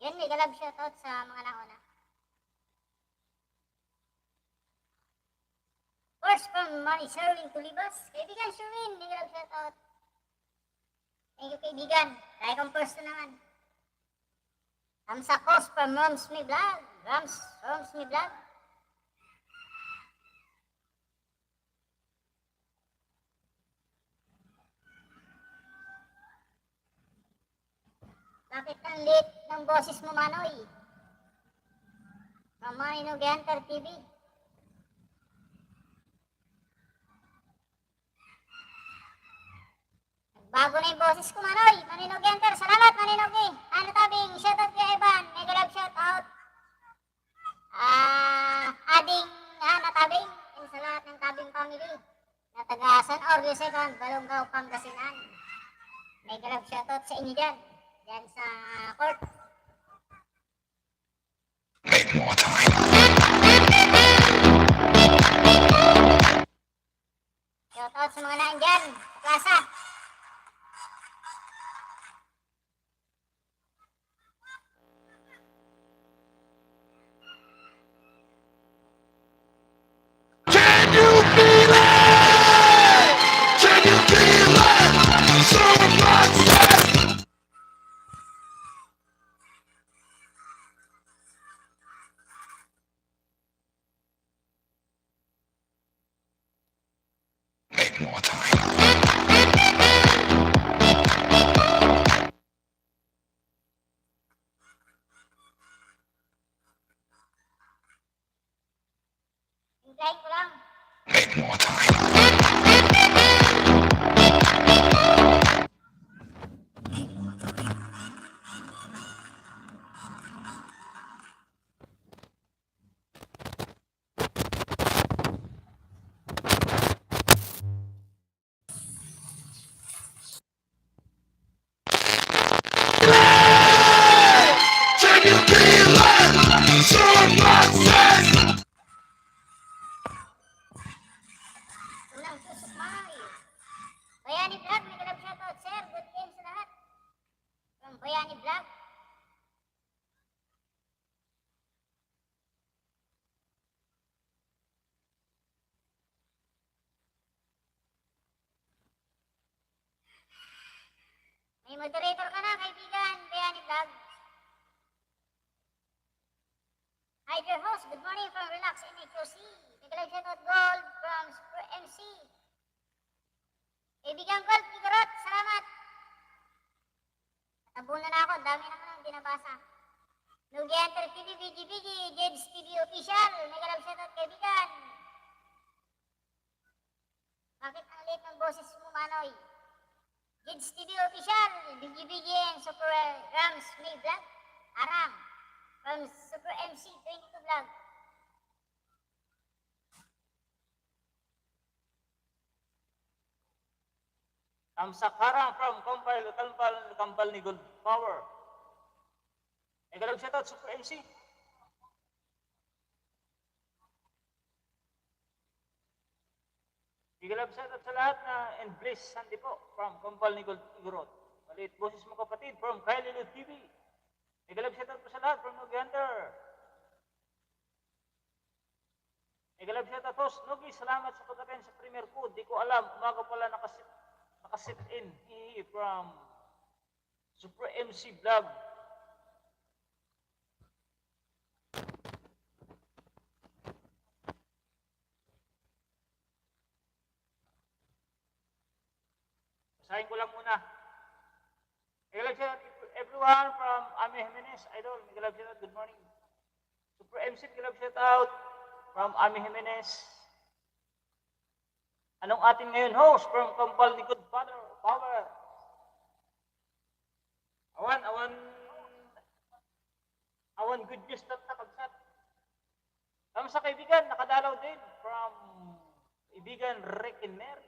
Yun, may galab shoutout sa mga nauna. First from Manny Sherwin Tulibas. Kaibigan Sherwin, may galab shoutout. Thank you, kaibigan. Dahil kong first na naman. Sa Cos from Rams Me Vlog. Rams Me Vlog. Bakit ang lit ng boses mo, Manoy? From Manino Genter TV. Bago na yung boses ko, Manoy. Manino Genter. Salamat, Manino G. Ano tabing? Shoutout kay Evan. Mega love shoutout. Ading natabing. Yun sa lahat ng tabing family. Na taga San Orgio Second, Balongaw, Pangasinan. Mega love shoutout sa inyo dyan. Diyan sa court. Make more time. Shoutout sa mga naan dyan. Sa plaza. Can you feel it? Can you feel it? So much stress. Make more time. Hintayin ko lang. Make more time. Can you feel it? So much stress. Unang tusok, Manoy. Bayani Vlog, may galab shoutout, sir. Good game sa lahat. From Bayani Vlog. May moderator ka na, kaibigan. Bayani Vlog. Hi, dear host. Good morning from Relax in HOC. May galab shoutout, Gold from Super MC. Kaibigan Gold, Igorot, salamat. Natabunan na ako, dami naman ang binabasa. Nugi Enter TV, BGBG, Jeds TV Official. May galab shoutout, kaibigan. Bakit ang late ng boses mo, Manoy? Jeds TV Official, BGBG and Super Rams May Vlog. Aram, from Super MC 22 Vlog. Sakarang from Kampal ni Gold Power. May galab shoutout, Super MC. May galab shoutout sa lahat na and bliss Santi po from Kampal ni Gold Igorot. Maliit boses mo kapatid from Kylie Lou TV. May galab shoutout po sa lahat from Nogi Hunter. May galab shoutout host Nogi, salamat sa pag-attend sa premiere ko. Di ko alam, umaga pala nakasit in from Super MC Vlog. Basahin ko lang muna. May galab shoutout everyone from Ame Jimenez, Idol. May galab shoutout, good morning. Super MC, galab shoutout from Ame Jimenez. Anong atin ngayon host from Kampal ni Good Father Power? Awan good news na nakagsat. Sa kaibigan, nakadalaw din from kaibigan Rick and Mary.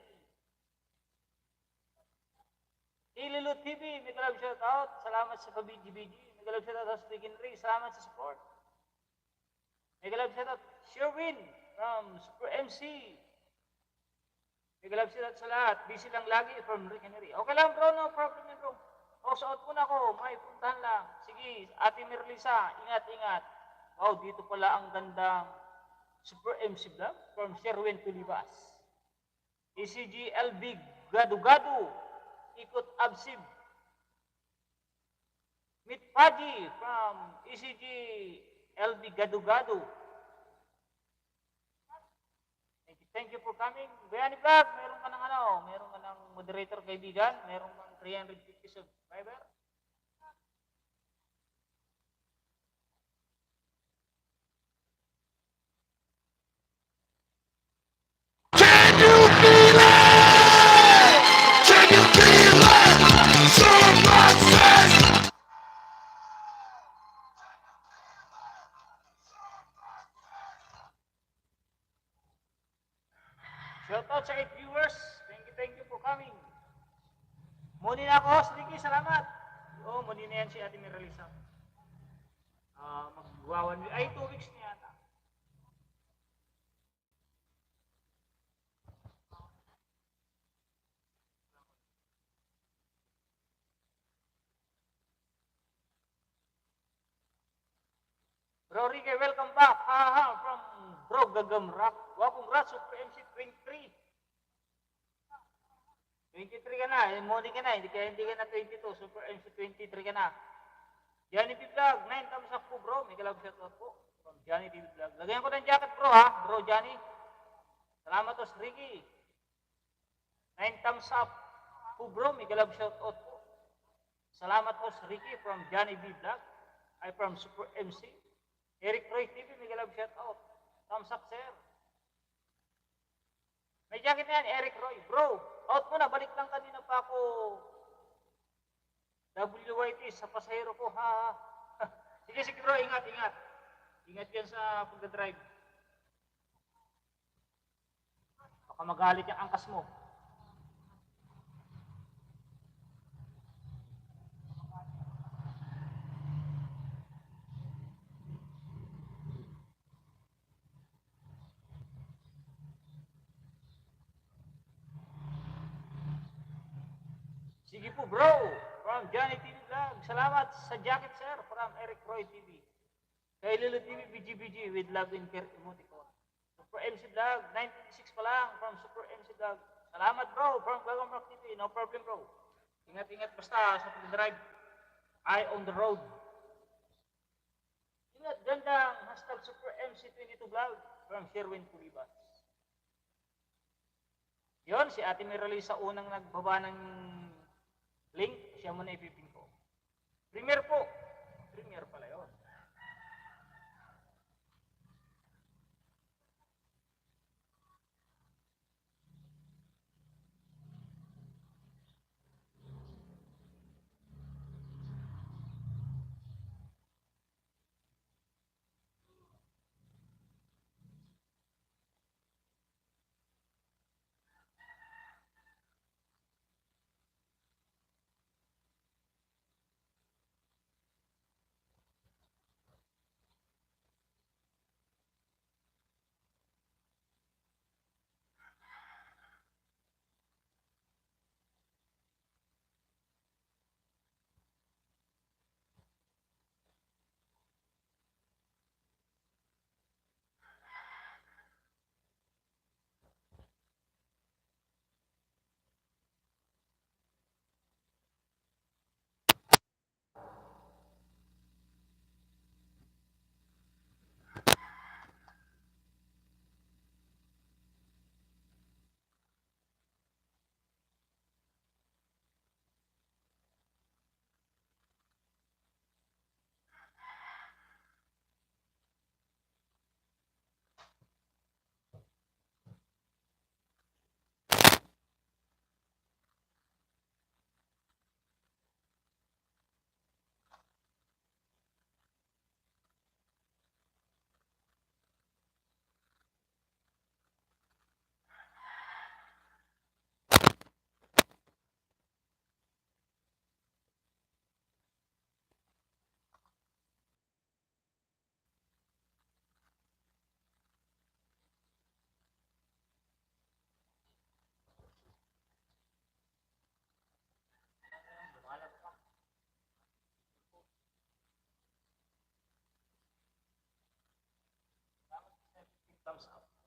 Ililo TV, may galab shoutout. Salamat sa pabidji-bidji. May galab shoutout sa Stick and Ray. Salamat sa support. May galab shoutout Sherwin from Super MC. May galab shoutout sa lahat. Busy lang lagi from Rick and Mary. Okay lang bro, no problem yan bro. O, suot ko na ko, may puntahan lang. Sige, Ate Merlisa, ingat-ingat. Wow, dito pala ang gandang Super MC Vlog from Sherwin Tulibas. ECG LB Gadu-Gadu, Ikot Absib. Meet Paji from ECG LB Gadu-Gadu. Thank you for coming. Bayani Vlog, meron ka ng meron ka ng moderator kaibigan, meron kang 350 subscriber. Can you feel it? Can you feel it? Someone says. Shout out sa 8 viewers. Thank you for coming. Muni na ako, Ricky, salamat. Oo, muni na yan si Ate Miralisa. Magwawan, ay 2 weeks niya yata. Bro Ricky, welcome back. From Bro Gagam Rock. Wow, congrats, Super MC 23. 23 ka na, muni ka na, hindi ka na 22, Super MC 23 ka na. Johnny B Vlog, 9 thumbs up po bro, may galab shoutout po from Johnny B Vlog. Lagyan ko ng jacket bro ha, bro Johnny. Salamat os Ricky. 9 thumbs up po bro, may galab shoutout po. Salamat os Ricky from Johnny B Vlog. Ay from Super MC. Eric Roy TV, may galab shoutout. Thumbs up sir. May jacket na yan, Eric Roy. Bro, out mo na, balik lang kanina pa ako WYT sa pasahero ko, ha. Sige bro, ingat. Ingat yan sa pagdadrive. Baka magalit yung angkas mo. Sige po bro, from Johnny TV Vlog. Salamat sa jacket sir, from Eric Roy TV. Kay Lilo TV BGBG with love and care emoticon. Super MC Vlog, 926 pa lang from Super MC Vlog. Salamat bro, from Gagam Rock TV. No problem bro. Ingat basta sa pag-drive. Eye on the road. Ingat, gandang hashtag Super MC 22 Vlog from Sherwin Tulibas. Yon, si Ate Miralisa unang nagbaba ng link, siya muna ipipin ko. Premier po. Premier pala yun.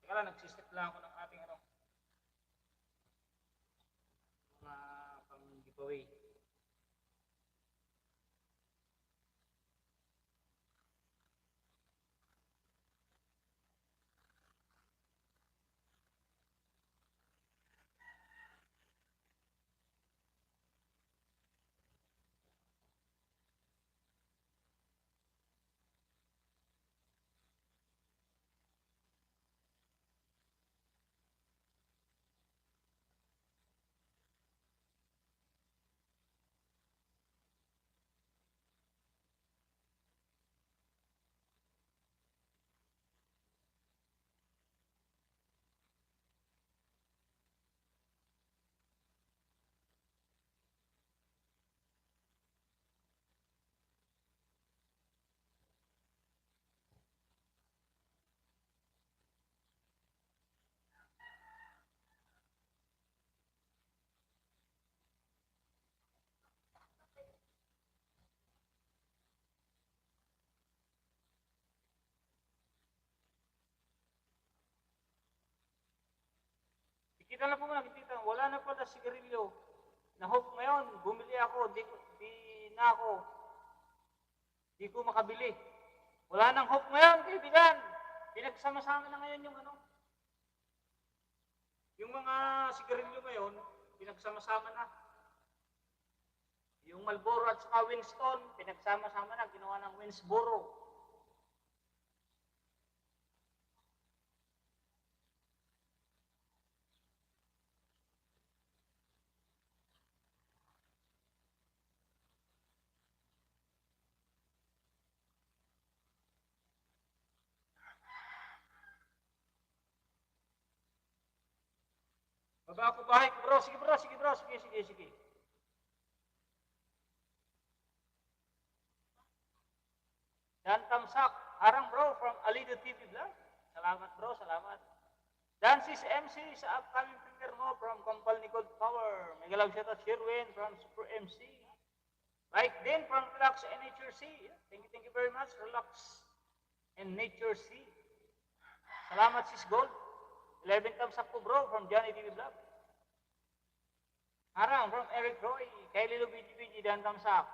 Teka lang, nagsistep lang ako ng ating mga pang-giveaway. Kita na po muna, kita. Wala na pala sigarilyo. Na-hope ngayon, bumili ako, di ko makabili. Wala nang hope ngayon, kaibigan. Pinagsama-sama na ngayon yung mga sigarilyo ngayon, pinagsama-sama na. Yung Marlboro at saka Winston, pinagsama-sama na, ginawa ng Winsboro. Baba ako bahay ko, bro. Sige, bro. Sige. Dan Tamsak, harang bro from Alido TV Vlog. Salamat bro, salamat. Dan sis MC sa upcoming premiere mo from Compal Nicole Power. Mega love shoutout Sherwin from Super MC. Like din from Relax and Nature C. Thank you very much. Relax and Nature C. Salamat sis Gold. 11 Tamsak po bro from Johnny TV Vlog. Harang from Eric Roy. Kylie Lu BGBG Dan Tamsak.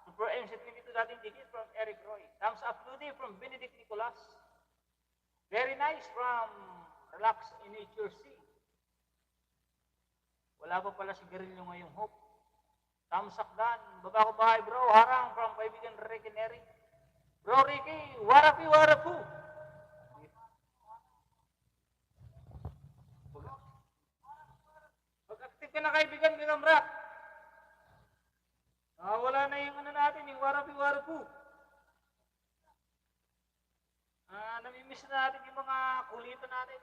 Super MC 22 dating dikit from Eric Roy. Thumbs up Ludi from Benedict Nicolas. Very nice from Relax in Nature C. Wala pa pala sigarilyo ngayong Hope. Thumbs up Dan. Baba ko bahay bro. Harang from kaibigan Ricky Neri. Bro Ricky, warapu. Pag-active ka na kaibigan Bilamrak. Wala na yung natin, yung warapu. Namimiss na natin yung mga kulitan natin.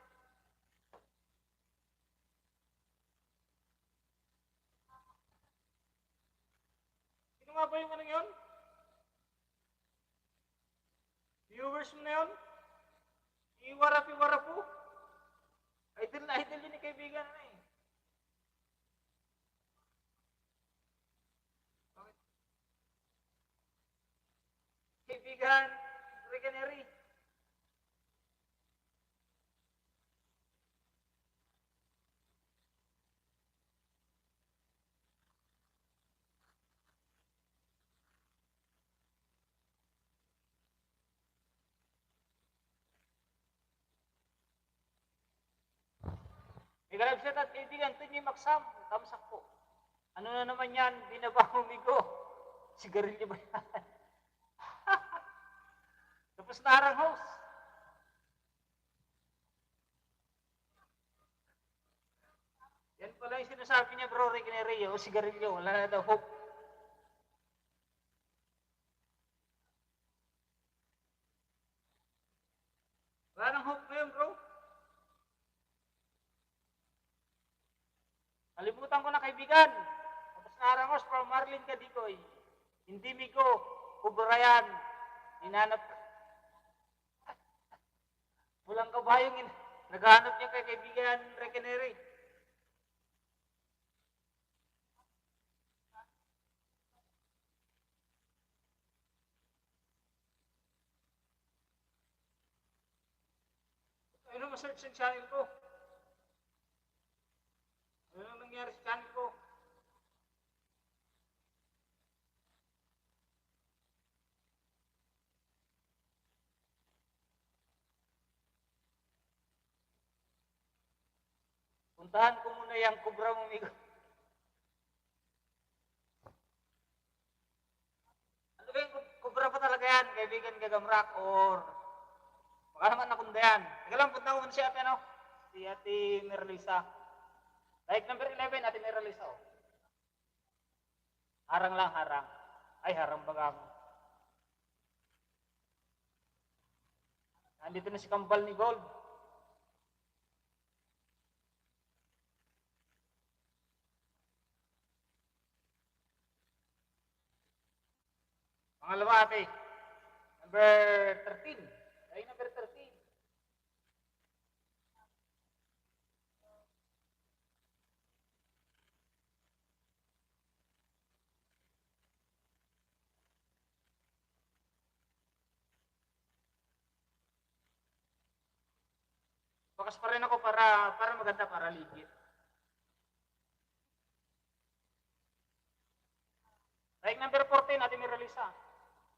Sino nga ba yung yun? Viewers mo na yun? Yung warapu. Idol yun ni kaibigan na eh. Kaibigan, Reganeri. May galabsat at kaibigan, ito niyo maksam, tamsak po. Ano na naman yan, binabahumigo. Sigarilyo ba yan? Tapos na harang house. Yan pala yung sinasabi niya bro, Reganeri, o sigarilyo, wala na daw hope. Wala nang hope ngayon bro. Kalimutan ko na kaibigan. Tapos narangos from Marlin Kadikoy. Hindi Miko, Kubrayan. Hinanap. Pulang kabayong naghahanap niya kay kaibigan Rekeneri. Ano na ma-search yung channel ko. Ano na nangyari sa channel ko? Puntahan ko muna yung kubra mong migo. Ano ba yung kubra pa talaga yan? Kaibigan Gagamrak or baka naman nakunda yan. Teka lang, punta ko muna si ate, no? Si ate Merlisa. Like number 11, ate Merlisa, oh. Harang lang, harang. Ay, harang baga ako. Nandito na si Kambal ni Gold. Pangalawa, ate. Number 13. Ay, number 13. Bakas pa rin ako para maganda, para legit. Like number 14, ate Miralisa.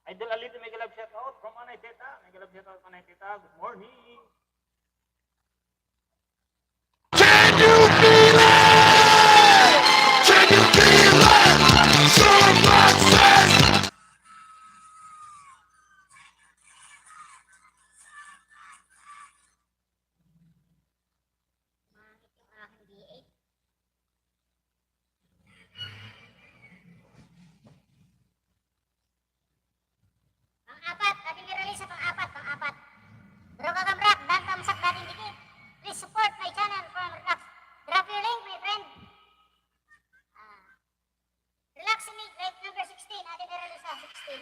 Idol Alito, may galab shout out from Manay Teta. May galab shout out Manay Teta. Good morning. Can you feel it? Can you feel it? So much sense. Mangit yung aking D8. Pang-apat, ating i-release sa pang-apat. Bro Gagamrak, Dan Tamsak, dating dikit. Please support my channel from Relax. Drop your link, my friend. Relax me, like number 16, ating i-release sa 16.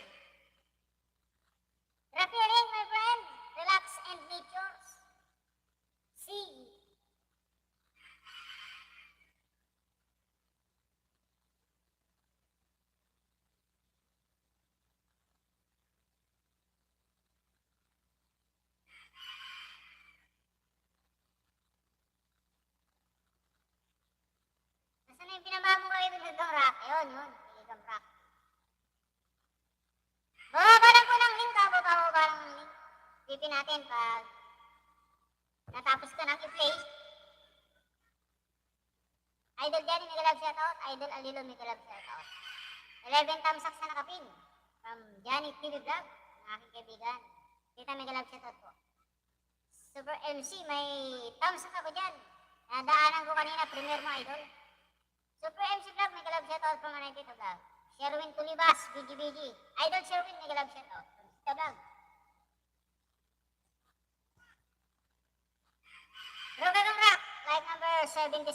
Drop your link, my friend. Relax and meet yours. See. Nasaan na yung pinambahan mo kayo ng Gagamrak? Ayun, yun. Gagamrak. Bababa lang po ng link, bababa lang ng link. Pipin natin pag natapos ko nang i-play. Idol Jenny, may galab shoutout. Idol Alilo, may galab shoutout. 11 thumbs up na nakapin. From Johnny TV Vlog, ang aking kaibigan. Tita, may galab shoutout po. Super MC, may thumbs up ako dyan. Nadaanan ko kanina, premiere mo, Idol. Super MC Vlog, may galab shoutout from Manay Tita Vlog. Sherwin Tulibas, BGBG. Idol Sherwin, may galab shoutout from Tita Vlog. Bro Gagamrak, like number 77.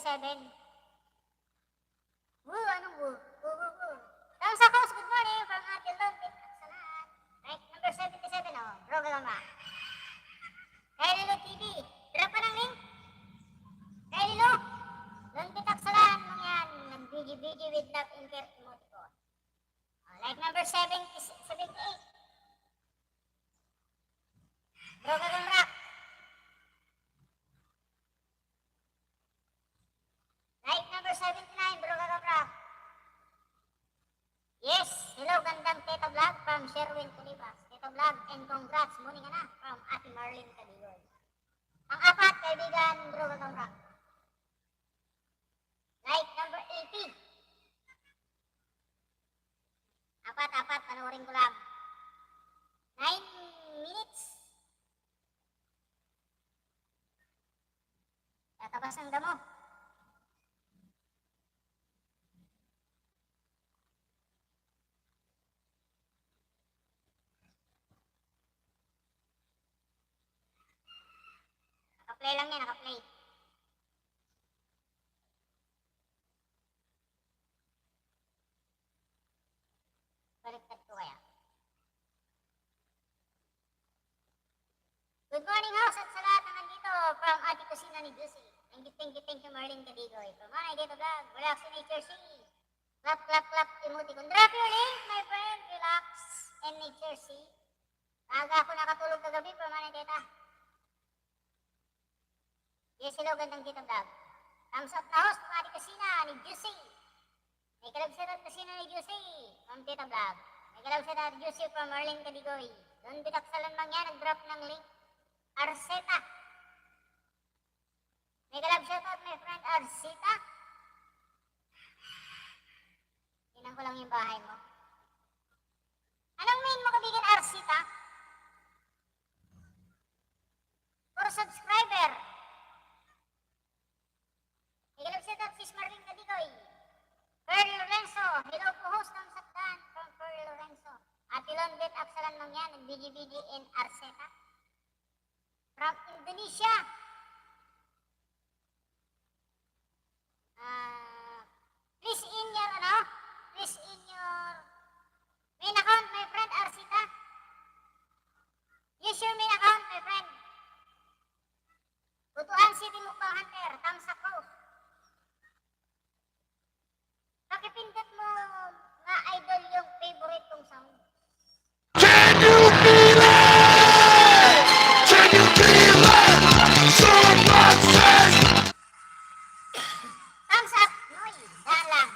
Woo, anong woo? Woo. Thumbs up, host, good morning from Atil Lon, Pitraksalan. Like number 77, oh, Bro Gagamrak. Kaililo TV, drop pa ng link. Kaililo, Lon Pitraksalan, mga yan, nag-BG with love in care emoticon. Like number 78. Bro Gagamrak. Like number 79, Bro Gagamrak. Yes, hello, gandang Teta Vlog from Sherwin Tulibas. Teta Vlog and congrats, muli ka na from Ate Marlene Cadigoy. Ang apat, kaibigan, Bro Gagamrak. Like number 80. Apat, panoorin ko lang. 9 minutes. Tatabas ng damo. Nakaplay lang yan, nakaplay. Baliktad ko kaya. Good morning, house, at sa lahat na nandito from Ate Kusina ni Juicy. Thank you, Marlene Cadigoy. From Manay Dito Vlog, relax in nature see. Clap, emoticon. Drop your link, my friend. Relax and nature see. Aga ako nakatulog kagabi from Manay Teta. Yes, hello, gandang Tito Vlog. Thumbs up na host, mga kasina ni Juicy. May kalabsat kasina ni Juicy from Tito Vlog. May kalabsat ni Juicy from Marlene Cadigoy. Doon bitaksalan mang yan, nag-drop ng link. Arseta. May kalabsat out my friend Arseta. Tingnan ko lang yung bahay mo. Anong main mo kabigan Arseta? For subscriber. Ikalabsat at Sis Marlene Cadigoy. Pearl Lorenzo. Hello po host ng Sakdan from Pearl Lorenzo. Ate Londet Aksalan mang yan. Nag-BGBG in Arseta. From Indonesia. Please in your main account, my friend Arseta. Use your main account, my friend. Butuan City Mukbang Hunter, thumbs up po. Pakipindot mo nga idol yung favorite kong sound. Can you feel it? Can you feel it? Someone says. Thumbs up, noy, daan lang.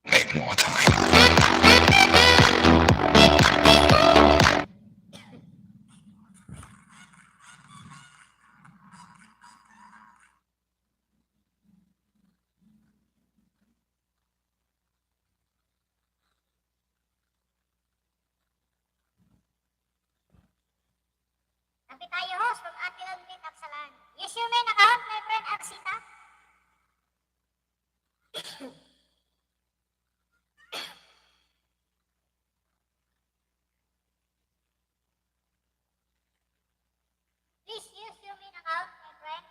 Make more time. Happy tayo host from Ate Londet Aksalan. Use your main account, my friend Arseta. Please use your main account, my friend.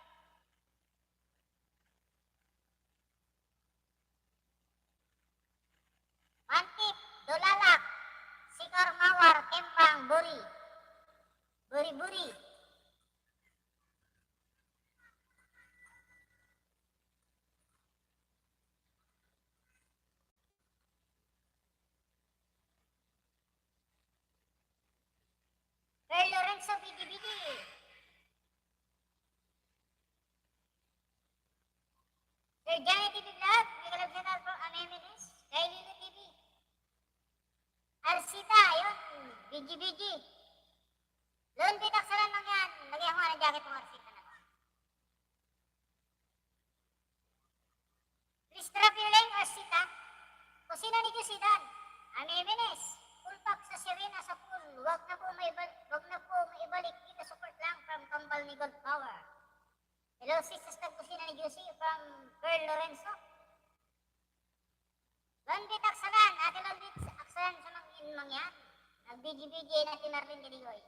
Mantip, Dolalak, Sikar Mawar, Kempang, Buri. Buri-buri. Pearl Lorenzo, bigi-bigi. Sir Johnny TV Vlog, may kalabsatan from Ameminis. Kay Lilo TV. Arsita, yun. Bigi-bigi. Loon bitaksalan lang yan. Lagyan ko nga ng jacket ng Arsita na to. Please drop your link, Arsita. Kusina ni Jusidan. Ameminis. Full pack sa Serena sa pool. Huwag na po maibalik. Kita support lang from Kambal ni Gold Power. Hello, sisters ng kusina ni Juicy from Pearl Lorenzo. Londi Taksalan. Ate Londi Taksalan sa mga yan. Nag-BG-BG natin Marlene Cadigoy.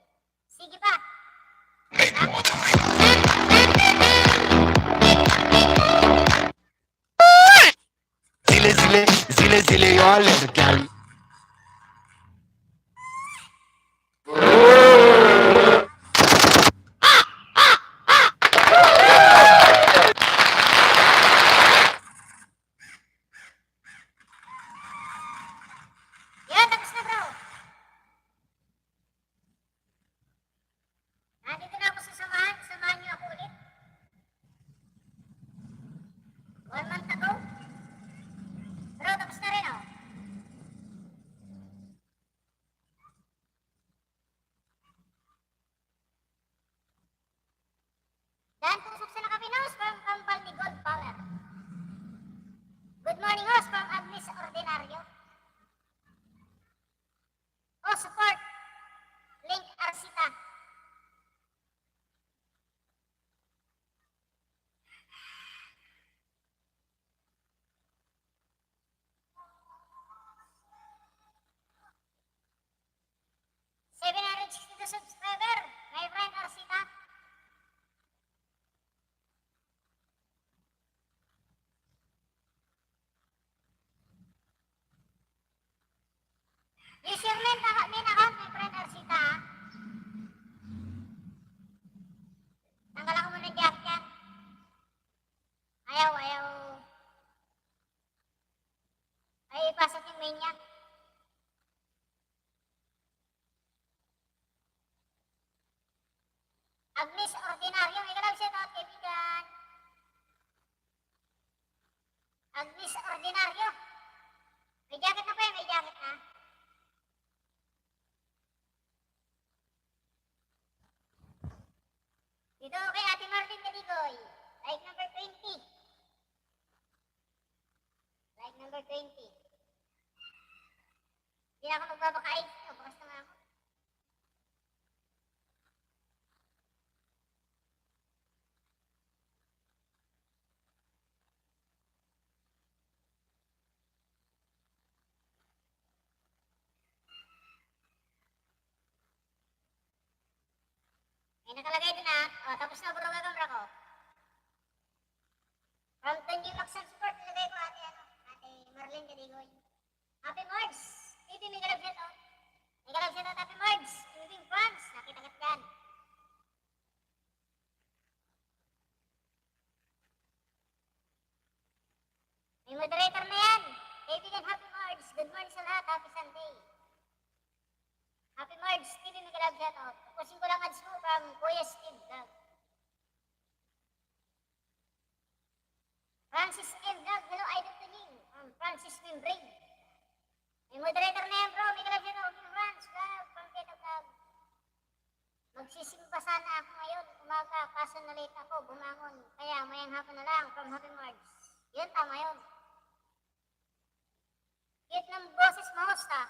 Sige pa. Make more time. Zile, y'all let it carry. Yan, tapos na bro. Nandito na ako sa samahan. Samahan niyo ako ulit. 1 month ago. Bro, tapos na rin oh. Dan tusok sa nakapinos from Kambal ni Gold Power. Good morning host from Agnes Ordinario. Oh, support. Link Arsita. Subscriber, my friend Arsita. Use your main account, my friend Arsita. Tanggalan ko muna jacket yan. Ayaw. Ay, ipasok yung main niya. Agnes Ordinario, may galap shout out kaibigan. Agnes Ordinario. May jacket na pa yan, may jacket na. Dito kay Ate Marlene Kadigoy. Like number 20. Like number 20. Hindi na ako magbabakain. Bukas na nga ako. May nakalagay din na. O, tapos na bro gagamra ko. From Tanjung Laksan Sport, nilagay ko Ate Marlene Kadigoy. Happy March! Titi, may galap shout out. May galap shout out, Happy March! Living France, nakita-kit yan. May moderator na yan. Kaibigan, Happy March! Good morning sa lahat, Happy Sunday. Happy March, Steve, may galap shout out. Tapusin ko lang ads mo from Kuya Steve Vlog. Francis M. Vlog, hello idol to him. From Francis Membrane. May moderator na yan bro, may galap shout out. Franz Vlog, from Teta Vlog. Magsisimba sana ako ngayon, umaga, kaso na late ako, bumangon. Kaya mayang hapon na lang from Happy March. Yun, tama yun. Cute ng boses mo, host ha.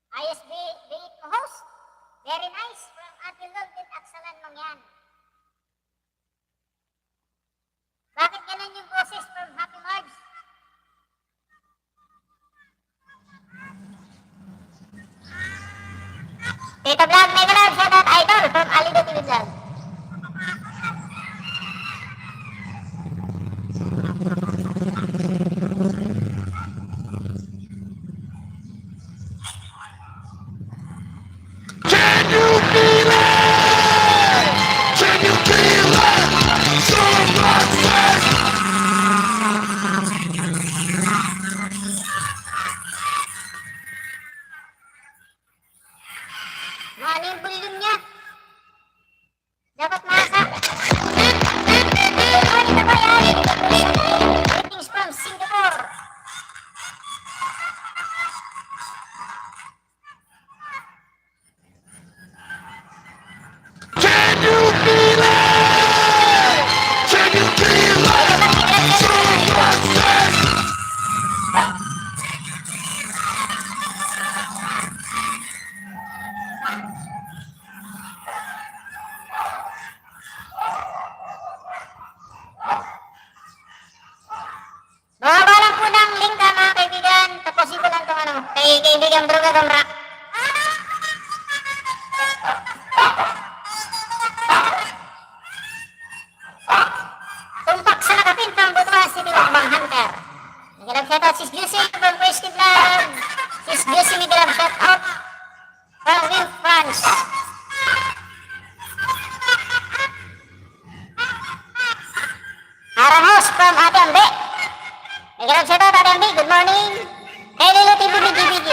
Ayos bait mo host. Very nice. From Ate Love din Aksalan Mangyan. Bakit ganun yung boses from Happy March? Tita Vlog, may galap shout out idol from Alido TV Vlog. Can you feel it? Can you feel it? So much sex. Ano yung volume niya? Dapat masa. Ano na ba yan? Greetings from Singapore. Can you feel it? Can you feel it? So much sex. Baba lang po ng link mga kaibigan. Tapusin ko lang itong kay kaibigan Bro Gagamra. Tumpak sa nakapin from Butuan City of Bang Hunter. May shout out Sis Juicy from First Vlog. Sis Juicy may shout out from Will France. Arahos from Ate Ambe. May shout out Ate Ambe, good morning. Kay Lilo TV BGBG.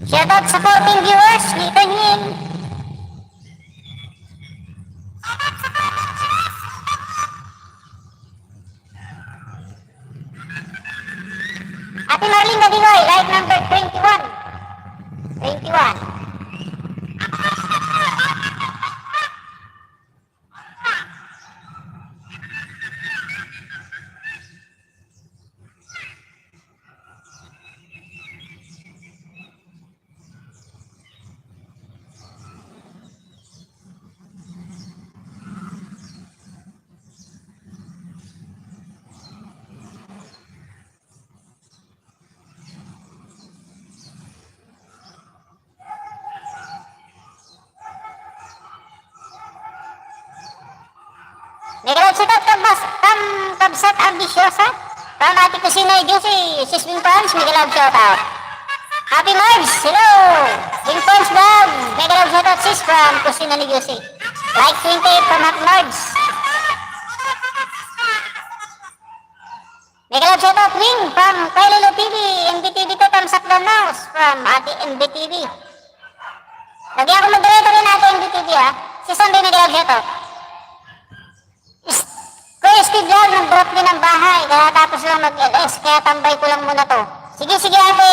Shout out supporting viewers, Nito Hin. Ate Marlene Kadigoy, like number 21. 21. May shout out Kabsat Ambisyosa from Ate Kusinoy Juicy, Sis Wing Pons, may shout out. Happy March, hello! Wing Pons Vlog, may shout out sis from Kusinoy Juicy. Like 28 from Happy March. Mega love shoutout Wing from Kaililo TV, MBTV to thumbs up the nose from Ate MBTV. Lagi ako moderator rin Ate MBTV ha. Si Sunday mega love shoutout. Kuya Steve Vlog, nag-drop din ng bahay, kaya tapos lang mag-LS, kaya tambay ko lang muna to. Sige, ate,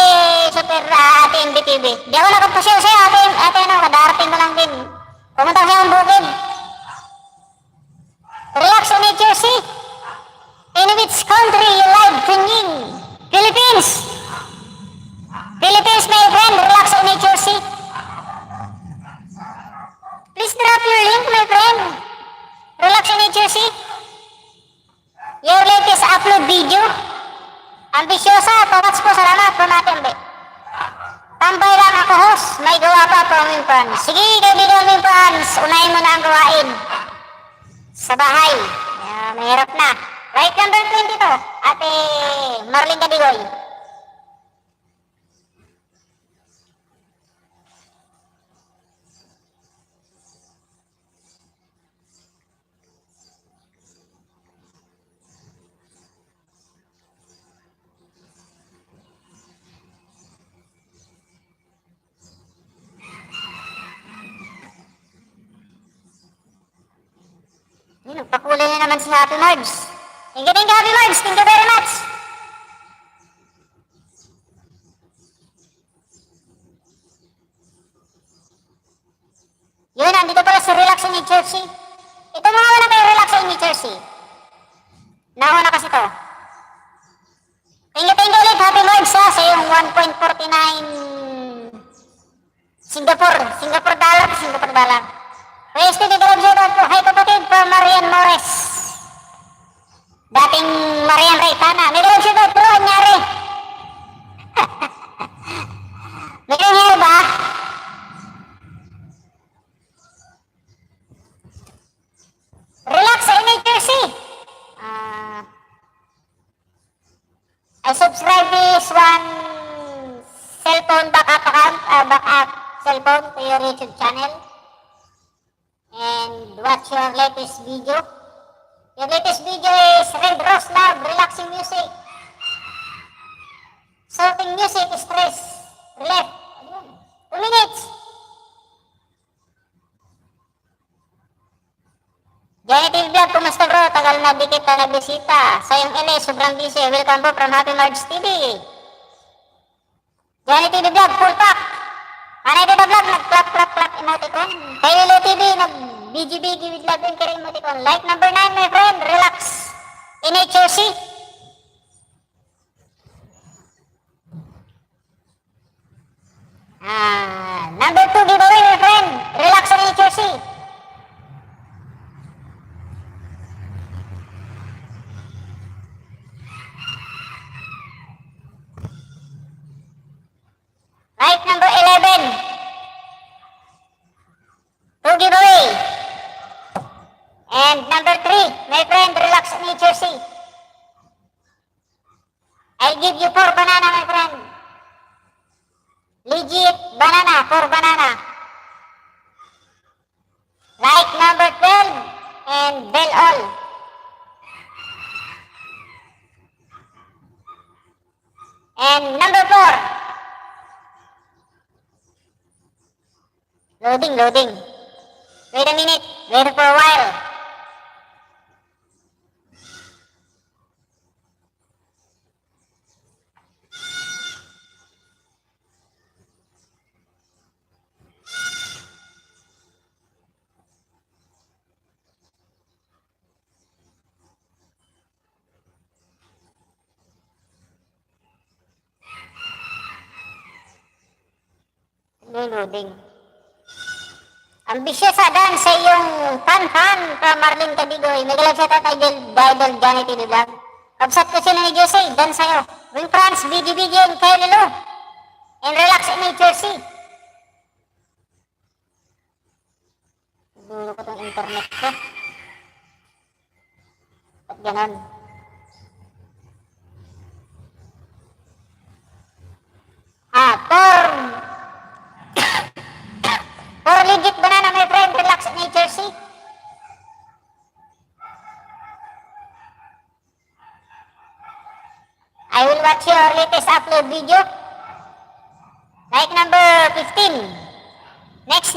ate MBTV. Di ako nagpapasyal sa'yo, ate, kadarating ko lang din. Pumunta ko sa'yo ang bukid. Relax on nature, see? In which country you live singing? Philippines! Philippines, my friend, relax on nature, see? Please drop your link, my friend. Relax on nature, see? Your latest upload video. Ambisyosa, pangats po, salamat po natin, be. Tambay lang ako, host. May gawa pa po ang friends. Sige, kaibigan ng friends, unahin mo na ang gawain. Sa bahay. Mahirap na. Right number 20 to, Ate Marlene Cadigoy. Nagpakulay na naman si Happy Marge. Thank you, Happy Marge. Thank you very much. Yun, nandito pala si Relax in New Jersey. Ito mga wala kayo Relax in New Jersey. Nauna kasi to. Thank you ulit, Happy Marge ha, sa yung 1.49 Singapore dollar. Pwede dito lang siya po. Hi kapatid, from Marian Mores. Dating Marian Raytana. May lang siya bro, anyari. May nangyari ba? Relax sa New Jersey. I subscribe this one cellphone backup cellphone to your YouTube channel. And watch your latest video. Your latest video is Red Rose Love, relaxing music. Sorting music, stress, relief. 2 minutes. Genitive Vlog, kumusta bro? Tagal na di kita nagbisita. Sa yung LA, sobrang busy. Welcome po from Happy Marge TV. Genitive Vlog, full pack. Panay dito vlog, nag-clap emoticon. Kaililo TV, nag-BGBG with love and care emoticon. Like number 9, my friend, relax. In HRC. Number 2 giveaway, my friend, relax in HRC. Right number 11. 2 giveaway. And number 3, my friend, relax in New Jersey. I'll give you 4 banana, my friend. Legit banana, 4 banana. Like number 12 and bell all. And number 4. Loading. Wait a minute. Wait for a while. Loading. Ambisyosa dan sa iyong fan from Marlene Cadigoy. Nagalag sa tatay Idol Johnny TV Vlog. Kabsat ko sila ni Jose, dan sa'yo. Wing France, BGBG, and Kaililo. And relax in New Jersey. Dulo ko tong internet ko. At ganon. For legit banana, my friend, relax in New Jersey. watch your latest upload video. Like number 15. Next.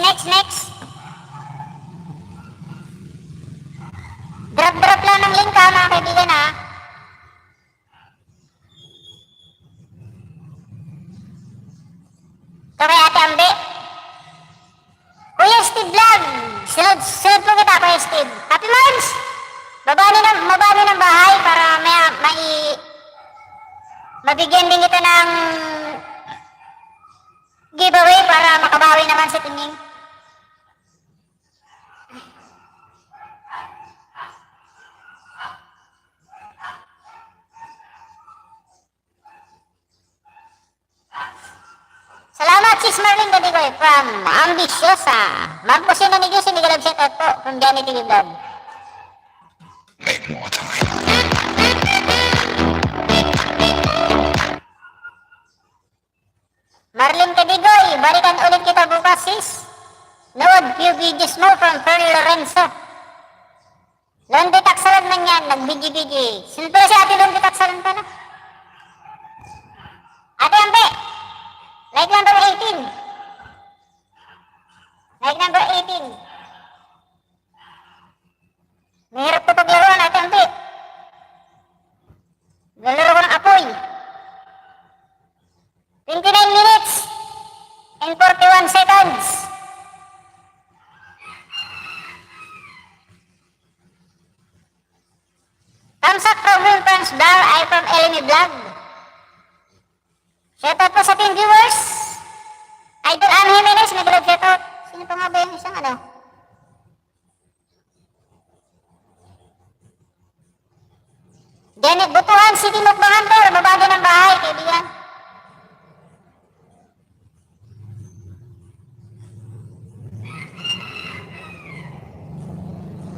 Drop lang ng link ha, mga kaibigan ha. Ito kay Ate Ambe. Kuya Steve Vlog. Sunod po kita, Kuya Steve. Happy Mars! Mabani ng bahay para mabigyan din kita ng giveaway para makabawi naman sa tingin. Salamat, Sis Marlene Gadigoy from Ambisyosa. Magpusino ni Diyos, hindi ka lang shout out po from Johnny TV Vlog. Make more time. Marlene Gadigoy, balikan ulit kita bukas, sis. Nood, few videos mo from Pearl Lorenzo. Londi Taksalan man yan, nag-bigi-bigi. Sino ba si Ate Londi Taksalan pala? Ate Ambe, like number 18. Like number 18. Mahirap ko paglaruan, Ate Ambe. Nalaro ko ng apoy. 29 minutes and 41 seconds. Thumbs up from Wilfrance Bar, I from Eleni Vlog. Shoutout po sa team viewers. Idol Ann Jimenez, nag-love shoutout. Sino pa nga ba yung isang ano? Janet Butuhan, City Mukbangan, babado ng bahay, kaibigan.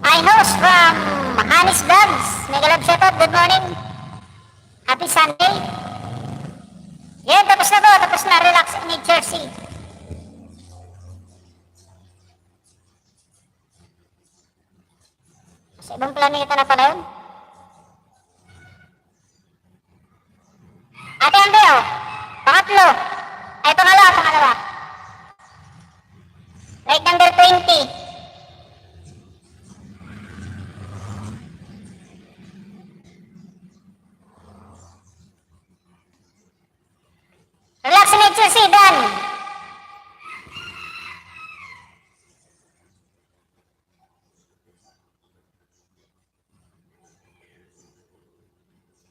I host from Hanis Vlogs. Mega love shoutout, good morning. Happy Sunday. Yan, tapos na po, tapos na, relax in Nature Sea. Sa ibang planeta na pala yun. Ate Ambe, oh. Pangatlo. Ay, pangalawa. Right number 20. Relax in Nature Sea, done.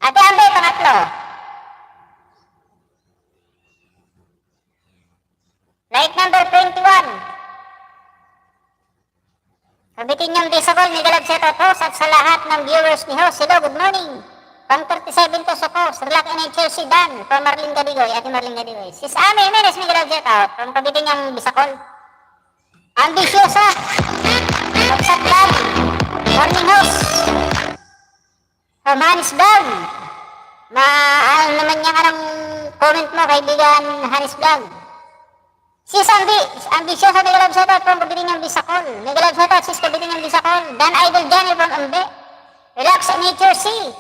Ate Ambe, pangatlo. Light number 21. Kabitin yung disable ni Galab Shoutout Host at sa lahat ng viewers ni Host. Hello, good morning. Pang 37 to sa Host. Relax in Chelsea Dan from Marlene Gadigoy. Ate Marlene Gadigoy. Sis Amy Jimenez ni Galab Shoutout from kabitin yung disable. Ambisyosa. Magsat Vlog. Morning Host. From Hanis Vlog. Ano naman yung anong comment mo kaibigan Hanis Vlog. Sis Ambisyosa, nag-love shoutout from kabitin yung Bisacol. Nag-love shoutout sis kabitin yung Bisacol. Dan Idol Johnny from Ambe. Relax in Nature Sea.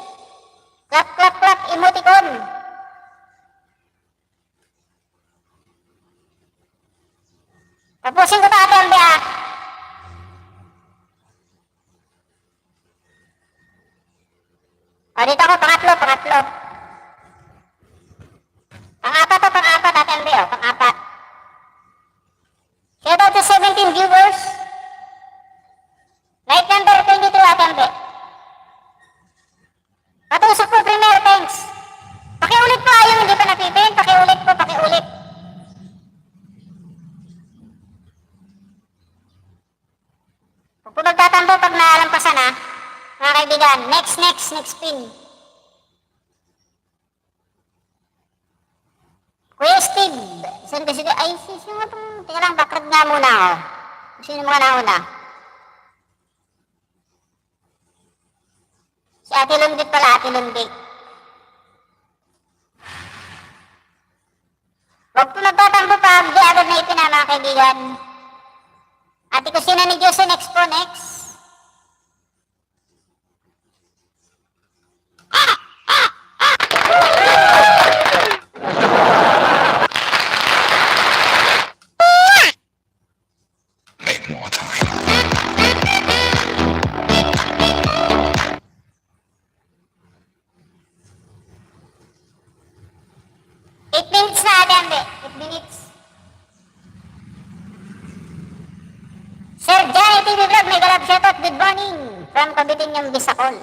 Clap, emoticon. Tapusin ko pa Ate Ambe ah. O dito ako, pangatlo. Pang-apat Ate Ambe o, pang-apat. Shoutout to 17 viewers. Light number 22 Ate Ambe. Patusok po premier, thanks. Pakiulit po yung hindi pa napipin. Pakiulit. Huwag po magtatampo pag nalampasan ha. Mga kaibigan, next spin. Kuya Steve, saan kasi ay sino nga itong, tingnan lang, background nga muna ako. Sino mga nauna? Si Ate Lundik pala, Ate Lundik. Huwag po nagtatampo pa, di agad na ipina mga kaibigan. Ate Kusina ni Jose, next po, next. from Kabitinyong Bisacol.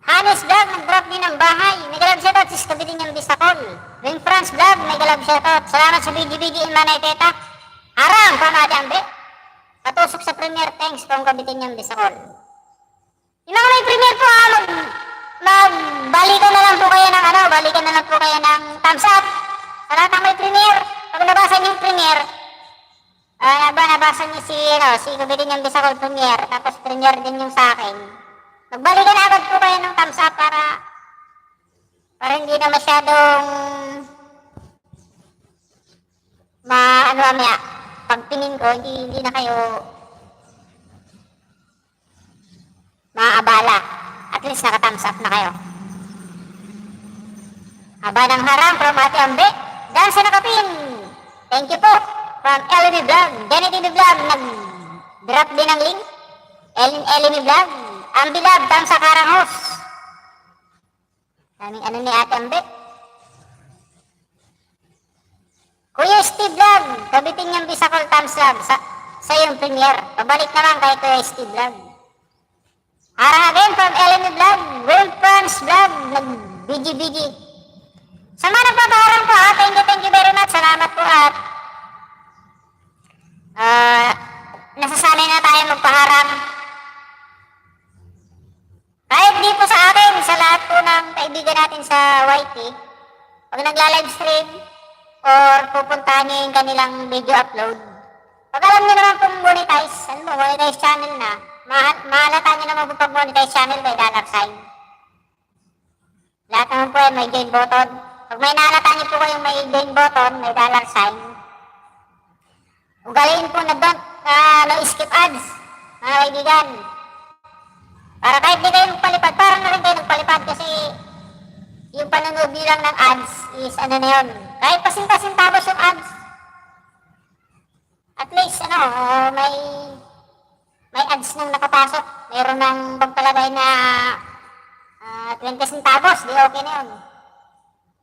Hannes Vlog, nag-drop din ng bahay. Mega love shoutout sis Kabitinyong Bisacol. Wing France Vlog, mega love shoutout. Salamat sa BGBG Ilmanay Teta. Harang, Pamadi Ambe. Patusok sa Premier, thanks from Kabitinyong Bisacol. Yung mga may Premier po, balikan na lang po kayo ng balikan na lang po kayo ng thumbs up. Sa lahat ng may Premier, pag nabasa niyo yung Premier, nabasa niyo si Kabitinyong Bisacol Premier, tapos Premier din yung sa akin. Magbalikan na agad po kayo ng thumbs up para hindi na masyadong mamaya. Pag pinin ko, hindi na kayo maaabala. At least naka-thumbs up na kayo. Haba ng harang from Ate Ambe. Dan sa nakapin. Thank you po. From Eleni Vlog. Jenny TV Vlog. Nag-drop din ng link. Eleni Vlog. Ambi Lab. Dan sa Karangos. Daming ni Ate Ambe. Kuya Steve Vlog. Kabitinyong Bisacol thumbs up sa yung Premier. Pabalik naman kay Kuya Steve Vlog. Harang again from Eleni Vlog. World France Vlog. Nag-BG-BG. Sa mga nagpapaharang po, thank you very much. Salamat po at nasasanay na tayo magpaharang. Kahit di po sa akin, sa lahat po ng kaibigan natin sa YT, pag nagla-livestream or pupuntahan nyo yung kanilang video upload, pag alam nyo naman kung monetize, monetize channel na, mahalata nyo naman kung pag-monetize channel by $sign. Lahat naman po yan may join button. Pag may nahalata niyo po kayong may join button, may $sign. Ugaliin po na no skip ads, mga kaibigan. Para kahit di kayo nagpalipad, parang na rin kayo nagpalipad kasi yung panonood bilang ng ads is na yun. Kahit pasinta-sintabos yung ads. At least, may ads nang nakapasok. Meron ng pagpalagay na 20 centavos, di okay na yun.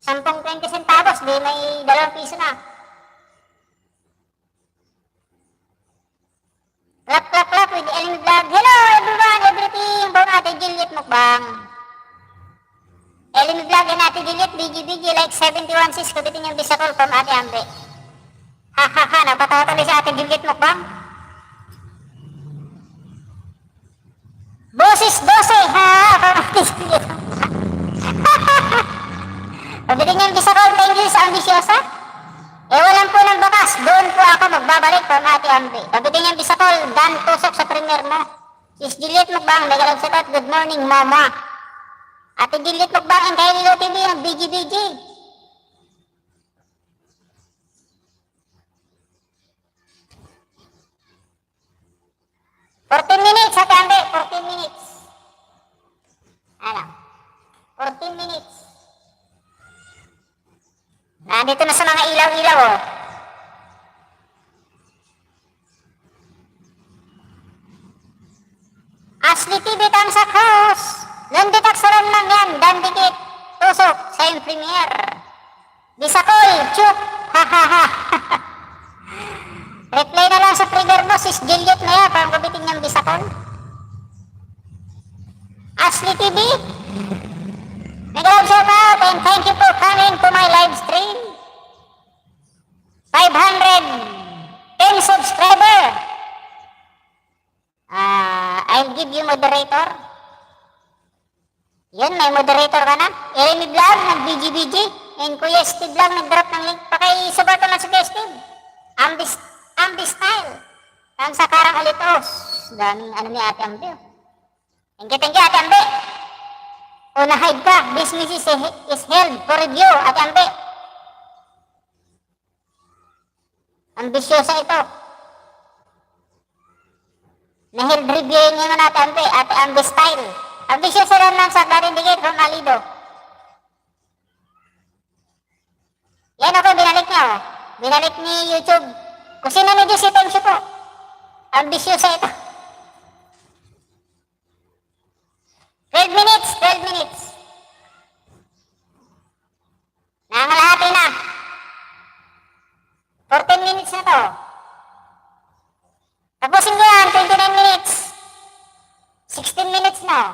10 20 centavos, di may 2 piso na. Clap with the Eleni Vlog. Hello everyone, everything. Bong Ate Juliet Mukbang. Eleni Vlog and Ate Juliet, BG like 71.6 Kabitinyong Bisacol from Ate Ambe. Ha, napatawa tuloy si Ate Juliet Mukbang. Boses 12, ha, from Ate Juliet Mukbang. Kabitinyong Bisacol, thank you sa ambisyosa. Walang po ng bakas, doon po ako magbabalik from Ate Ambe. Kabitinyong Bisacol, Dan tusok sa Premier mo. Sis Juliet Mukbang, nagalag sa good morning mama. Ate Juliet Mukbang and kay Lilo TV ng BG-BG. $14 Ate Ambe, 14 minutes. 14 minutes. Nandito na sa mga ilaw-ilaw, oh. Ashley TV Tamsa Cross. Nanditak sa ron lang yan. Dandikit. Tusok sa yung Premier. Bisacol. Chuk. Ha. Reply na lang sa trigger mo. Sis Juliet na yan. Parang Kabitinyong Bisacol. Ashley TV. Nag-love shout out and thank you for coming to my live stream. 510 subscriber. I'll give you moderator. Yun, may moderator ka na. Eleni Vlog, nag-BG-BG. And Kuya Steve Vlog, nag-drop ng link. Pakisupport naman si Kuya Steve. Ambi style. Ang sa Karang Alitos. Daming ni Ate Ambe. Thank you Ate Ambe. Hide ka. Business is held for review, Ate Ambe. Ambisyosa ito. Na-held reviewin nyo na Ate Ambe. Ate Ambe style. Ambisyosa lang lang sa Darindikit from Alido. Yan ako, binalik niya. Binalik ni YouTube. Kung sino ni Diyos ito po. Ambisyosa ito. 12 minutes. Nangalahati na. 14 minutes na to. Tapusin ko yan, 29 minutes. 16 minutes na.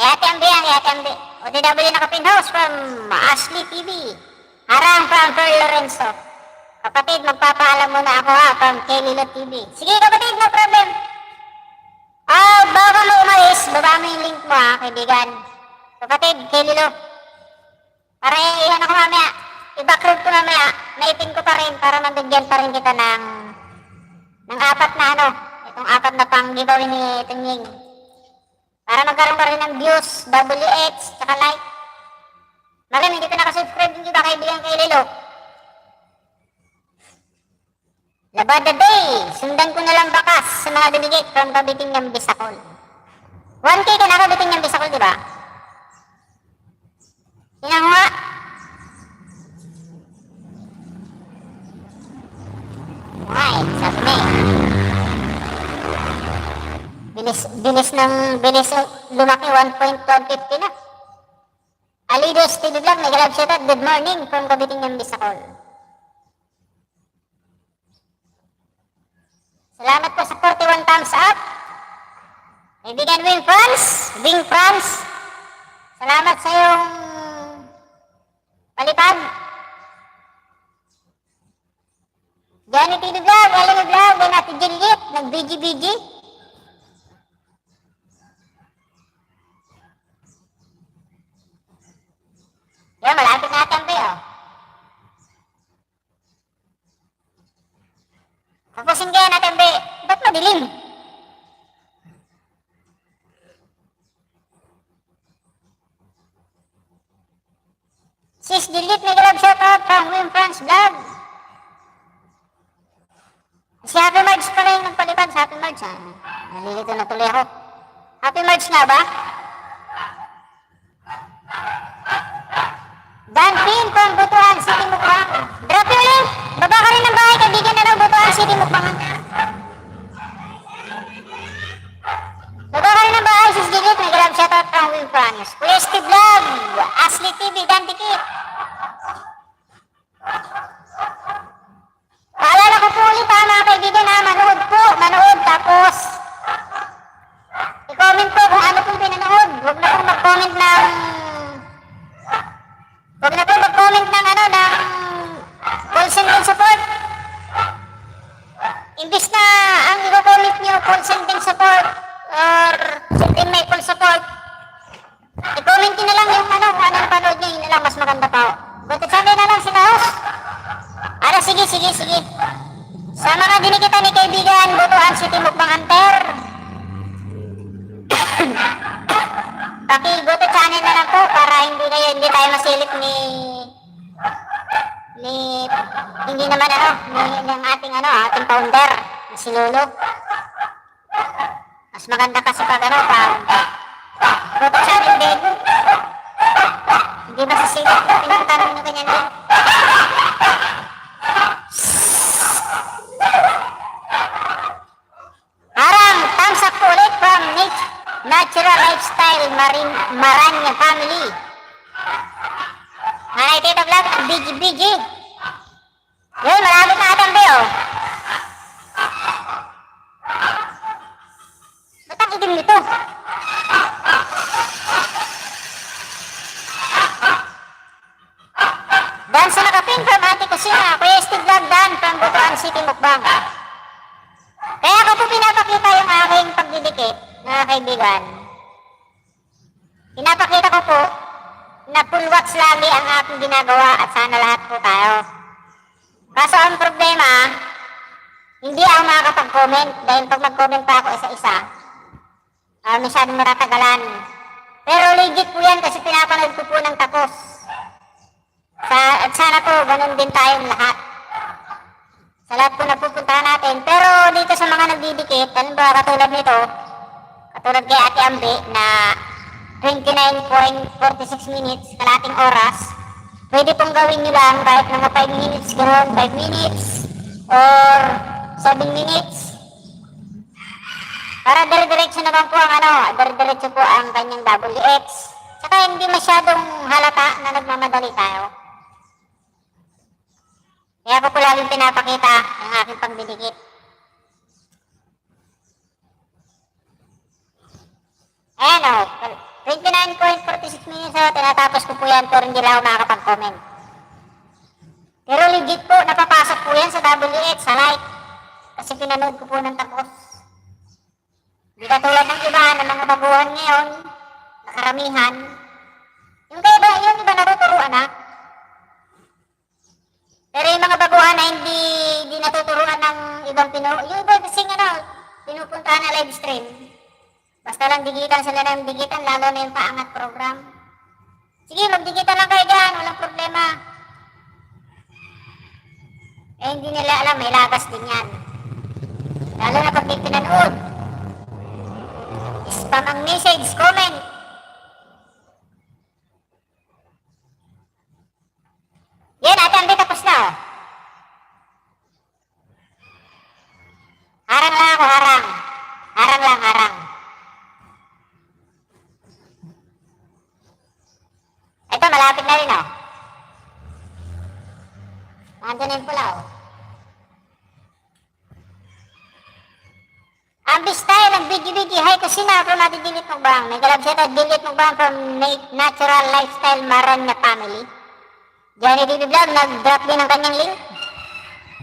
Ate Ambi yan, Ate Ambi. OTW Nakapin House from Ashley TV. Harang from Pearl Lorenzo. Kapatid, magpapaalam muna ako ha, from Kelilo TV. Sige kapatid, no problem. Bago mo umalis, baba mo yung link mo ha, kaibigan. Kapatid, Kelilo. Para iyan ako mamaya. I-backload ko mamaya. Naipin ko pa rin para mabigyan pa rin kita ng apat na ano. Itong apat na pang giveaway ni Tunying. Para magkaroon pa rin ng views, WH, tsaka like. Malam, hindi ka nakasubscribe yung iba kaibigan kay Lilo. Labada Day, sundan ko na lang bakas sa mga delegate from Kabiting ng Bisacol. 1K ka na Kabiting ng Bisacol, di ba? Tingnan mo nga. Ay, sabi na eh. Bilis lumaki, 1.150 na. Alidos, TV Vlog, nag-live shout out, good morning from Kabiting ng Bisacol. Salamat po sa 41 thumbs up. Kaibigan Wing France, salamat sa iyong palipad. Johnny TV Vlog, Aling Vlog, and Ate Juliet, nag-BG-BG. Yan, malapit natin pa yun. Tapusin kaya natin ba? Ba't madilim? Sis Juliet, may galab shoutout from Wim France Vlog. Si Happy March pa rin nagpalipad sa Happy March. Nalilito na tuloy ako. Happy March nga ba? Dan Pin from Butuan City Mukbang. Drop your link. Baba ka rin ng bahay, kaibigan na ng Butuan City Mukbang. Baba ka rin ng bahay, sis Gigit. May galab shoutout from Wim France. Kuya Steve Vlog, Ashley TV, Dan Dikit. Paalala ko po ulit ha mga kaibigan ha, manood tapos i-comment po kung ano po pinanood. Huwag na pong mag-comment ng call sending support. Imbis na ang i-comment nyo call sending support or sending may call support, i-comment nyo na lang yung kung anong panood nyo, yun na lang mas maganda pa. Buti Sunday na lang sila host. Sige. Sa mga dinikita ni kaibigan, Butuan City Mukbang Hunter. Paki-go to channel na lang po para hindi tayo masilip hindi naman ng ating founder, si Lolo. Mas maganda kasi pag go to channel din. Hindi masisilip, pinagtanong nyo ganyan din. Harang, thumbs up ulit from Natural Lifestyle Maranya Family. Nanay Tito Vlog, BG-BG. Yun, malapit na atang Beo. Ba't ang itim nito? Dan sa Nakapin from Ate Kusina. Kuya Steve Vlog, Dan from Butuan City Mukbang. Kaya ako po pinapakita yung aking pagdidikit, mga kaibigan. Pinapakita ko po na full watch lagi ang aking ginagawa at sana lahat po tayo. Kaso ang problema, hindi ako makakapag-comment dahil pag mag-comment pa ako isa-isa, masyadong matatagalan. Pero legit po yan kasi pinapanood ko po ng tapos. At sana po ganun din tayong lahat. Sa lahat po napupuntahan natin. Pero dito sa mga nagdidikit, halimbawa katulad nito, katulad kay Ate Ambi na 29.46 minutes, kalating oras, pwede pong gawin nyo lang kahit mga 5 minutes, gano'n, 5 minutes, or 7 minutes. Para dire-diretso naman po ang dire-diretso po ang kanyang WX. Saka hindi masyadong halata na nagmamadali tayo. Kaya ko po laging pinapakita ang aking pagdidikit. Ayan o, 29.46 minutes o, tinatapos ko po yan pero hindi lang ako makakapag-comment. Pero legit po, napapasok po yan sa WH, sa like. Kasi pinanood ko po ng tapos. Hindi katulad ng iba ng mga baguhan ngayon, na karamihan. Yung iba natuturuan na. Pero yung mga baguhan na hindi natuturuan ng ibang yung iba kasing pinupuntahan na live stream. Basta lang digitan sila ng digitan, lalo na yung paangat program. Sige, magdigitan lang kayo dyan, walang problema. Eh, hindi nila alam, may lagas din yan. Lalo na pag di pinanood. Spam ang message, comment. Yan, ate Ambe, tapos na. Harang lang ako, harang. Harang lang, harang. Ito, malapit na rin, oh. Nandun na yung pula, oh. Ambi style ang video. Hi, kusina from Ate Dilit Mukbang. May galab siya tayo, Dilit Mukbang from Natural Lifestyle Maran na family. Johnny DB Vlog, nag-drop din ang kanyang link.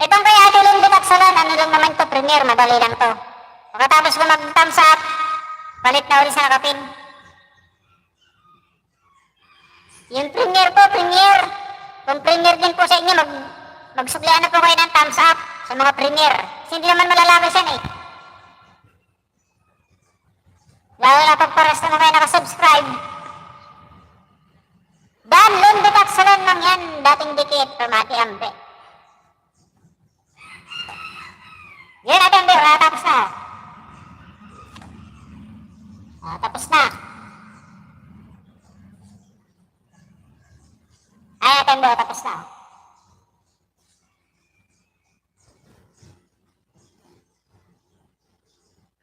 Itong kay Ate Lindy Taksalan, ano lang naman to, premiere, madali lang to. Pagkatapos ko mag-thumbs up, palit na ulit sa nakapin. Yung premiere po, premiere. Kung premiere din po sa inyo, magsuklian na po kayo ng thumbs up sa mga premiere. Kasi hindi naman malalabas yan eh. Lalo na pag paras na kayo nakasubscribe. Dan Lindy Taksalan lang yan, dating dikit from Ate Ambe. Yan Ate Ambe, tapos na. Tapos na. Ay, Ate Ambe, tapos na.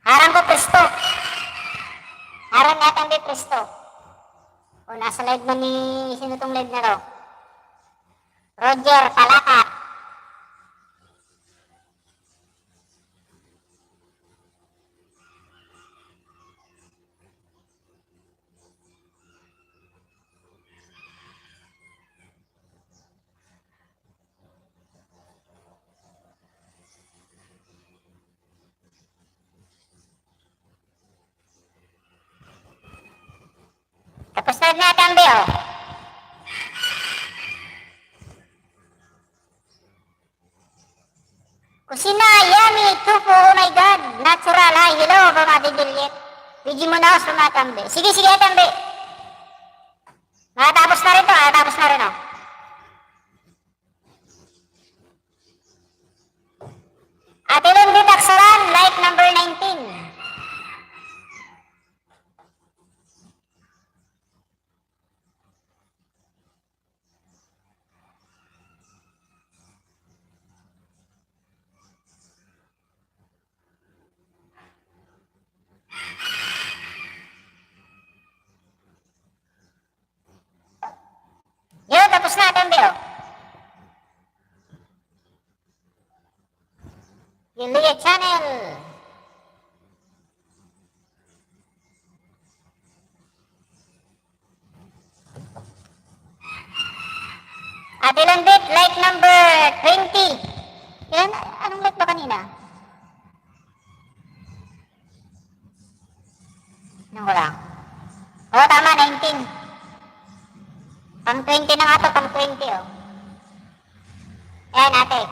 Harang ko presto. Harang ni Ate Ambe presto. O, nasa live na ni, sino tong live na to? Roger Palaka. Tapos na Ate Ambe, oh. Kusina, yummy, tupo, oh my God. Natural, hi, hello, from Ate Juliet. Video mo na ako from Ate Ambe. Sige, Ate Ambe. Nakatapos na rin to, oh. Ate Lindy Taksalan, like number 19. Yun, tapos na Ate Ambe, oh. Yulia Channel. Ate Landit, like number 20. Yan, anong like ba kanina? Nang wala. Oo, tama, 19. Pang 20 na nga to, pang 20, oh. Ayan, ate.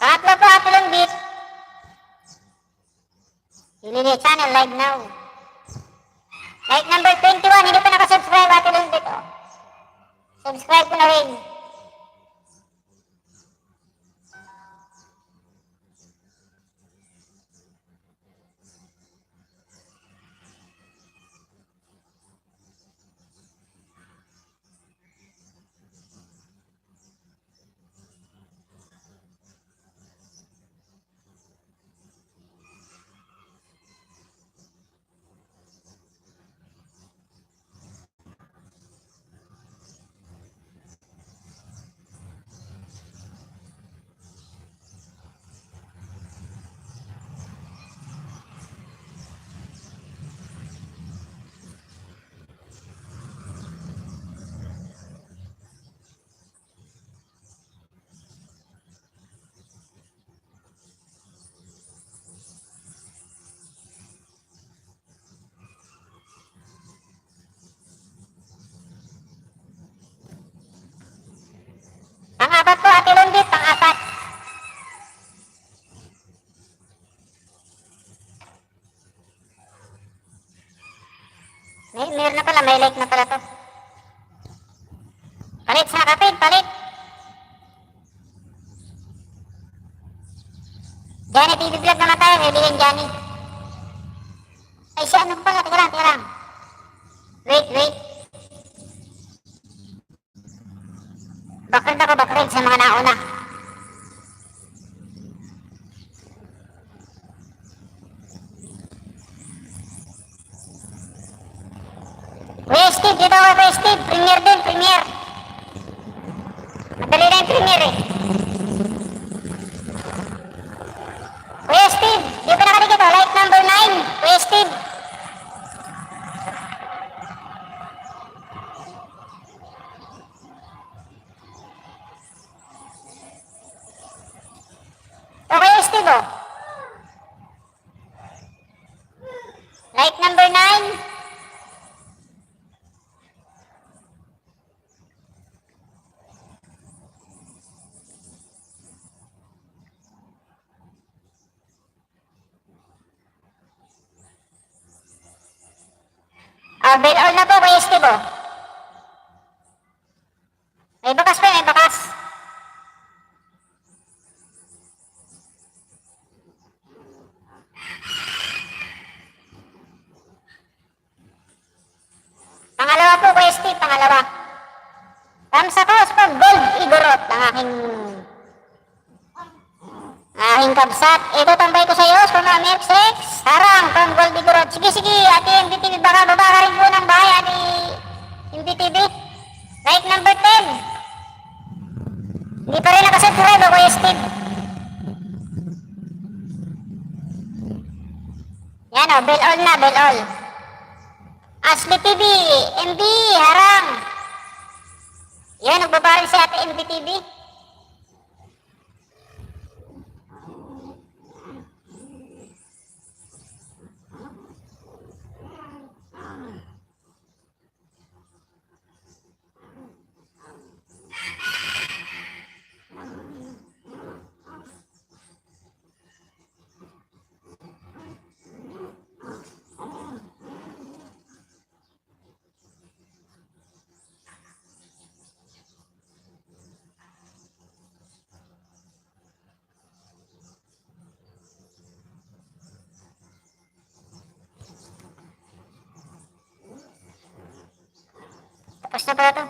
Pangatlo po, Ate Landit. Yulia Channel, live now. Like number 21, hindi pa nakasubscribe, Ate Landit, oh. Subscribe ko na rin. Meron na pala, may like na pala to. Palit sa kapit, palit. Johnny TV Vlog naman tayo, kaibigan Johnny. Ay, siya, ano pala, teka lang. Wait. Backward sa mga nauna. Kuya Steve, dito ako Kuya Steve. Premier. Madali na yung premier eh. Kuya Steve, di ba nakadikit o? Light number 9. Kuya Steve. O Kuya Steve o. Light number 9. Bell all na po, Kuya Steve, oh. May bakas pa, may bakas. Pangalawa po, Kuya Steve, pangalawa. Thumbs up from Gold Igorot, ang aking kabsat. Ito tambay ko sa iyo from MX6. Harang from Gold Igorot. Sige, ati MDTV, baka baba ka rin po ng bahay, ati MDTV. Like number 10. Hindi pa rin nakasubscribe o Kuya Steve. Yan o, bell all na, bell all. Ashley TV, MB, harang. Yan, nagbabaril si ate MDTV. Tapos na pala to.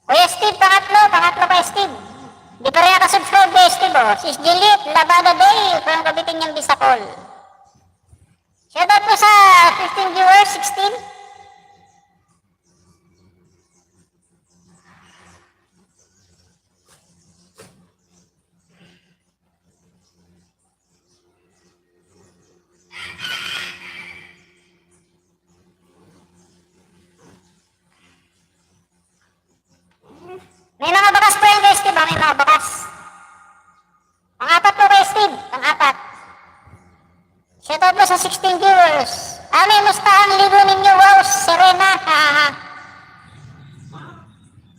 Kuya Steve, pangatlo Kuya Steve. Di pa rin nakasubscribe Kuya Steve, oh. Sis Juliet, Labada Day, from Kabitin niyang Bisacol. Shoutout po sa 15 viewers, 16. May mga bakas po yan Kuya Steve, may mga bakas. Pang-apat po Kuya Steve, pang-apat. Shoutout po sa 16 viewers. May musta ang ligo ninyo, wow, Serena.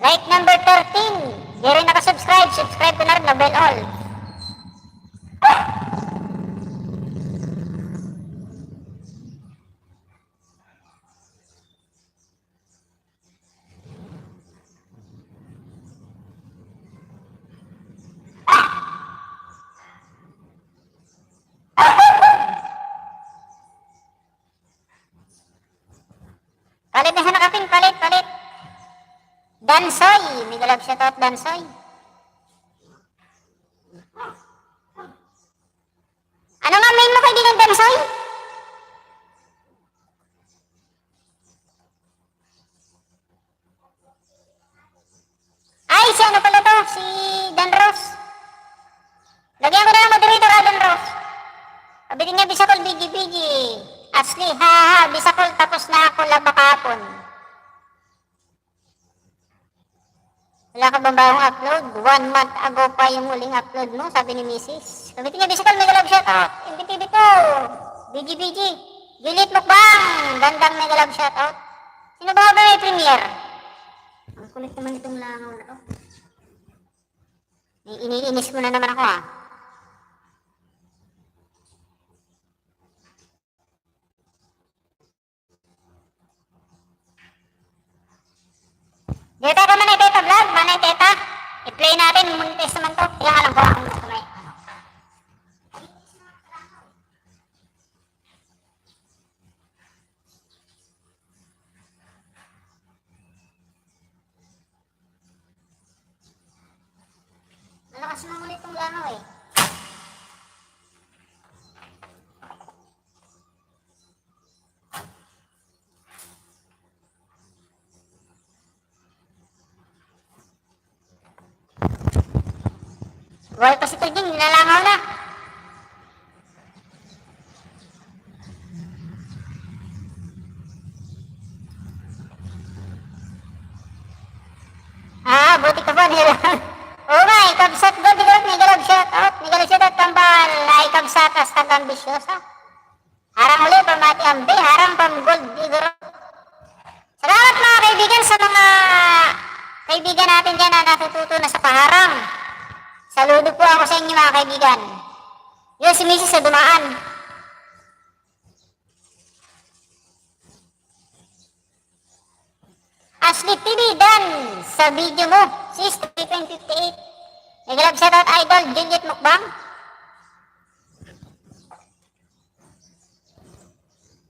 Like number 13. Di rin nakasubscribe, subscribe ko na rin, bell all. Palit na siya nakapin, palit. Dansoy, may galab shoutout Dansoy. Ano nga main mo kaibigan Dansoy? Ay, si ano pala to? Si Dan Ross. Lagyan ko na lang moderator Dan Ross. Kabitin niya Bisacol, BG. Ashley, Bisacol, tapos na ako laba kahapon. Wala ka bang bagong upload? 1 month ago pa yung muling upload mo, sabi ni Mrs. Kabitin niya Bisacol, mega love shoutout. MPTV ko, BG. Juliet Mukbang, gandang mega love shoutout. Sino ba may premiere? Ang kulit naman itong langaw na to. Iniinis mo na naman ako monetize naman to. Kaya alam ko kung gusto may ano. Malakas naman ulit tong langaw eh. Buhay pa si Tuging, nilalangaw na. Buti ka ba nilalangaw? Oo nga, ikabsat ko, nigalab shout out kambal, ikabsat as kagambisyosa. Harang uli, pamati ambi, harang pam gold digger. Salamat mga kaibigan sa mga kaibigan natin dyan na natututo na sa paharang. Saludo po ako sa inyo mga kaibigan. Yun si Mrs. sa dumaan. Ashley TV Dan sa video mo. Sis 3158. Nagalab shoutout idol Juliet Mukbang.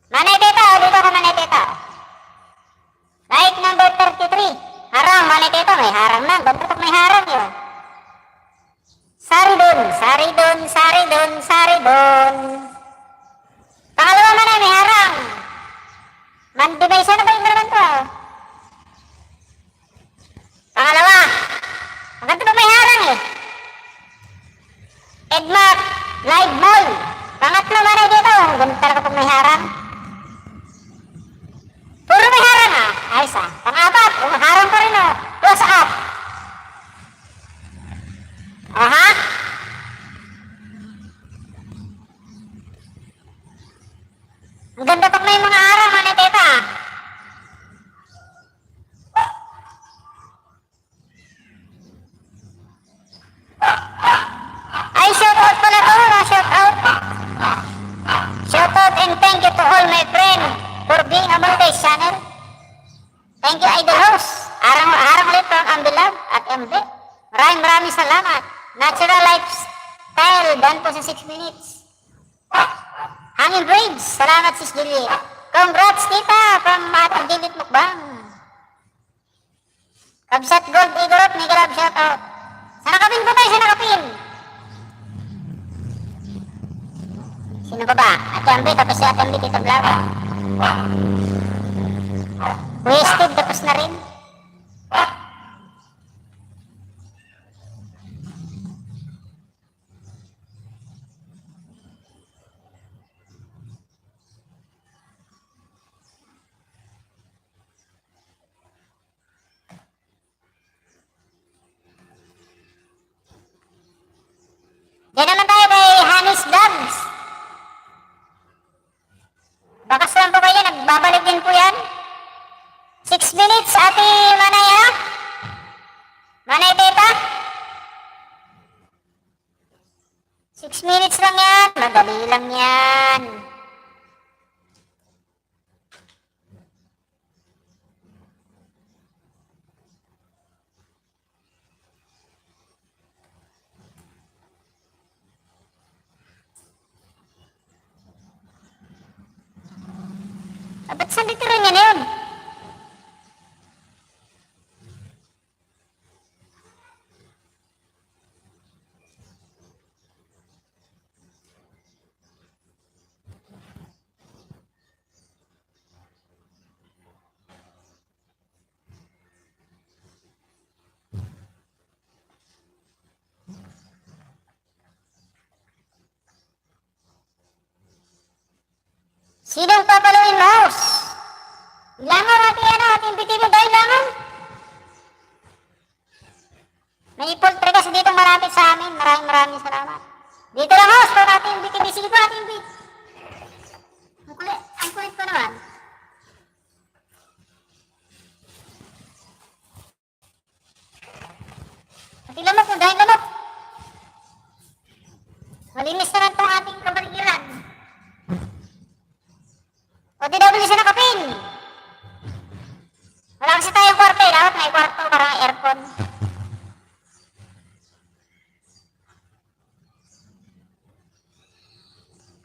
Manay Teta, dito ka Manay Teta. Like number 33. Harang Manay Teta, may harang na. Ganto pag may harang yun. Saridon. Pangalawa man ay may harang. Mandibay siya na ba yung naman to? Pangalawa. Maganda pa may harang eh. Edmark Live Mall. Pangatlo man ay dito. Ganun talaga pag may harang. Puro may harang ah. Ayos ah. Pang-apat. Harang pa rin oh. Close up. Aha. Ang ganda pag may mga harang Manay Teta. Ay, shoutout pala to, shoutout. Shoutout and thank you to all my friend for being a multi channel. Thank you, Idol Host. Harang ulit from Ambilab at MB. Maraming salamat. Natural lifestyle, done po sa 6 minutes. Hangin Bridge, salamat sis Juliet. Congrats tita from Ate Juliet Mukbang. Kabsat Gold Igorot, may grab shoutout. Sana kapin po tayo, sana kapin. Sino pa ba? Ate Ambi, tapos si Ate Ambi, Tita Vlog. Wasted, tapos na rin. Diyan naman tayo kay Hanis Vlogs. Bakas lang po kayo, nagbabalik din po yan. 6 minutes, Ate Manay ha? Manay Teta? 6 minutes lang yan, madali lang yan. Ba't saan ditira niya na yun? Sinong papaluin mouse? Langaw natin ating BTV dahil langaw. May poultry kasi dito marami sa amin. Maraming salamat. Dito lang host para ating BTV. Sige po ating BTV. Ang kulit ko naman. Pati lamok mo dahil lamok. Malinis na lang itong ating kabaligiran. O DW siya nakapin. Wala kasi tayong kwarto eh. Dapat may kwarto para aircon.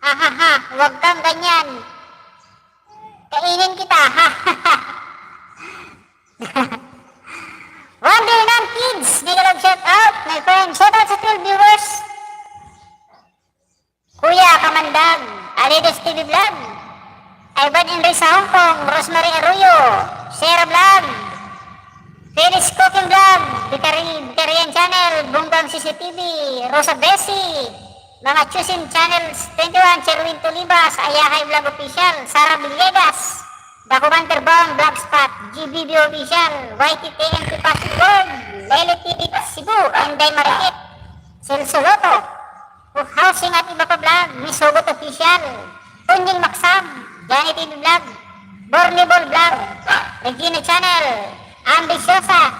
Ha ha ha, huwag kang ganyan. Kainin kita, ha ha ha. Wonderland Kids, mega love shout out, my friend. Shout out sa 12 viewers. Kuya Kamandag, Alides TV Vlog, Ivan Enrique sa Hong Kong, Rosemary Arroyo, Sarah Vlog, Felix Cooking Vlog, Vicarian Channel, Bunggang CCTV, Rosa Bessie, Mga Chusin Channels 21, Cherwin Tulibas, Ayahay Vlog Official, Sara Villegas, The Commander Bong Blogspot, GBB Official, YTTMP Pasig World, Lele TV Cebu, Inday Marikit, Celso Loto, Housing at iba pa vlog, Miss Hugot Official, Tunying Maksam, Johnny TV Vlog, Bornibol Vlog, Regina Channel, Ambisyosa,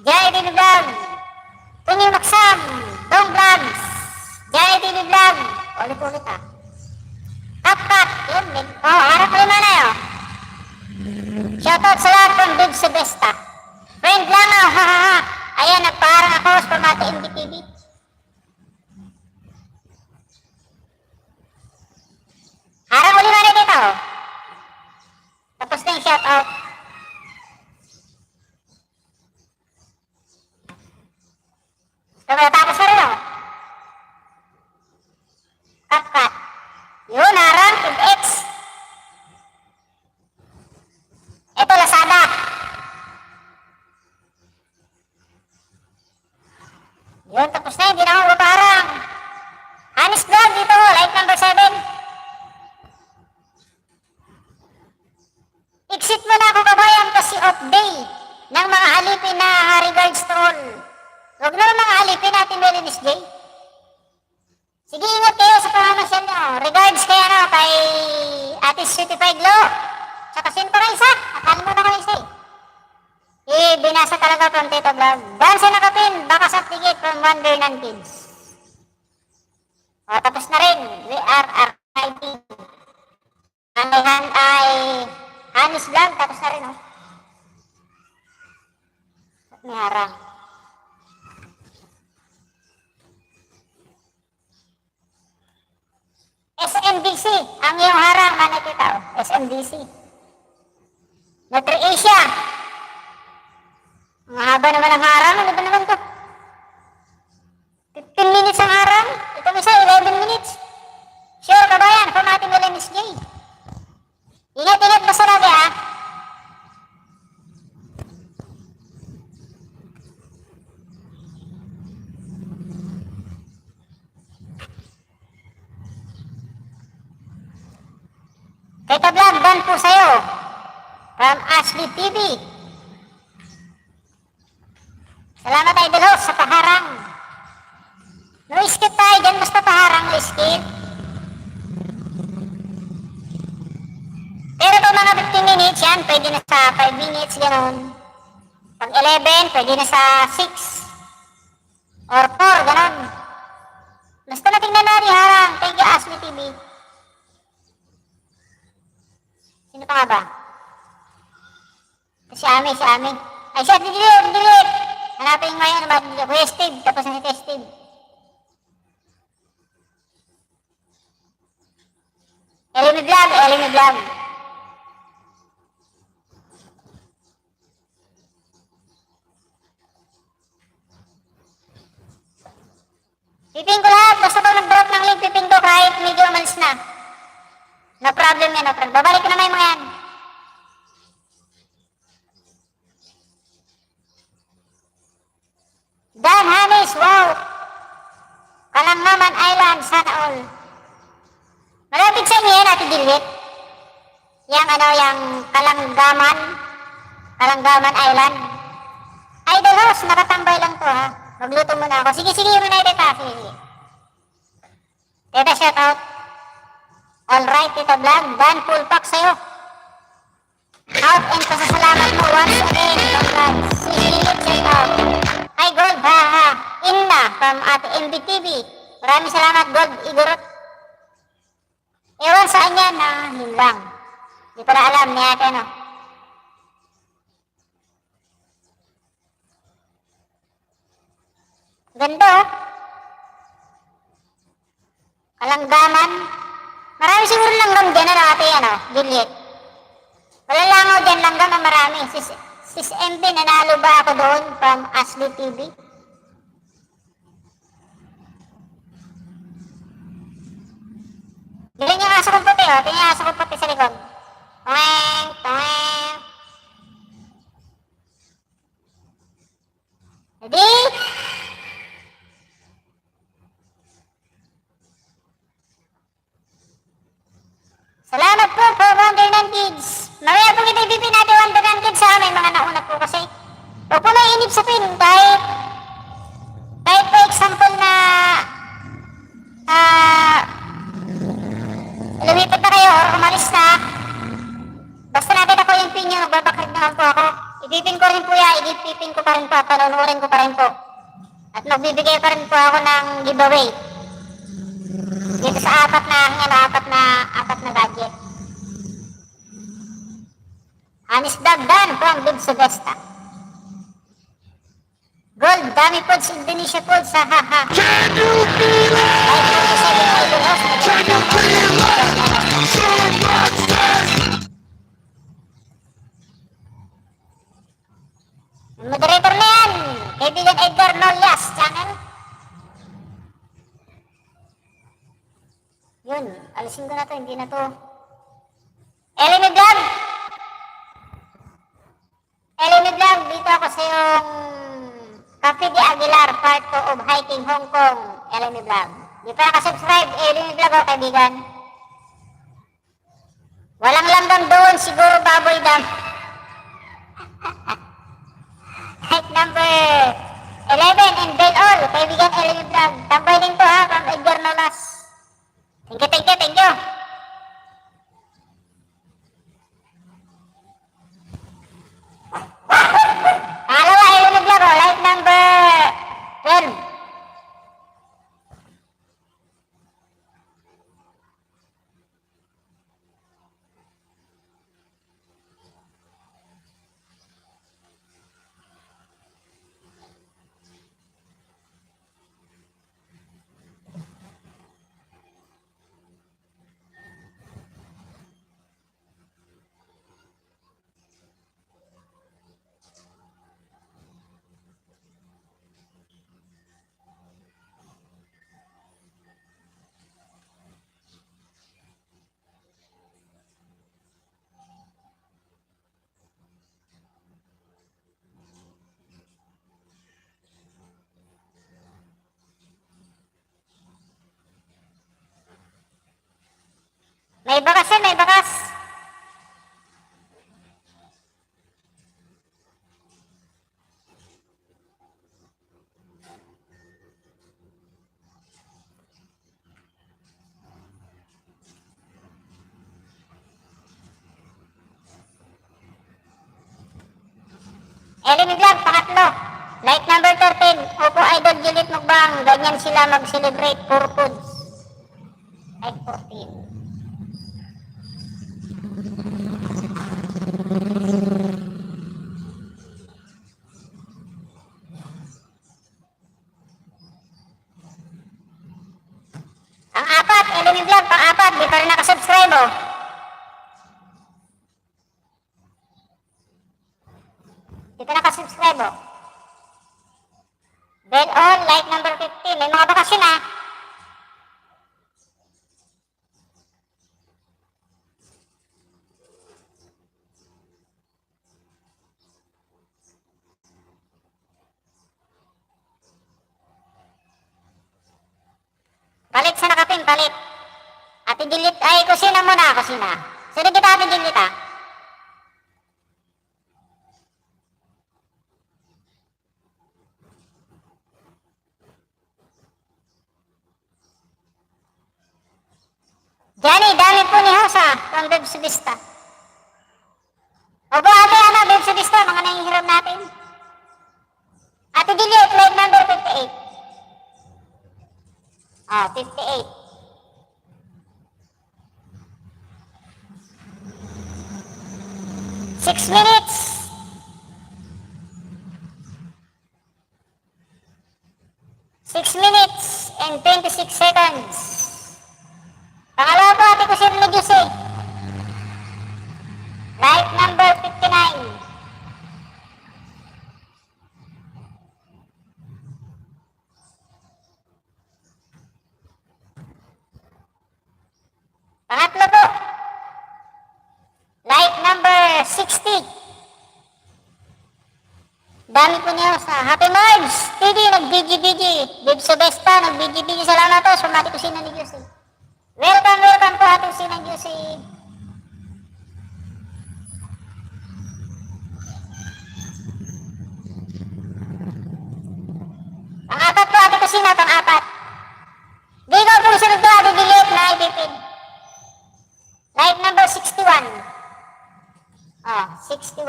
Johnny TV Vlog, Tunying Maksam, Dong Vlogs, Johnny TV Vlog, ulit-ulit ah. Kapkat, yun, harap ko naman na yun. Shoutout sa lahat from Dib sa Besta. Friend lang ah, ha ha ha. Ayan, nagparang ako sa Pamati MBTV. Harap ko naman na dito. Tapos na yung shoutout. So, matapos na rin ako. Kapkat. Yun, harang, X. Ito, Lazada. Yun, tapos na, hindi na ako maparang. Hanis Vlog, dito, like number 7. Exit mo na ako, kabayan, kasi off day ng mga alipin na regards to all. Huwag na mga alipin natin, Melinis J. Sige, ingat kayo sa pamamasyal nyo. Regards kay kay Ate Certified Glow. Tsaka sino pa kayo isa? Nakalimutan ko isa eh. Binasa talaga from Tito Vlog. Dan sa nakapin, baka sa tigit from Wonderland Kids. O, tapos na rin. We are archiving. Ay Hanis Vlog, tapos na rin o. At may harang. SMDC, ang iyong harang, nakikita o. SMDC. Metro Asia. Ang haba naman ang harang. Ano ba naman to? 15 minutes ang harang. Ito isa, 11 minutes. Sure, kabayan, from ating Melinis J. Ingat-ingat basta lagi ha. Kaya vlog, dan po sa'yo. From Ashley TV. Salamat Idol Host sa paharang. No skip tayo dyan, basta paharang no skip. Pero kung mga 15 minutes yan, pwede na sa 5 minutes, gano'n. Pag 11, pwede na sa 6 or 4, gano'n. Basta na tingnan natin harang. Thank you, Ashley TV. Sino pa nga ba? Si Ami. Ay, siya, delete. Hanapin mo ngayon, Kuya Steve, tapos na si Steve. Elimi Vlog. Piping ko lahat, basta pag nag-drop ng link, piping ko kahit medyo umalis na. No problem yan, no problem. Babalik ko na may mga yan. Dan Hanis, wow! Kalangaman Island, sana all. Malapit sa inyo yan, Ate Dilwit. Yang Kalanggaman Island. Idol Host, nakatambay lang to ha. Magluto muna ako. Sige, yun na Teta. Sige. Teta, shout out. Alright, Tita Vlog. Dan, full pack sa'yo. Out and pasasalamat mo once again. Congrats. Sige, shout out. Hi, Gold, ha. Inna from Ate MBTV. Maraming salamat, Gold. Igorot. Ewan saan yan, yun lang. Di ko na alam ni ate, no? Ganda, oh. Kalanggaman. Marami siguro langgam dyan, ano, ate, ano, Juliet. Wala langaw dyan, langgam na marami. Sis MB, nanalo ba ako doon from Ashley TV? Galing yung aso kong puti, oh. Tingnan yung aso kong puti sa likod. Toeng, toeng. Ready? Salamat po, Wonderland Kids. Mamaya po kita ibipin natin Wonderland Kids sa amin, mga nauna po kasi. Huwag po mainip sa pin, kahit po example na lumipat na kayo or umalis na, basta natin ako yung pin nyo, nagbabakag naman po ako. Ibipin ko rin po yan, ibipin ko pa rin po, panunurin ko pa rin po. At magbibigay pa rin po ako ng giveaway. Dito sa apat na gadget. Anis Dagdan from Big Sugesta. Gold, dami po sa Indonesia po sa haha. Can you feel it? Can you feel it? Super monsters. Moderator na yan, kaibigan Edgar Nolias channel. Yun, alisin ko na to, hindi na to. Elimi Vlog! Elimi Vlog, dito ako sa yung Cafe de Aguilar, part 2 of Hiking Hong Kong, Elimi Vlog. Di pa nakasubscribe, Elimi Vlog o kaibigan. Walang langgam doon, siguro baboy dam. Hike number 11 in Bell All, kaibigan Elimi Vlog. Tambay din to ha, from Edgar Nolas. Thank you. Pangalawa, Elimi Vlog, like number 12. May bakas yan, may bakas. Elimi Vlog, pangatlo. Like number 13, Opo Idol Juliet Mukbang. Ganyan sila mag-celebrate for foods. Like 14. Ang apat, Elimi Vlog, pang-apat, di pa rin nakasubscribe oh. Di pa nakasubscribe oh. Bell on, like number 15, may mga bakasyon ah. Palit sa nakapin, palit. Ate Dilit, ay kusina muna, kusina. Sunod kita Ate Dilit ah. Johnny, dami po ni Hosa, from Bebs Vista. Opo ate, ano, Bebs Vista, mga nangihiram natin. Ate Dilit, like number 58. Ah, 58. Six minutes. 6 minutes and 26 seconds. Pangalawa po, Ate 60. Dami po niyo sa Happy Marge TV, nag-BG-BG. Babe Sobesta, nag-BG-BG. Salamat po sa Mati Kusina ni Juicy. Welcome, welcome po Ate Kusina Juicy. Pang-apat po Ate Kusina, pang-apat. Di ko po sunod ko Ate Delete na ibipin. Live number 61. Oh, 61.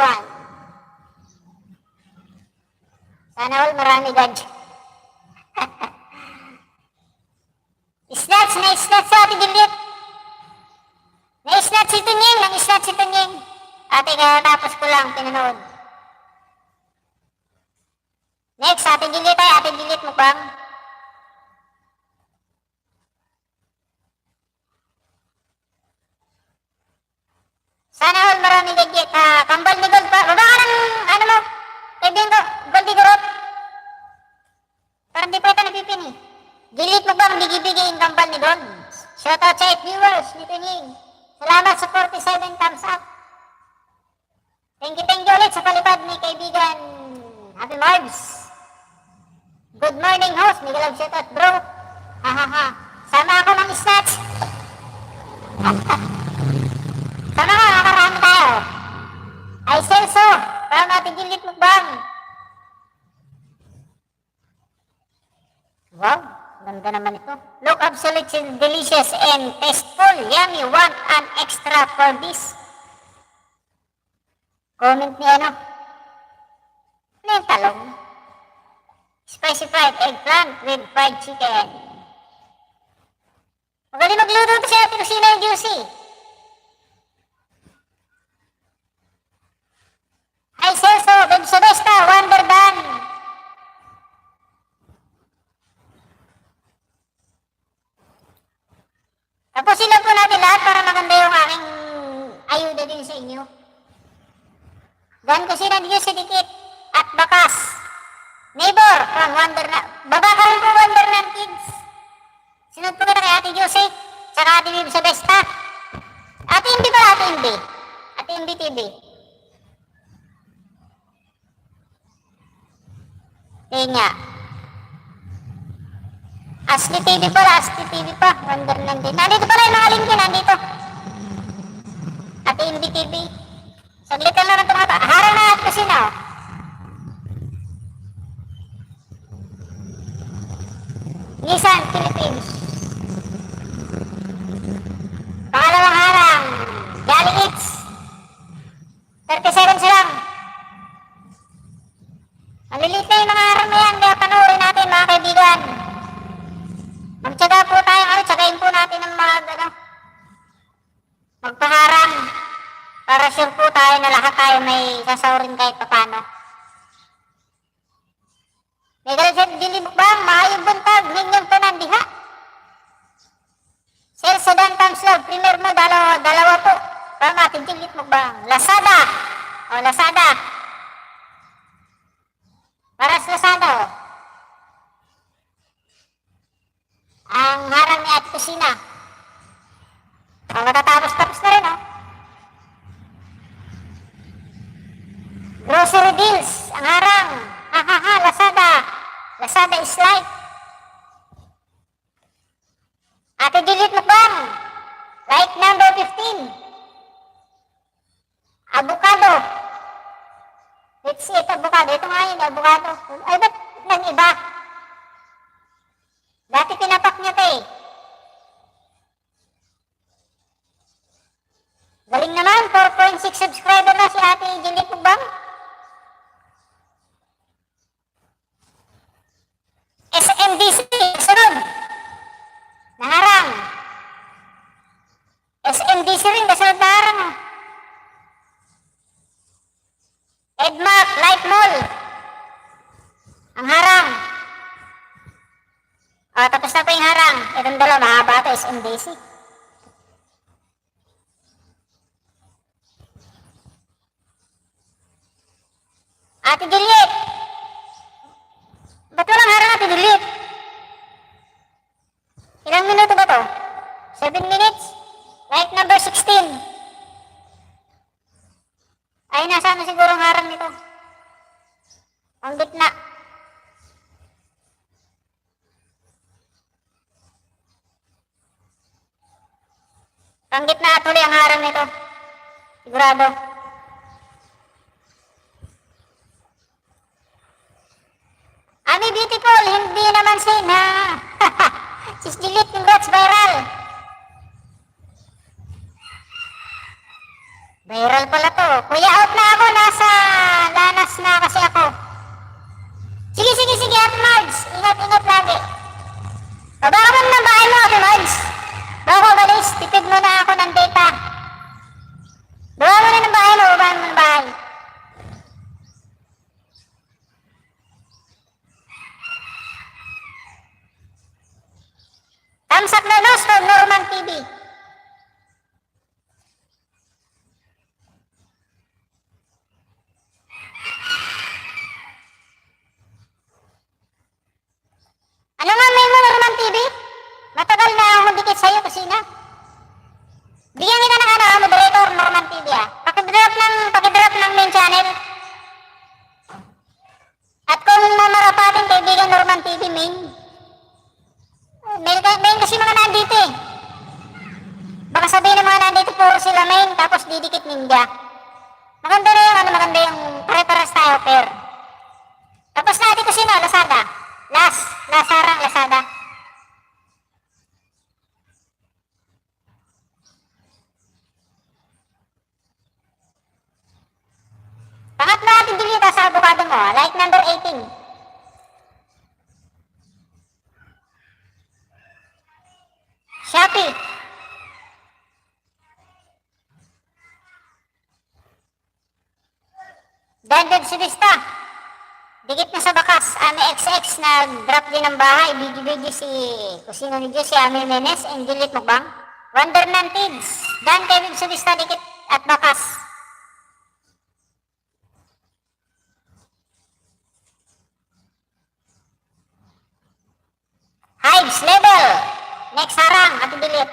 Sana all marami gadget. Snatch, na-snatch sa Ate Delete. Na-snatch si Tunying, nang-snatch si Tunying. Ate, tapos ko lang, pinanood. Next, Ate Delete tayo, Ate Delete mukbang. Sana all marami gadget. Kambal ni Gold pa. Baba ka ng, ano mo, kaibigan ko, Gold Igorot. Parang di pa ito napipin eh. Delete mo bang bigibigay yung kambal ni Gold? Shoutout sa 8 viewers ni Tunying. Salamat sa 47 thumbs up. Thank you ulit sa palipad ni kaibigan Happy Marbs. Good morning host, Miguel Love shoutout bro. Hahaha. Sama ako ng snatch. Sama ka, nakarami tayo. Ay Celso, parang natin delete mukbang. Wow, ganda naman ito. Look absolutely delicious and tasteful. Yummy, want an extra for this. Comment ni ano? Ano yung talong? Spicy fried eggplant with fried chicken. Magaling magluto ito si Ate Kusina yung Juicy. Hi Celso, Babe Sobesta, Wonder Dan. Tapusin lang po natin lahat para maganda yung aking ayuda din sa inyo. Dan Kusina ni Juicy dikit at bakas. Neighbor from Wonderland. Baba ka rin po Wonderland Kids. Sinod po ka na kay Ate Juicy. Tsaka Ate Babe Sobesta. Ate Imbi pala, Ate Imbi. Ate Imbi TV. Kenya. Ashley TV pala, Ashley TV pa. Wonderland din. Nandito pala yung mga link yun, nandito. Ate Imbi TV. Saglit ka na tumata. Harang na Ate Kusina, oh. Nissan Philippines. Pangalawang harang. Jolly Eats. 30 seconds lang. Malilit na yung mga harang na yan. Kaya panoorin natin mga kaibigan. Magtsaga po tayo. Tsagain po natin ng mga magpaharang. Para sure po tayo na lahat tayo may sasawrin kahit papano. May galit dili mukbang, maayong buntag, ninyong tanan diha. Sales sa Dan Thumbs Love, premier mo, dalawa po. Para natin dilit mukbang. Lazada. O, Lazada. Para sa Lazada, o. Ang harang ni Ate Kusina. O, matatapos-tapos na rin, o. Grocery deals, ang harang. Hahaha, Lazada. Lazada is life. Ate delete mukbang. Like number 15. Avocado. Let's see, ito avocado. Ito nga yun, avocado. Ay, ba't nang iba? Dati pinapak niya ito eh. Galing naman, 4.6 subscriber na si Ate delete mukbang. SMDC, sunod. Naharang. SMDC rin, kasunod na harang. Edmark, Light Mall. Ang harang. O, tapos na po yung harang. Itong dalawa, mahaba ito, SMDC. Ate Juliet. Ba't walang harang Ate Juliet? Ilang minuto ba to? 7 minutes? Like number 16. Ay, nasa ano siguro ang harang nito? Ang gitna. Ang gitna tuloy ang harang nito. Sigurado. Ami beautiful, hindi naman sin ha. Sis Juliet, congrats, viral. Viral pala to. Kuya, out na ako. Nasa lanas na kasi ako. Sige, sige, sige, Ate Marge. Ingat, ingat lagi. O, baka mo ng bahay mo, Ate Marge. Bago ko balis, tipid mo na ako ng data. Bawa mo na ng bahay mo, bawa mo ng bahay. Thumbs up na nos from Norman TV. Ano nga may mo Norman TV? Matagal na akong dikit sa'yo, kusina. Bigyan kita ng ano, moderator Norman TV ah. Pakidrop ng main channel. At kung mamarapatin kaibigan Norman TV main. Main kasi mga nandito eh. Baka sabihin ng mga nandito puro sila main, tapos didikit ninja. Maganda na yung ano, maganda yung pare-paras tayo, pair. Tapos natin kusina, Lazada. Lasarang Lazada. Pangatlo natin dilita sa avocado mo, like number 18. Shopee. Danded Subista. Dikit na sa bakas, Ami XX na drop din ng bahay. Bigi-bigi si Kusino ni Diyos, si Ami Menes, and Juliet Mukbang. Wonderland Kids. Danded Subista, dikit at bakas. Hives level. Next harang, Ate Juliet.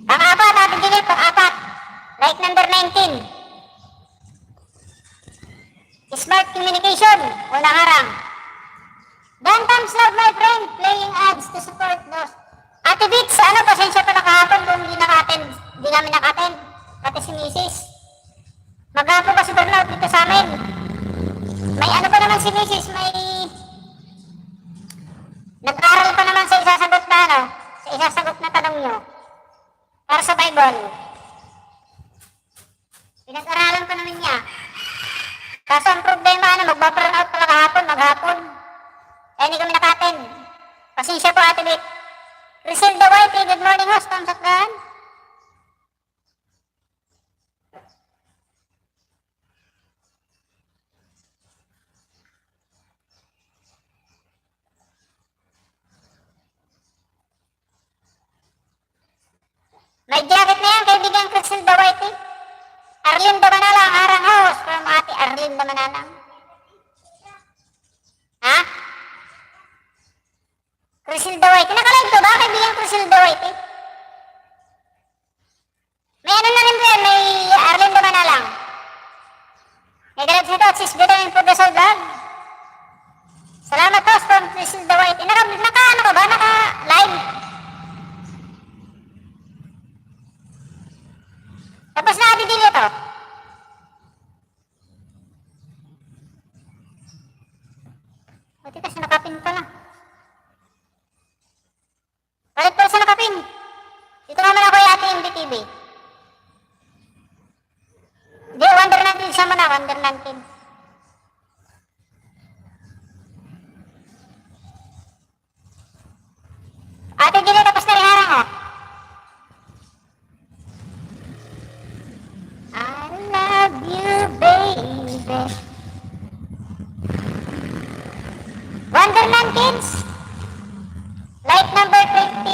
Pang-apat, Ate Juliet, pang-apat. Like number 19. Smart communication, unang harang. Dan thumbs up my friend, playing ads to support those. Ate Bits, ano, pasensya pa nakahapon kung hindi namin naka-attend. Pati si Mrs. Maghapon pa si burnout dito sa amin. May ano pa naman si Mrs. May nag-aral pa naman sa isasagot na ano, sa isasagot na tanong nyo. Para sa Bible. Pinag-aralan pa naman niya. Kaso ang problema, ano, magbaburnout pala maghapon. Kaya hindi kami naka-attend. Pasensya po, Ate Bit. Receive the white, good morning host, thumbs up gan. May jacket na yan, kaibigan Crystal the White eh. Arlene Damanalang, harang host from Ate Arlene Damanalang. Ha? Crystal the White. Nakalive ko ba, kaibigan Crystal the White eh? May ano na rin rin, may Arlene Damanalang. May galap nito at sis vitamin for the soul vlog. Salamat host from Crystal the White. Naka-ano ka ba? Naka-live? Tapos na natin din ito. Buti kasi nakapin pa lang. Balik pala sa nakapin. Dito naman ako yung Ate MBTV. Hindi, Wonderland Kids naman na, Wonderland Kids. Ate Gili, tapos na rin harang oh. I love you, baby. Wonderland Kids. Like number 27.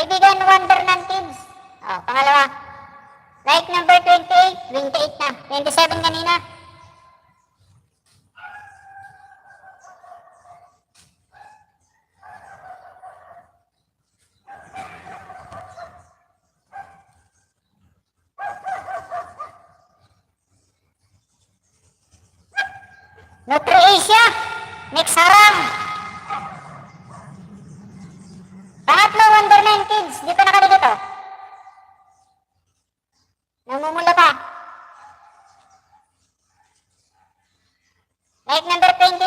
Kaibigan Wonderland Kids. Oh, pangalawa. Like number 28. 28 na. 27 kanina. Nutri-Asia. Next harang. Pangatlo, Wonderland Kids. Di pa nakaligot oh. Namumula pa. Like number 29.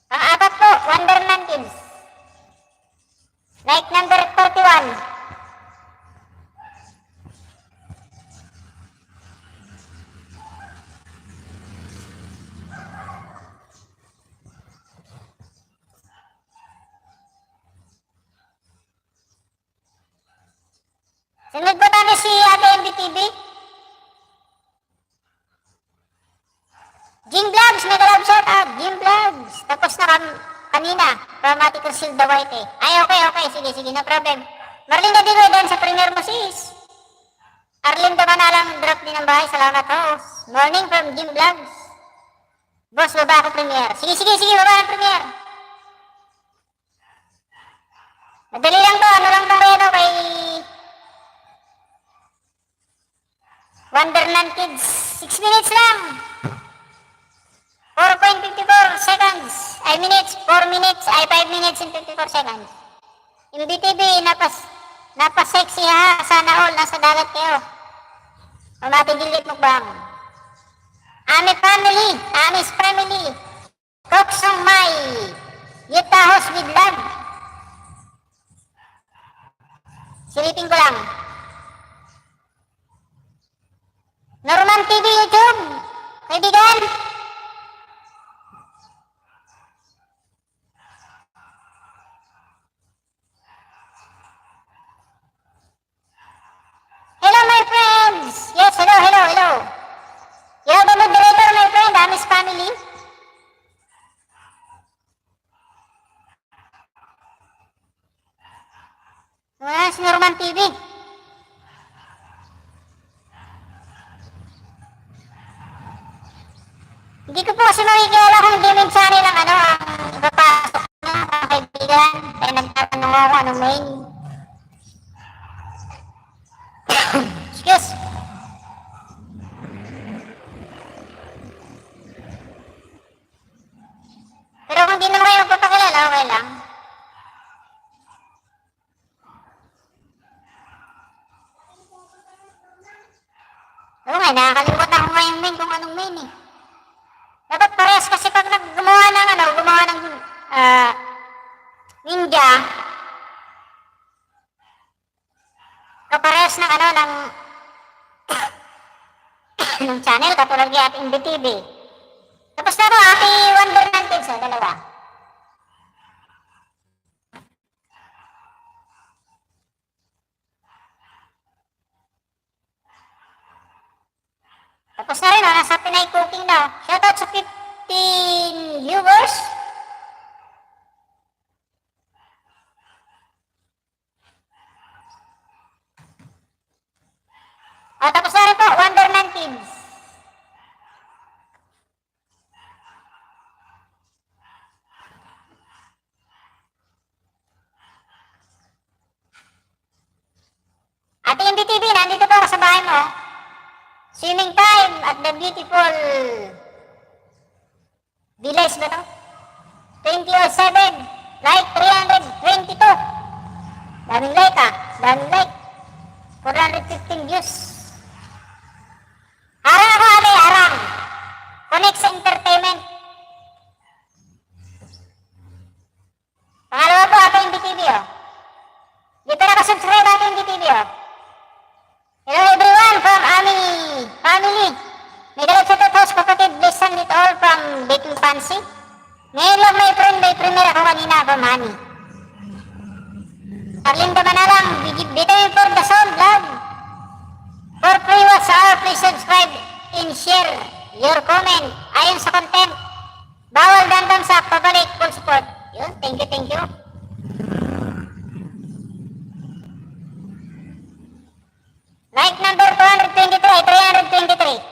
Pang-apat po, Wonderland Kids. Like number 31. Sunod ba tayo si Ate MBTV? Jing Vlogs, mega love shoutout. Jing Vlogs. Tapos na kanina. From Ate Crisilda White eh. Ay, okay. Sige, no problem. Marlene Gadigo, dan sa premier mo sis. Arlene Damanalang, drop din ang bahay. Salamat host. Morning from Jing Vlogs. Boss, baba ako premier. Sige, baba ang premier. Madali lang to. Ano lang to kayo kay Wonderland Kids. 6 minutes lang. 4.54 seconds. Ay minutes. 4 minutes. Ay 5 minutes and 54 seconds. MBTV, napasexy ha. Sana all. Nasa dagat kayo. Mamatigilit mukbang. Amis family. Koksong May. Yutahos with love. Silipin ko lang. Norman TV YouTube. Kaibigan. Hello my friends. Yes, hello. You have a moderator my friend, Amis family. Wala si Norman TV. Hindi ko po kasi makikilala kung hindi min channel ang ang ipapasok na mga kaibigan. Kaya nagtatanong ako anong main. Excuse. Pero kung di naman kayo magpapakilala, okay lang. Oo nga, nakakalimutan ako ngayong main kung anong main eh. Dapat parehas kasi pag gumawa ng ninja, kaparehas ng ng channel katulad ng ating BTV. Tapos na ito, ating Wonderland Kids, dalawa. Tapos na rin, nasa Pinay Cooking na. Shoutout sa 15 viewers. Tapos na rin po, Wonderland Kids. Ate yung BTV, nandito po ako sa bahay mo. Swimming time at the beautiful village ba to? 2007, like 322. Daming like daming like. 415 views. Harang ako ate, harang. Connect sa entertainment. Pangalawa po ate yung BTV oh. Dito nakasubscribe ate yung BTV oh. Hello everyone from Ami family. May dalag sa host kapatid, blessing it all from Baking Fancy. Ngayon lang my friend, may premier ako kanina from Honey. Arlene Damanalang, vitamin for the soul, vlog. For free watch hour, please subscribe and share your comment ayon sa content. Bawal dan tamsak, pabalik, full support. Yun, thank you, thank you. Like number 223, 323.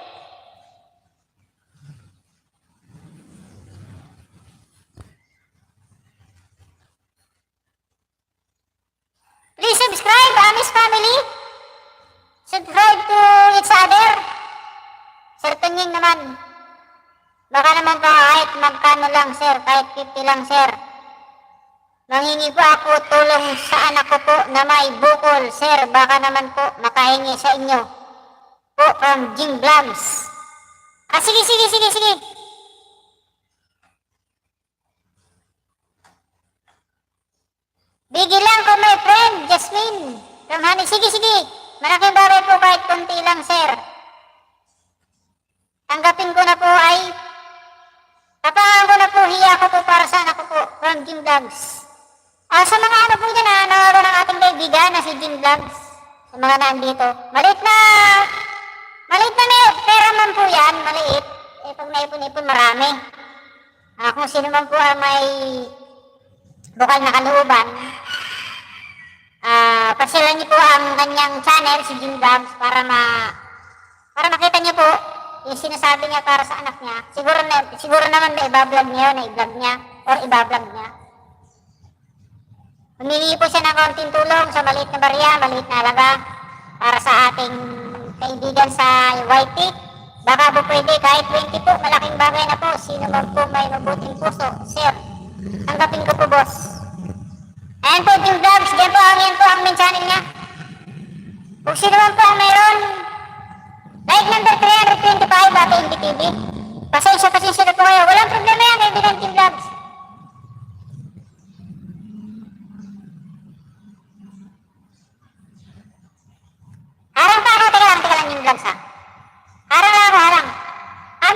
Please subscribe, Amis family. Subscribe to each other. Sir Tunying naman. Baka naman po kahit magkano lang sir, kahit 50 lang sir. Manghingi po ako tulong sa anak ko po na may bukol. Sir, baka naman po makahingi sa inyo. Po from Jing Blams. Sige. Bigil lang ko my friend, Jasmine. From Honey. Sige. Malaking bagay po kahit konti lang sir. Tanggapin ko na po ay tapangan ko na po, hiya ko po para sa anak ko po from Jing Vlogs. Sa mga ano po dyan, nawaro ng ating kaibigan na si Jing Vlogs. Sa mga nandito. Maliit na pera man po yan, maliit. Pag naipon-ipon marami. Kung sino man po ang may bukal na kalooban, pasyalan niyo po ang kanyang channel, si Jing Vlogs, para makita niyo po yung sinasabi niya para sa anak niya. Siguro naman na i-vlog niya, or i-vlog niya. Humingi po siya ng konting tulong sa maliit na barya, maliit na halaga para sa ating kaibigan sa YT. Baka po pwede kahit 20 po, malaking bagay na po. Sino man po may mabuting puso, sir, tanggapin ko po boss. Ayan po Jing Vlogs, yan po ang main channel niya. Kung sino man po ang mayroon, like number 325 ating MBTV. Pasensya na po kayo. Walang problema yan, kaibigan Jing Vlogs. Harang pa ako, teka lang Jing Vlogs ha. Harang.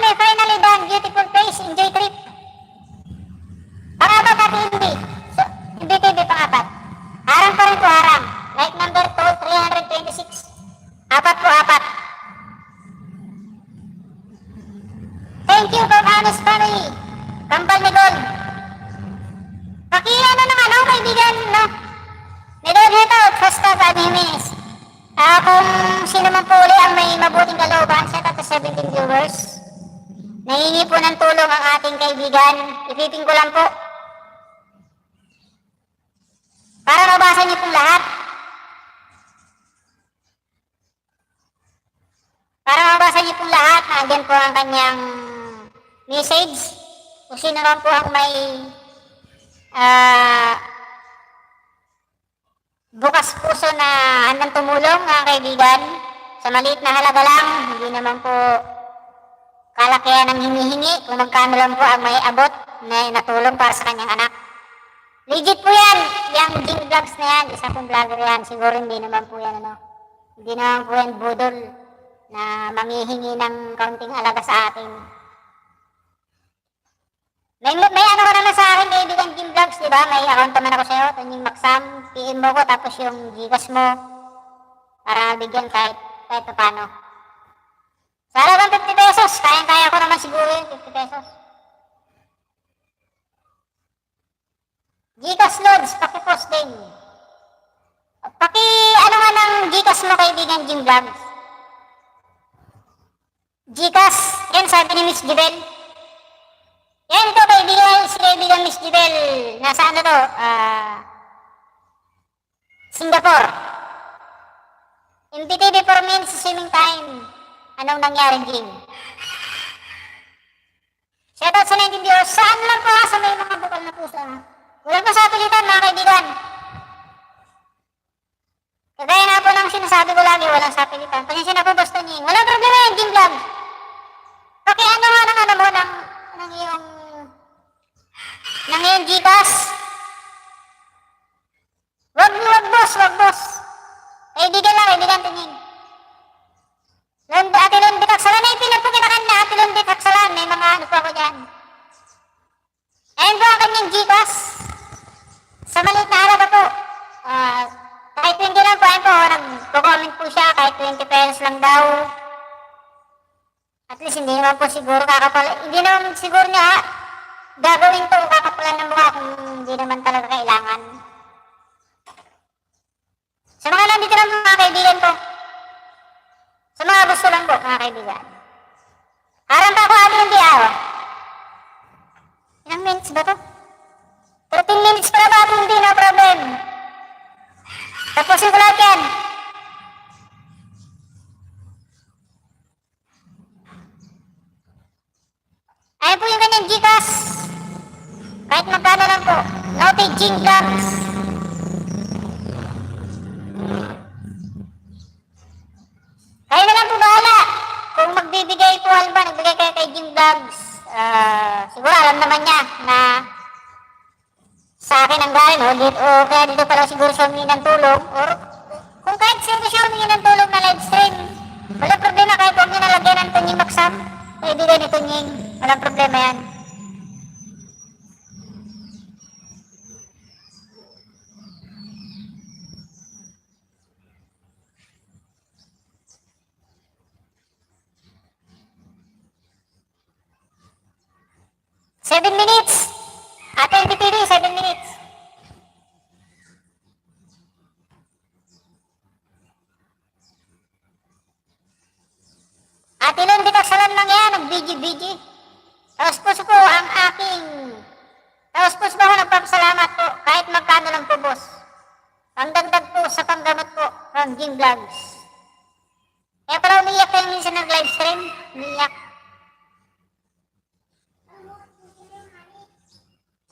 May finally done, beautiful place, enjoy trip. Pangapat at hindi. So, MBTV pangapat. Harang pa rin po, harang. Like number 326. Apat. Thank you from Anis family. Kampal ni Gold. Pakiano ng kaibigan, no? Medod ito, Costa sa Jimenez. Kung sino man po uli ang may mabuting kalooban, set up to 17 viewers. Nahingi po ng tulong ang ating kaibigan. Ipipin ko lang po. Para mabasa niyo pong lahat. Nandyan po ang kanyang message. Kung sino man po ang may bukas puso na handang tumulong, mga kaibigan, sa maliit na halaga lang, hindi naman po kalakihan ng hinihingi, kung magkano lang po ang may abot na natulong para sa kanyang anak. Legit po yan, yung Jing Vlogs na yan, isa pong vlogger yan, siguro hindi naman po yan, hindi naman po yan budol na manghihingi ng kaunting halaga sa atin. May ano ka naman sa akin, kaibigan Jing Vlogs, di ba? May account naman ako sa'yo, Tunying Maksam, PM mo ko, tapos yung Gcash mo, para bigyan kahit paano. Sa halagang 50 pesos, kaya ko naman siguro yung 50 pesos. Gcash loads, pakipost din. Ano nga ng Gcash mo, kaibigan Jing Vlogs? Gcash, yan sabi ni Miss Jibel. Yan ito kaibigan Miss Jibel. Nasa Singapore. MPTV for means swimming time. Anong nangyari, Jing? Shoutout sa 19 viewers. Saan lang po sa may mga bukal na puso? Walang pa sa pilitan, mga kaibigan. Kagaya na po ng sinasabi ko lagi, walang sa pilitan. Pasensya na po, Boss Tunying. Walang problema yan, Jing Vlog. Pakiano nga ng iyong Gcash. Wag boss. Kaibigan Tunying. Ate Lundi Kaksalan, ay pinagpagkitakan na Ate Lundi Kaksalan. May mga ano po ako dyan. Ayan po ang kanyang Gcash. Sa maliit na halaga po. Kahit 20 lang po, ayan po. Nag-comment po siya, kahit 20 pesos lang daw. At least hindi naman po siguro hindi naman siguro niya gagawin to, kakapalan ng mukha kung hindi naman talaga kailangan. Sa mga nandito lang mga kaibigan ko, sa mga gusto lang po mga kaibigan. Harang pa ako atin hindi Ilang minutes ba to? 13 minutes para ba atin hindi, no problem. Tapusin ko lahat yan. Ayan po yung kanyang Gcash. Kahit magkano lang po. Noted Jing Vlogs. Kayo na lang po bahala. Kung magbibigay po, halimbawa nagbigay kayo kay Jing Vlogs, siguro alam naman niya na sa akin ang galing, o kaya dito pala siguro siya humingi ng tulong, or kung kahit sino siya humingi ng tulong na live stream, walang problema kahit huwag niya nalagyan ng Tunying Maksam, kaibigan ni Tunying, walang problema yan. Seven minutes! Ate NTTV, 7 minutes. Ate Lon, dinaksalan lang yan, nag-BG-BG. Tapos puso ko ang aking... Tapos puso ko nagpapasalamat po, kahit magkano lang po, boss. Pangdagdag po sa panggamot po from Jing Vlogs. Kaya pala umiyak kayo minsan nag-live stream, umiyak.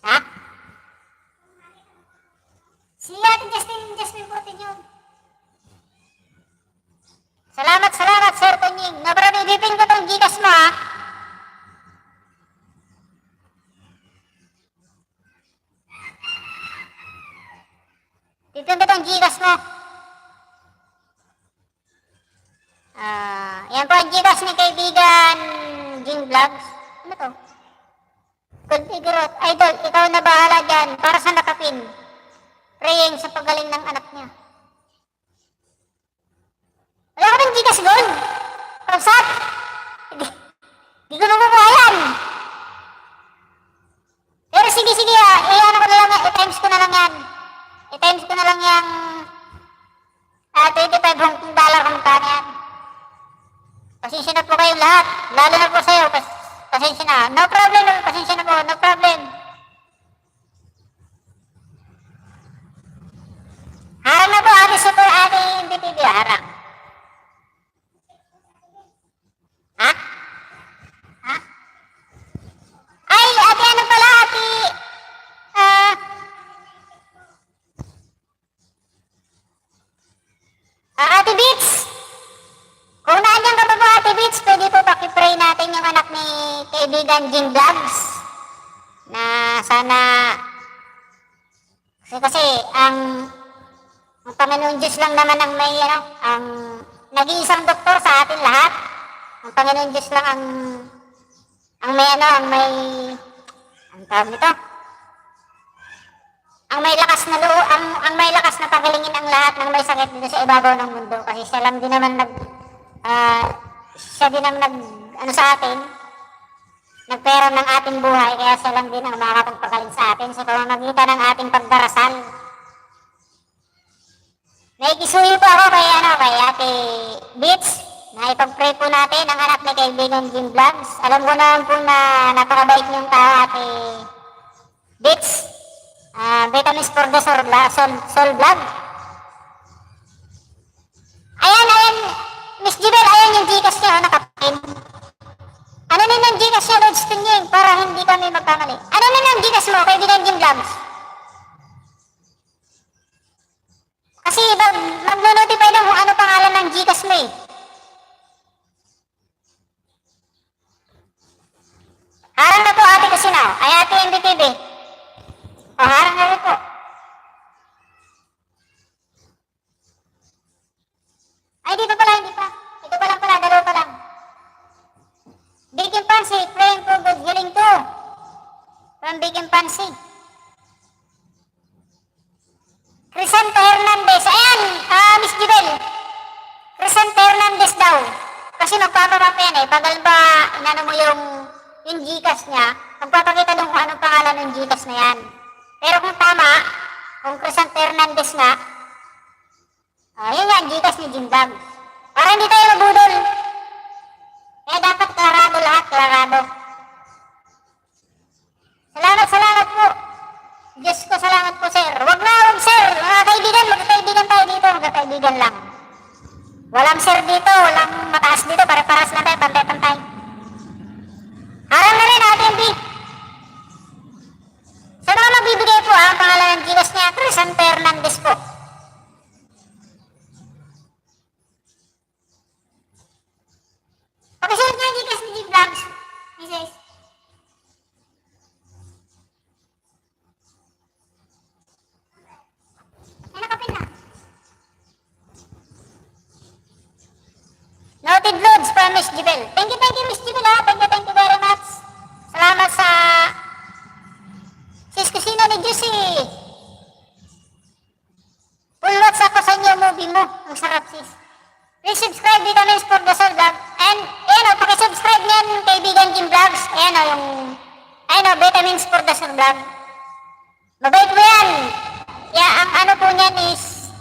Ha? Si Ate Jasmine Portin yun. Salamat, Sir Tunying. Nabarami, bibing ko tong Gcash mo, ha? Bibing ko tong Gcash mo. Yan po ang Gcash ni kaibigan Jing Vlogs. Ano to? Configure, idol, ikaw na bahala dyan para sa nakapin. Praying sa pagaling ng anak niya. Wala ko ng Gcash gold. Kapsat. Hindi ko nabubuhayan. Pero sige, ano ko na lang yan. I-times ko na lang yan. I-times ko na lang yung $25 kung magkano yan. Pasensya na po kayong lahat. Lalo na po sa'yo. Pasensya na. No problem. Pasensya na po. No problem. Harang na po, ate super, ate MBTV. Harang. Ha? Ha? Ay, ate ano pala, ate... Ate Beats. Kung naandyan ka pa po, Ate Beats, pwede po pakipray natin yung anak ni kaibigan Jing Vlogs. Na sana... Kasi ang Panginoon Diyos lang naman ang may, ang nag-iisang doktor sa atin lahat. Ang Panginoon Diyos lang ang tawag nito? Ang may lakas na loob, ang may lakas na pagalingin ang lahat ng may sakit dito sa ibabaw ng mundo. Kasi siya lang din naman sa atin, nagpera ng ating buhay, kaya siya lang din ang makakapagpagaling sa atin sa pamamagitan ng ating pagdarasal. Naikisuyo po ako kay Ate Beats, na ipag-pray po natin ang anak ni kaibigan Jing Vlogs. Alam ko naman po na napakabait niyong tao, Ate Beats. Vitamins for the soul vlog. Ayan, Miss Jibel, ayan yung Gcash niya, nakapin. Ano na yung Gcash niya, Lord Stunying, para hindi kami magkamali. Ano na yung Gcash mo, kaibigan Jing Vlogs? Kasi mag-notify na kung ano pangalan ng Gcash mo eh. Harang na po, ate kasi na. Ay, ate MBTV. O, harang na rin po. Ay, hindi pa. Ito pa lang pala, dalawa pa lang. Big and Fancy, praying for good healing too. From Big and Fancy. Crisanta Hernandez. Ayan, Miss Jibel. Crisanta Hernandez daw. Kasi magpapamap yan eh. Pag ba, inano mo yung Gcash niya, magpapakita doon kung anong pangalan ng Gcash na yan. Pero kung tama, kung Crisante Hernandez nga, yun yan, Gcash ni Jim Vlogs. Para hindi tayo mabudol. Kaya dapat klarado lahat, klarado. Salamat po. Diyos ko, salamat po, sir. Wag sir. Mga kaibigan, magkakaibigan tayo dito. Magkakaibigan lang. Walang sir dito, walang mataas dito. Pare-paras lang tayo, pantay-pantay. Harang na rin, ATMP. Saan ako magbibigay po, ang pangalan ng Gcash niya? Crisante Hernandez po. Pakisulat nga yung Gcash ni Jim Vlogs. Mrs. Ay, nakapin na. Noted loads from Miss Jibel. Thank you, Miss Jibel ha. Thank you very much. Salamat sa sis kusina ni Juicy. Full watch ako sa inyo movie mo. Ang sarap sis. Please subscribe dito na Sport Dasal Vlog. And, pakisubscribe niyan kaibigan Jim Vlogs. Vitamins Sport Dasal Vlog. Mabait mo yan. Ang ano po niyan is,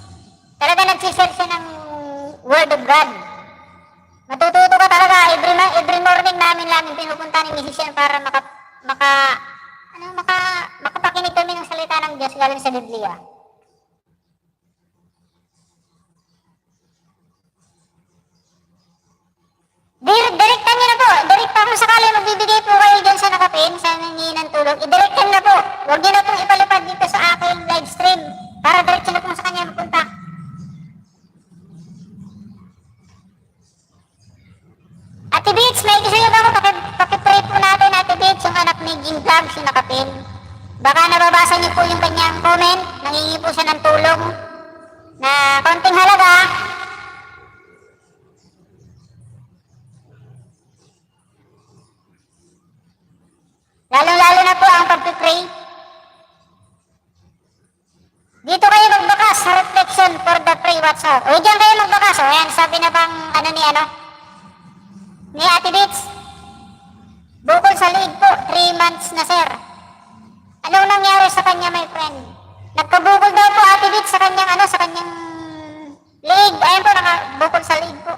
talaga nagsishare siya ng Word of God. Matututo ka talaga. Every morning namin pinupunta ni Mrs. yan para makapakinig kami ng salita ng Diyos galing sa Biblia. Direktan nyo na po. Direkta kung sakali magbibigay po kayo dyan sa nakapin, sa nangingi ng tulong. Idirektan na po. Huwag nyo na pong ipalipad dito sa aking live stream para diretso na po sa kanya mapunta. Ate Beach, may gusto nyo ba ako pakipray po natin, Ate Beach, yung anak ni Jim Vlogs, yung nakapin. Baka nababasa niyo po yung kanyang comment, nangingi po siya ng tulong na konting halaga. Lalo-lalo na po ang pag-pray. Dito kayo magbakas sa reflection for the pray what's up. O diyan kayo magbakas. O yan, sabi na bang ni Ate Beats. Bukol sa league po, 3 months na sir. Anong nangyari sa kanya my friend? Nagkabukol daw po Ate Beats sa kanyang league. Ayun po, nakabukol sa league po.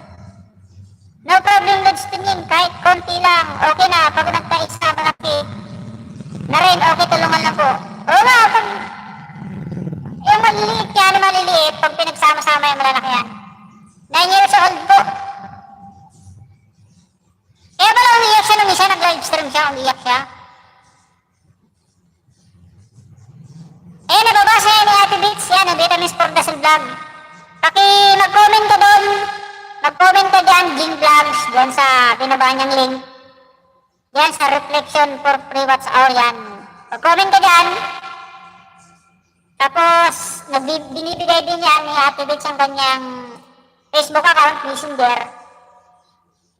No problem, Lods Tingin. Kahit konti lang, okay na. Pag nagka-isa malaki na rin, okay, tulungan lang po. Oo nga, pag yung maliliit, pag pinagsama-sama yung malalaki yan. 9 years old po. Kaya pala umiyak siya nung isa, nag-livestream siya, umiyak siya. Nababasa yan ni Ate Beats, yan, Vitamins for the Vlog. Mag-comment ka doon. Mag-comment ka dyan, Jim Vlogs, dyan sa binaba niyang link. Yan sa reflection for free watch hour yan. Mag-comment ka dyan. Tapos, binibigay din yan ni Ate Beats ang kanyang Facebook account, Messenger.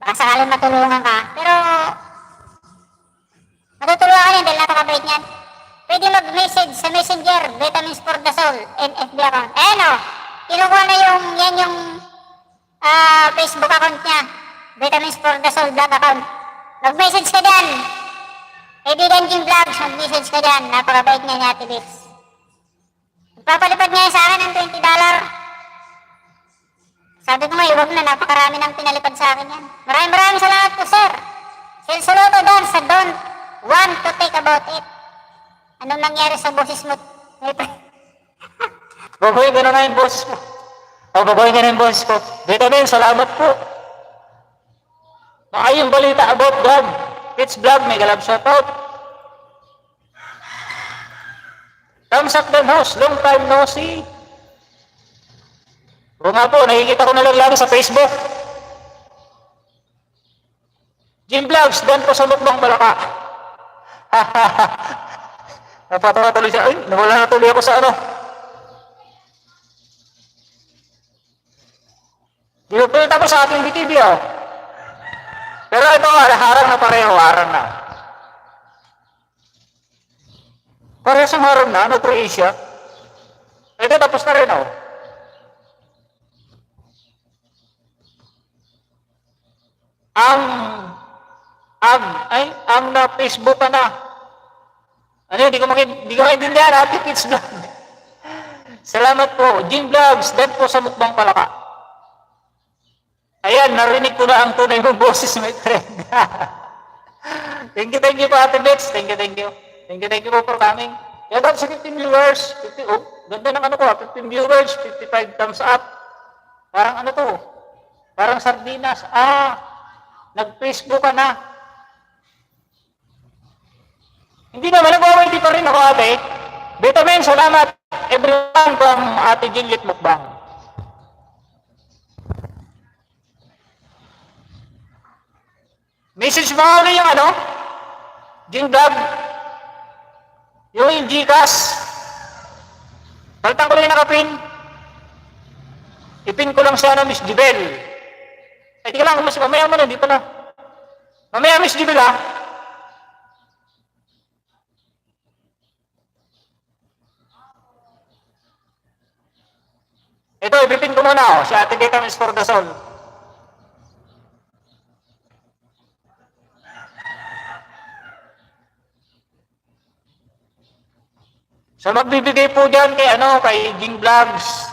Baka sakaling matulungan ka. Pero, matutulungan ka niyan dahil napakabait niyan. Pwede mag-message sa Messenger, Vitamins for the Soul, NFB account. Kinukuha na yung Facebook account niya, Vitamins for the Soul Vlog account. Mag-message ka dyan. Kaibigan Jim Vlogs, mag-message ka dyan. Napakabait niya ni Ate Beats. Papalipad niya sa akin ng $20. Sabi ko nga, huwag na, napakarami nang pinalipad sa akin yan. Maraming salamat po, sir. Silsoloto doon sa don't want to take about it. Anong nangyari sa boses mo? Baboy, gano'n na yung boses mo. Baboy, gano'n yung boses ko. Vitamin, salamat po. Maayong balita about God. It's vlog, may galab shoutout. Thumbs up then host, long time no see. O nga po, nakikita ko na lang lagi sa Facebook. Jim Vlogs, doon po sa Mukbang Balaka. Napatawa tuloy siya. Ay, nawala na tuloy ako sa ano. Pinupilta po sa ating BTV, oh. Pero ito nga, harang na pareho, harang na. Pareho sa harang na, nag-Croatia. Ito, tapos na rin, oh. Ang ang na Facebook ka na. Ano, di ko maintindihan, Ate Kids Vlog. Salamat po. Jim Vlogs, dan po sa mukbang palaka. Ayan, narinig ko na ang tunay mong boses, my friend. Thank you po, Ate Bets. Thank you. Thank you po for coming. Kaya dapat sa 15 viewers, 50, oh, ganda ng ano ko, 15 viewers, 55 thumbs up. Parang ano to, parang sardinas. Nag-Facebook ka na. Hindi naman, nag-away pa rin ako, ate. Vitamin, salamat. Everyone from Ate Juliet Mukbang. Message mo ulit yung ano? Jing Vlog. Yung Gcash. Palitan ko lang yung nakapin. Ipin ko lang sana, Miss Jibel. Ay, tika lang, mamaya mo na, di pala. Mamaya, Miss Jibel, ha? Ito, ipipin ko muna, si Ate Geta Miss Cordasol. So magbibigay po dyan kay Jing Vlogs.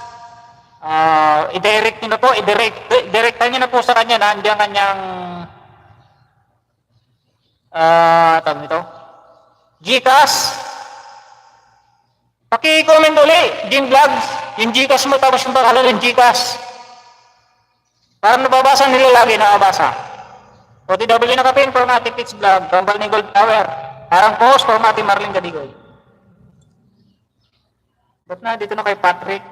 I-direct nyo na po, i-directan nyo na po sa kanya na andyan kanyang tawag nito, Gcash. Paki-comment uli, Jing Vlogs, yung Gcash mo tapos yung pangalan ng Gcash. Parang nababasa nila lagi, nakabasa. OTW na kapin from Ate Kids Vlog, Kambal ni Gold Tower. Parang post from Ate Marlene Gadigoy. Ba't na, dito na kay Patrick.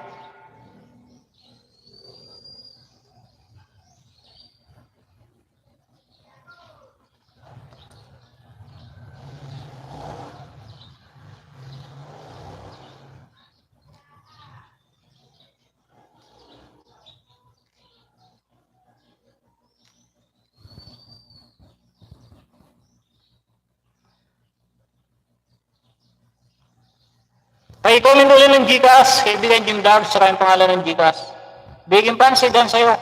I-comment ulit ng Gcash, kaibigan Jim Vlogs, saka yung pangalan ng Gcash. Biging pansi dan sa'yo.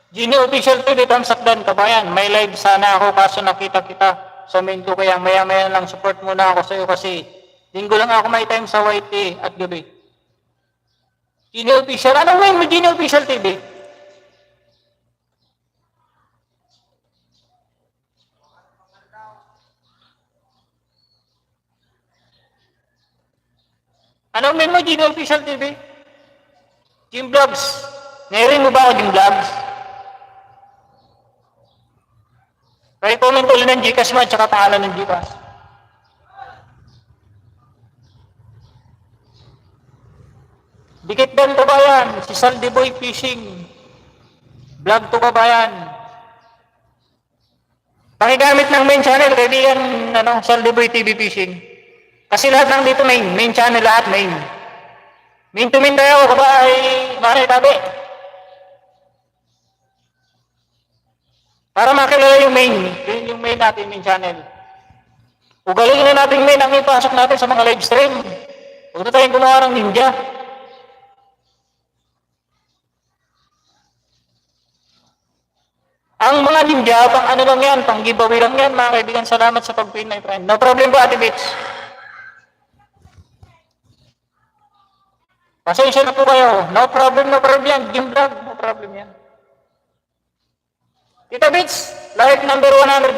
Gini Official TV, thumbs up dan, kabayan. May live sana ako, kaso nakita kita sa main ko, kaya maya-maya lang support muna ako sa'yo kasi linggo lang ako may time sa YT at gabi. Gini Official, anong main mo Gini Official TV? Anong main mo, Gino Official TV? Jim Vlogs. Nairing mo ba ako, Jim Vlogs? Kaya comment ulit ng Gcash mo at saka pangalan ng Gcash. Dikit Dan Kabayan, si Saldi Boy Fishing. Vlog to Kabayan. Pakigamit ng main channel, kaibigan, Saldi Boy TV Fishing. Kasi lahat ng dito main channel, lahat main. Main to main tayo, kabay, mare tabi. Para makilala yung main natin, main channel. Ugalingin na natin main ang ipasok natin sa mga live stream. Huwag na tayong gumawa ng ninja. Ang mga ninja, pang ano lang yan, pang giveaway lang yan, mga kaibigan, salamat sa pag-pin, my friend. No problem po, Ate Bitch. Pasensya na po kayo. No problem yan. Jim Vlog, no problem yan. Tita Bits, like number 112.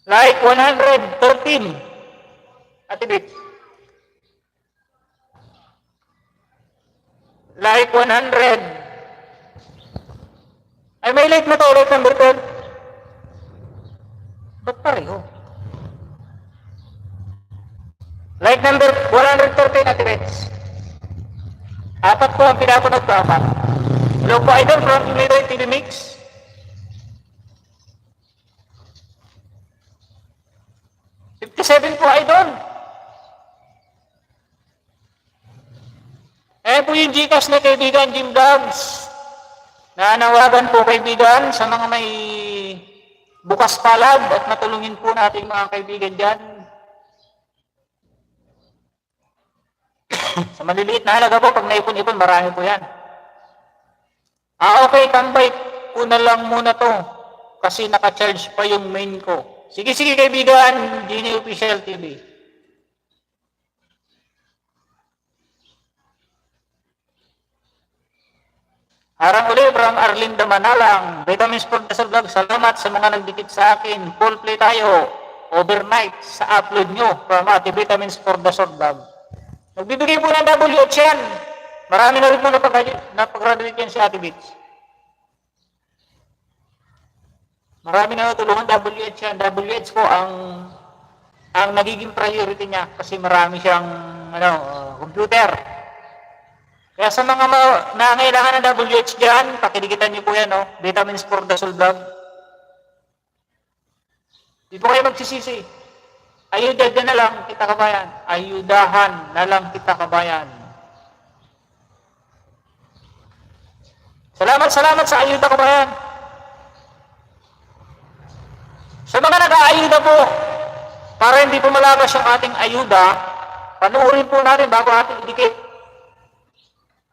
Like 113. Ate Bits. Like 100. Ay, may like na to. Like number 12. Ba't pareho? Like number 113, Ate Bets. Apat po ang pinapunod ko, apat. Hello po, Idol, from Midoy TV Mix. ₱57 po, Idol. Po yung Gcash na kaibigan, Jim Vlogs. Nanawagan po kaibigan sa mga may bukas palad at matulungin po natin mga kaibigan dyan. Sa maliliit na halaga po, pag naipon-ipon, marami po yan. Okay, tambay ko na lang muna to. Kasi naka-charge pa yung main ko. Sige, kaibigan, Genie Official TV. Harang uli, from Arlinda Manalang. Vitamins for the vlog. Salamat sa mga nagdikit sa akin. Full play tayo. Overnight sa upload nyo from Ate Vitamins for the vlog. Nagbibigay po ng WH yan. Marami na rin po napag-graduate yan si Ate Bits. Marami na natulungan WH yan. WH po ang nagiging priority niya kasi marami siyang computer. Kaya sa mga nangailangan ng WH dyan, pakilikitan niyo po yan, Vitamins for the Soul Vlog. Di po kayo magsisisi. Ayudahan na lang kita kabayan. Ayudahan na lang kita kabayan. Salamat sa ayuda kabayan. Sa mga nag-aayuda po, para hindi po malabas yung ating ayuda, panuorin po natin bago ating idikit.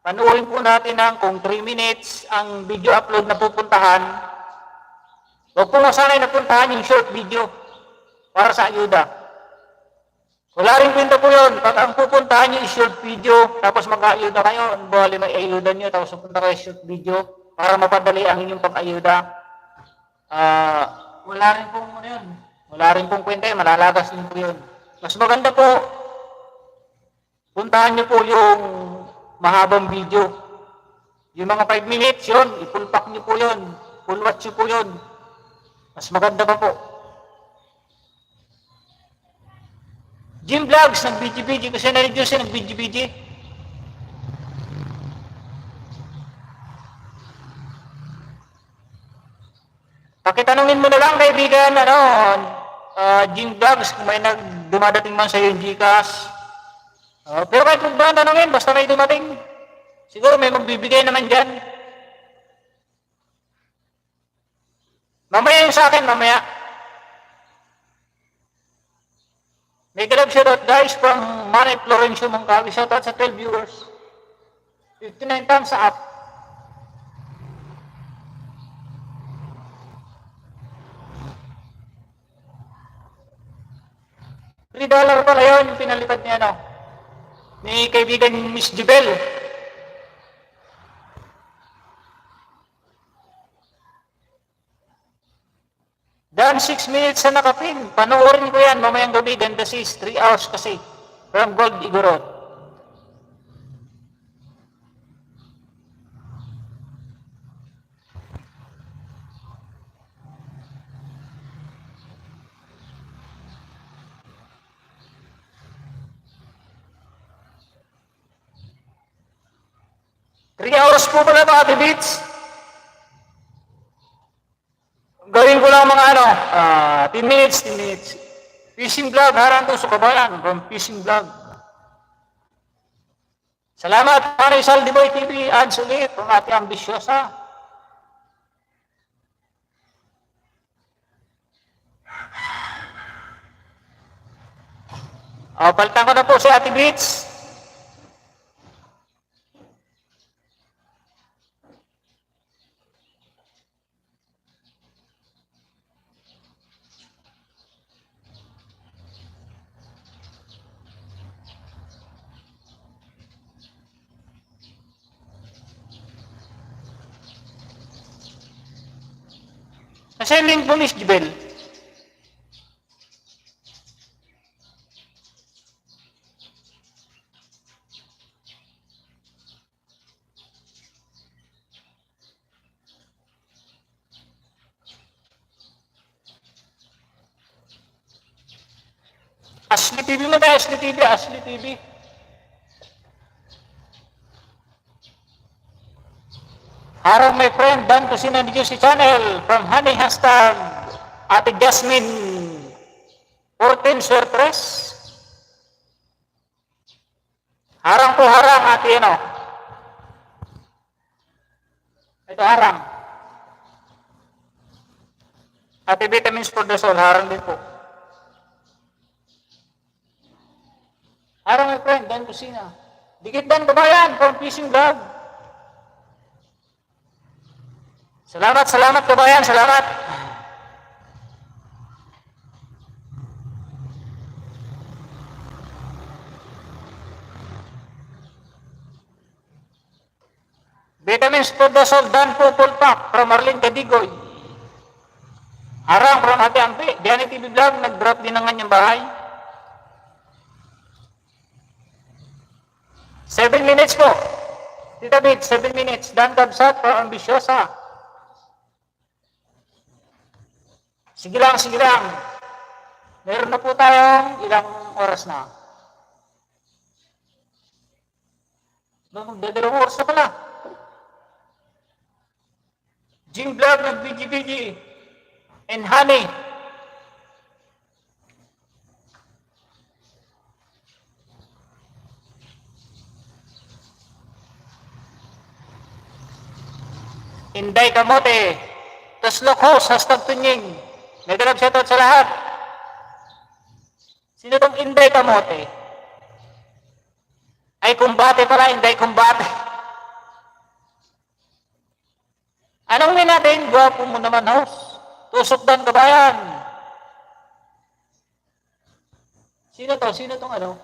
Panuorin po natin kung 3 minutes ang video upload na pupuntahan. Huwag po masanay napuntahan yung short video para sa ayuda. Wala rin kwenta po yun. Pag ang pupuntahan nyo yung short video, tapos mag-ayuda kayo, bali may ayuda nyo, tapos pupunta kayo short video para mapadali ang inyong pag-ayuda. Wala rin pong yun. Wala rin pong kwenta yun. Malalagas din po yun. Mas maganda po, puntahan nyo po yung mahabang video. Yung mga 5 minutes yun, i-full pack nyo po yun. Full watch nyo po yun. Mas maganda pa po. Jim Vlogs, nag-BG-BG kasi na-reduce yun, nag-BG-BG. Pakitanungin mo na lang, kaibigan, Jim Vlogs, kung may dumadating man sa yung Gcash. Pero kahit kung ba tanongin, basta may dumating. Siguro may magbibigay naman dyan. Mamaya yung sa akin, mamaya. May galab shoutout guys from Manny Florencio Mongcavi. Shoutout sa 12 viewers. 59 times sa app. $3 pala yun yung pinalipad niya, ni kaibigan Miss Jubel. Dan 6 minutes na nakapin. Panoorin ko yan mamayang gabi. Ganda sis. 3 hours kasi. From Gold Igorot. Three hours po pala ito, Ate Beats. Gawin ko lang mga 10 minutes. Fishing vlog, harang to sa kabayan from fishing vlog. Salamat, Marisol Diboy TV, ads ulit, ang ating ambisyosa. Palitan ko na po si Ate Beats. Nasending po Miss Jubel. Ashley TV mo tayo, Ashley TV. Harang my friend, Dan Kusina ni Juicy Channel from Honey Hashtag Ate Jasmine 14 Surprise. Harang po harang ate Ito harang. Ate Vitamins for the Soul, harang din po. Harang my friend, Dan Kusina. Dikit Dan Kabayan from Fishing Vlog. Salamat Kabayan, salamat. Vitamins for the soul, Dan po full pack from Marlene Cadigoy. Harang from Ate Ampi. Diyan TV Vlog, nag-drop din ng kanyang bahay. 7 minutes po. Tita Bit, 7 minutes. Dan Gabsat for Ambisyosa. Sige lang, sige lang. Meron na po tayong ilang oras na. Magdadalawang oras na pala. Jim Vlog nag-BG-BG and Honey. Inday Kamote. Taslok host, hashtag tunying. Nag-grab shoutout sa lahat. Sino tong Inday Kamote? Ay, kumbate pala, Inday kumbate. Anong may natin? Gwapo mo naman, host. Tusok Dan Kabayan. Sino to? Sino tong ano?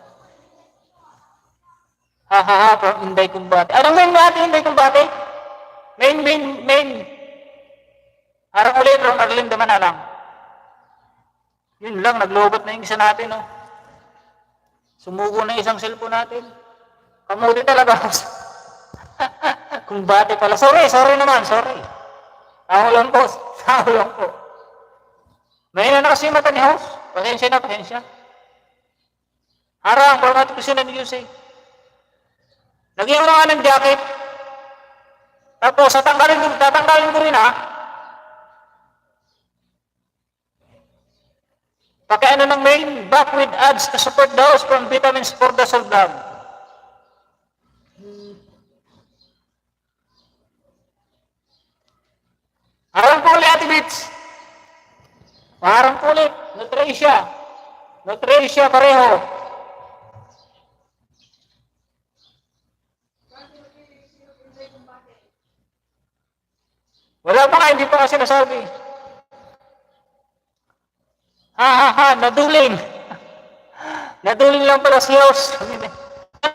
Ha, from Inday kumbate. Anong main natin, Inday kumbate? Main. Harang ulit, from Arlene Damanalang. Yun lang, naglobot na yung isa natin, no? Sumugo na isang cellphone natin. Kamuti talaga. Kumbate pala. Sorry naman, sorry. Tao lang po. May na kasi mata ni house. Pasensya. Harang, format ko siya ng USA. Lagyan mo nga ng jacket. Tapos, tatanggalin ko rin, ha? Pakiano ng main, back with ads to support the house from Vitamins for the Soul Vlog. Harang po ulit, Ate Bits. Harang po ulit. Nutricia pareho. Wala pa nga, hindi pa kasi nasabi. Naduling. Naduling lang pala si house.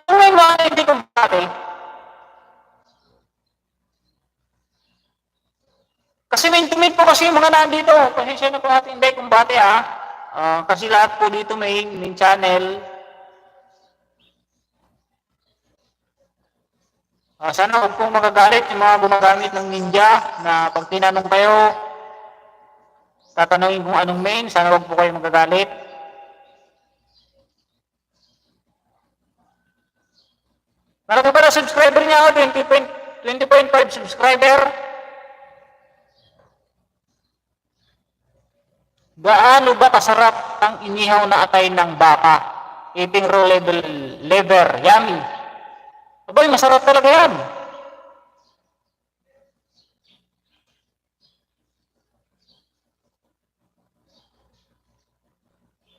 Ano yung mga hindi kumbate? Kasi may intimate po kasi yung mga nandito. Pasensya na po natin hindi kumbate, ha. Kasi lahat po dito may channel. Sana huwag pong magagalit yung mga gumagamit ng ninja na pag tinanong kayo, tatanungin kung anong main, sana huwag po kayo magagalit. Malaki pa na subscriber niya ako, 20.5 subscriber. Gaano ba kasarap ang inihaw na atay ng baka? Eating raw liver, yummy. Abay, masarap talaga yan.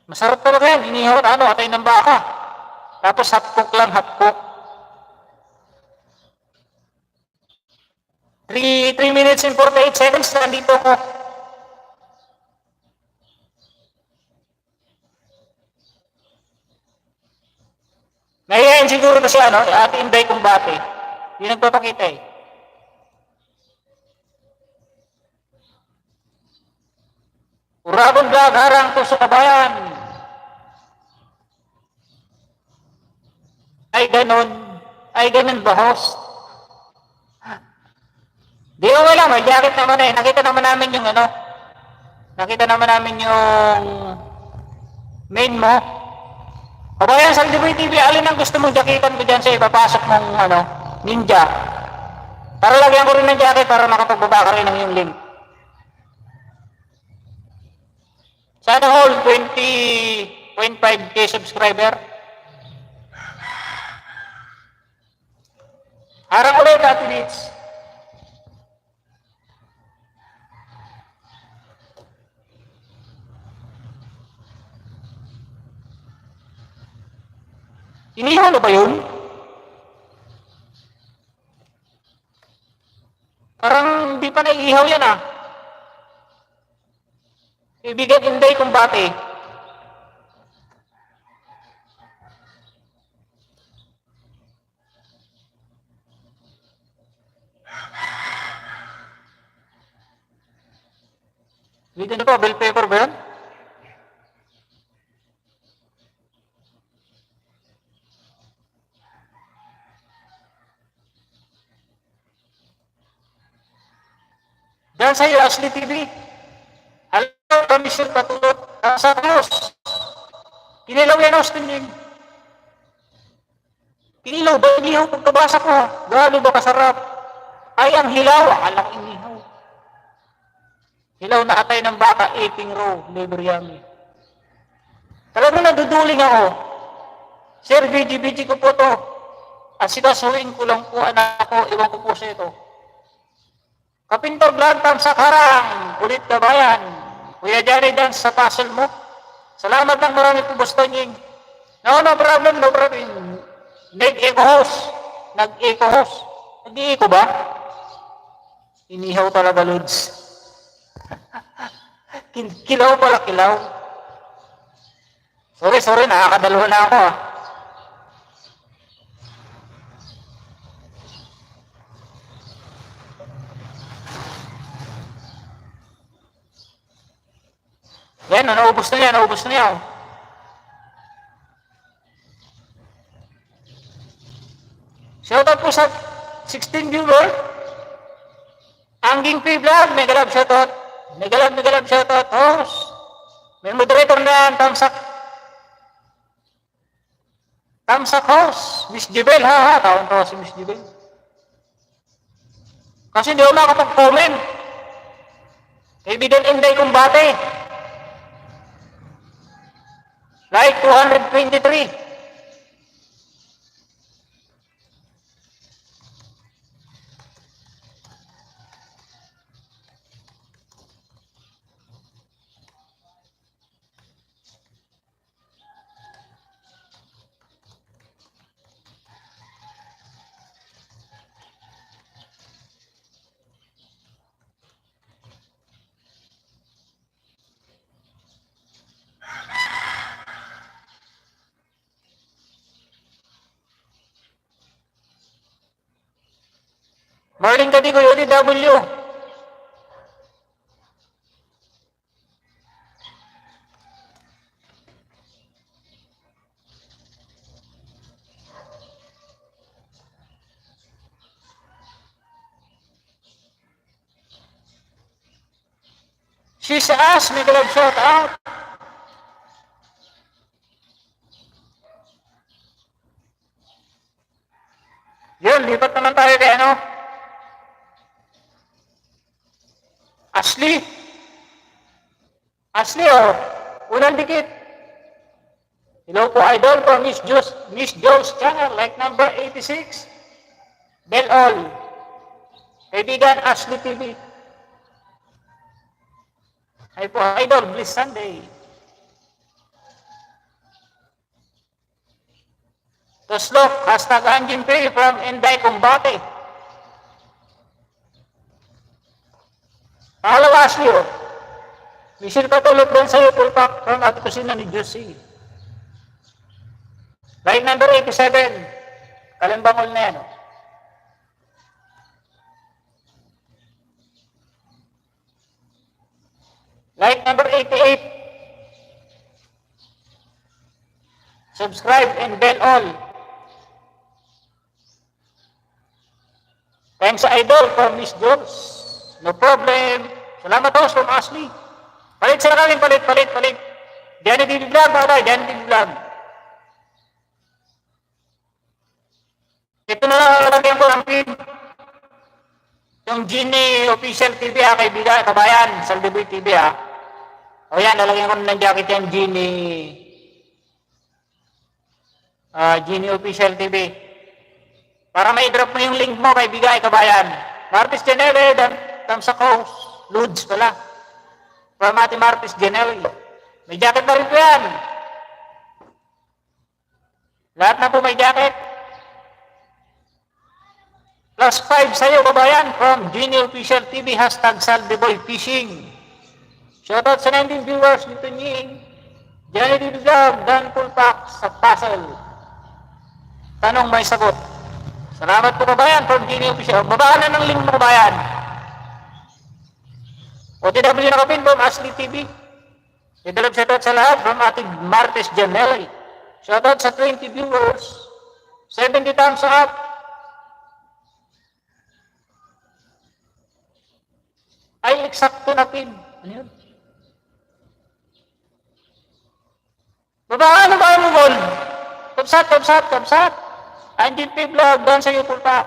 Masarap talaga yan. Inihaw na atay ng baka. Tapos hot cook lang, hot cook. 3 minutes and 48 seconds na dito ko. Nahihayin siguro na siya, Ate Inday kumbate. Hindi nagpapakita eh. Uragon Vlog, harang to sa kabayan. Ay ganun ba, host? Di okay lang, may jacket naman eh. Nakita naman namin yung main mo. Kabayan, sa LDV TV, alin ang gusto mong jaketan ko dyan sa ipapasok ng ninja? Para lagyan ko rin ng jacket para makapagbaba ka rin ng yung link. Sana all 20.5k subscriber. Harang ulit, Ate Bits. Inihaw na ba yun? pa naiihaw yan ah. Kaibigan, Inday Kumbate. Dito na po, bell pepper ba yan? Diyan sa iyo, Ashley TV. Hello, Commission Patulot. Sa Cruz. Kinilaw yan, Austin yun. Kinilaw ba? Inihaw pagkabasa ko. Galo ba kasarap? Ay, ang hilaw. Akala ko inihaw. Hilaw na atay ng baka, 18 row, liver yummy. Talagang naduduling ako. Sir, BG ko po to. At sikasuhin ko lang po anak ko, iwan ko po sa ito. Kapintor Vlog, Tamsak Harang, Kulit Kabayan, Kuya Johnny Dance sa puzzle mo. Salamat lang marami po, Boston Ying. No problem, no problem. Nag-eco host. Nag-eco ba? Inihaw talaga, Lods. Kilaw pala, kilaw. Sorry, nakakadalawa na ako ah. Yan, naubos na yan. Shoutout po sa 16 viewer. Angging P-Vlog, mega love shoutout. Mega love shoutout. Host. May moderator na yan, Tamsak host. Miss Jibel, Tawan-tawa si Miss Jibel. Kasi hindi ako makapag-comment. Kaibigan Inday Kumbate. Like 223. Marlene Cadigo, UDW. She's us, may glove shout out. Yun, lipat naman tayo kay ano? Ashley, oh. Unang dikit. Hello po, idol po, Miss Joe's channel, like number 86. Bell all. Kaibigan, Ashley TV. Ay po, idol, Bliss Sunday. Toslok, hashtag Anjin Pay from Inday Kumbate. Pangalawa, Ashley, oh. Michelle Patulot doon sa'yo, full pack from Ate Kusina ni Josie. Line number 87. Kalimbangol na yan, oh. Line number 88. Subscribe and bell all. Thanks sa idol for Miss Jules. No problem. Salamat host from Ashley. Palit sila kami, palit. Diyan TV Vlog, mga tayo, Diyan TV Vlog. Ito na lang lalagyan ko ng pin. Yung Genie Official TV kaibigan, kabayan, Saldiboy TV O yan, lalagyan ko ng jacket yung Genie Official TV. Para may-drop mo yung link mo, kaibigan, kabayan. Martis Janelle, Tamsak host, Lods pala. From Ate Martis Janelle. May jacket na rin po yan. Lahat na po may jacket. Last 5 sa'yo, kabayan, from Genie Official TV, hashtag Saldiboy Fishing. Shoutout sa 19 viewers dito ni Johnny D. Vlog, Dan Pulpak sa puzzle. Tanong may sagot. Salamat po kabayan from Genie Official. Babaan na ng link mo kabayan. OTW na kapin from Ashley TV. Idalog shoutout sa lahat from ating Martes Janelli. Shoutout sa 20 viewers. 70 thumbs up. Ay, eksakto na pin. Ano yun? Babaan na ba mo, Gol? Kapsat. Anjin P. Vlog, doon sa YouTube pa.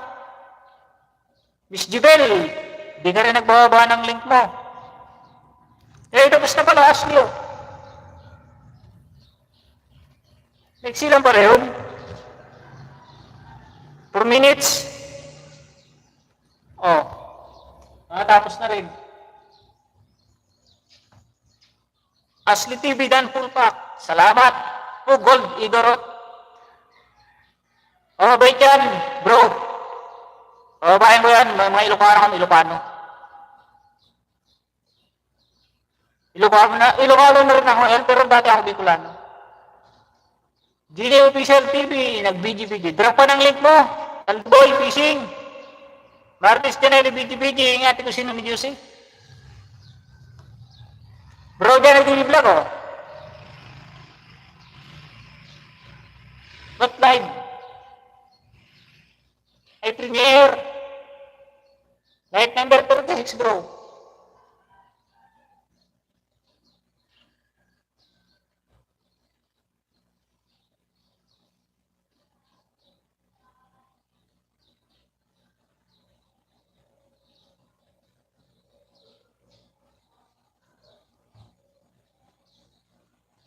Miss Jibel, di ka rin nagbababa ng link mo. Eh, tapos na pala, Ashley. Next lang pala yun. 4 minutes. Oh. Tapos na rin. Ashley TV, Dan Full Pack. Salamat. Oh, Gold, Igorot. Oh, bait yan, bro. Oh, bayan mo yan. Mga Ilocano kami, Ilocano. Ilocano na rin ako, pero dati ako Bicolano. Genie Official TV, nag-BG-BG. Drop pa ng link mo. Alboy Fishing. Martes Janelli BG-BG. Ingati ko sino ni Juicy. Bro, dyan nag-vlog oh. What live? Ay premiere. Live number 36 bro.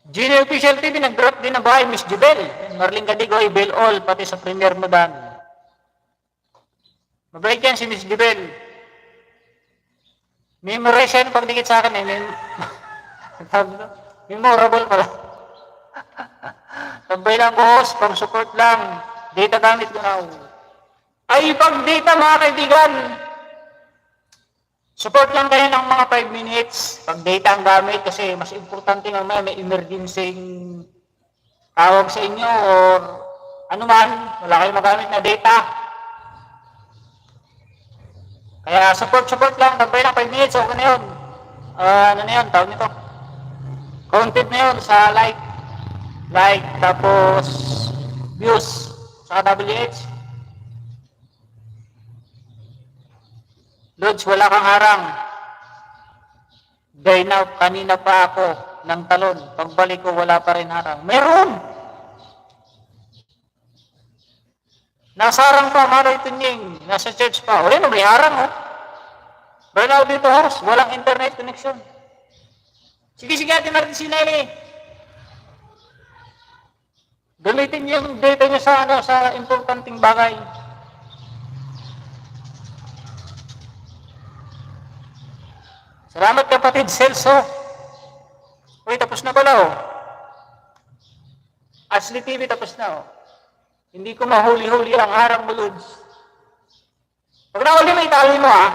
Genie Official TV, nag-drop din na bahay, Miss Jubel. Marling Cadigoy, Bell All, pati sa Premier mo dan. Mabait yan si Miss Jubel. Memorization, pagdikit sa akin eh. Memorable pala. Tambay lang boss, pang support lang. Data gamit ko na. Ay, pag data mga kaibigan, support lang kayo ng mga 5 minutes. Pag data ang gamit kasi mas importante nga may emergency tawag sa inyo or ano man, wala kayong magamit na data. Kaya support lang, tagbay lang 5 minutes, okay na yun. Ano na yun, tawag nito. Content na yun sa like, tapos views sa WH. Lods, wala kang harang. Dahil na, kanina pa ako ng talon. Pagbalik ko, wala pa rin harang. Meron! Nasa harang pa, malay tunying. Nasa church pa. O yun, may harang, oh. Burnout dito, host. Walang internet connection. Sige, atin natin si Nelly. Gamitin yung data niya sa importanteng bagay. Salamat kapatid Celso. Uy, tapos na pala oh. Ashley TV tapos na oh. Hindi ko mahuli-huli ang harang mo, Lods. Pag nahuli mo, itali mo ah.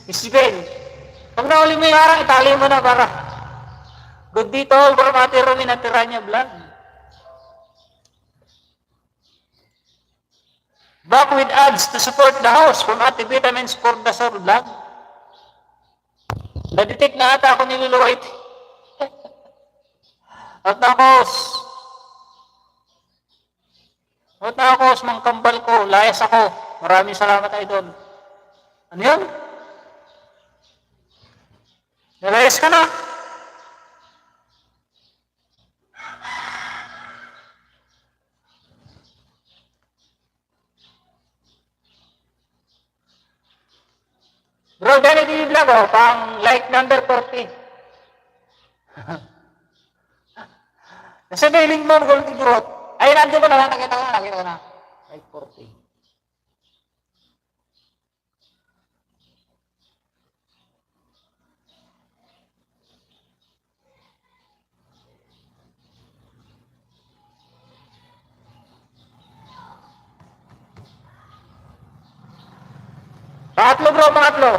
Si Ben. Pag nahuli mo yung harang, itali mo na para good dito, para matira minatira niya vlog. Back with ads to support the house from Ate Vitamins for the Soul Vlog. Nadetect na ata ako niluluwait. At nakos. Mang kambal ko. Layas ako. Maraming salamat, idol. Ano yun? Nalayas ka na? Bro, Danny TV Vlog, oh, pang like number 40. Nasa mailing mo, Goldie Growth. Ay, nandiyo ko na, nakita ko na. Like 40. Pangatlo bro, pangatlo.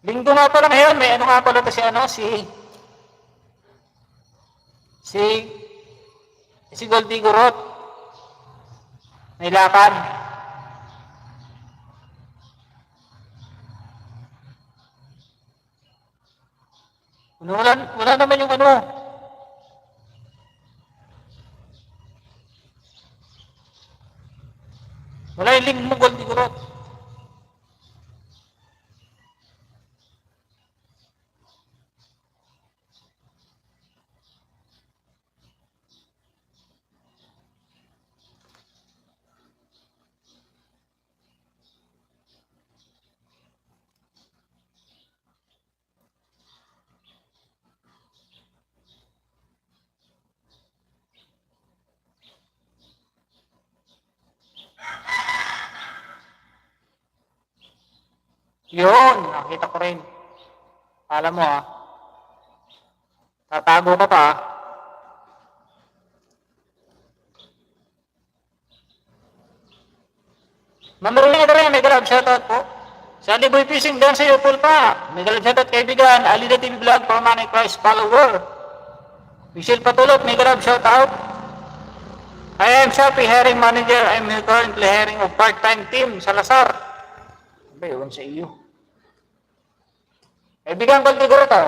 Linggo nga pala ngayon, may ano nga pala to si ano, si si Goldie Gurot. May lakad. Wala naman yung ano. Wala yung link mo, Goldie Gurot. Yun, nakita ko rin. Alam mo tatago ka pa Mamurulong ka rin, may galab shoutout po. Sa Liboy Fishing doon sa Upol pa. May galab shoutout kaibigan, Alida TV Vlog, Permanent Christ follower. Michelle Patulot, may galab shoutout. I am Shopee Hiring Manager. I am currently hiring of part-time team sa Lasar. Ba, yun sa iyo. Kaibigan ko siguro to.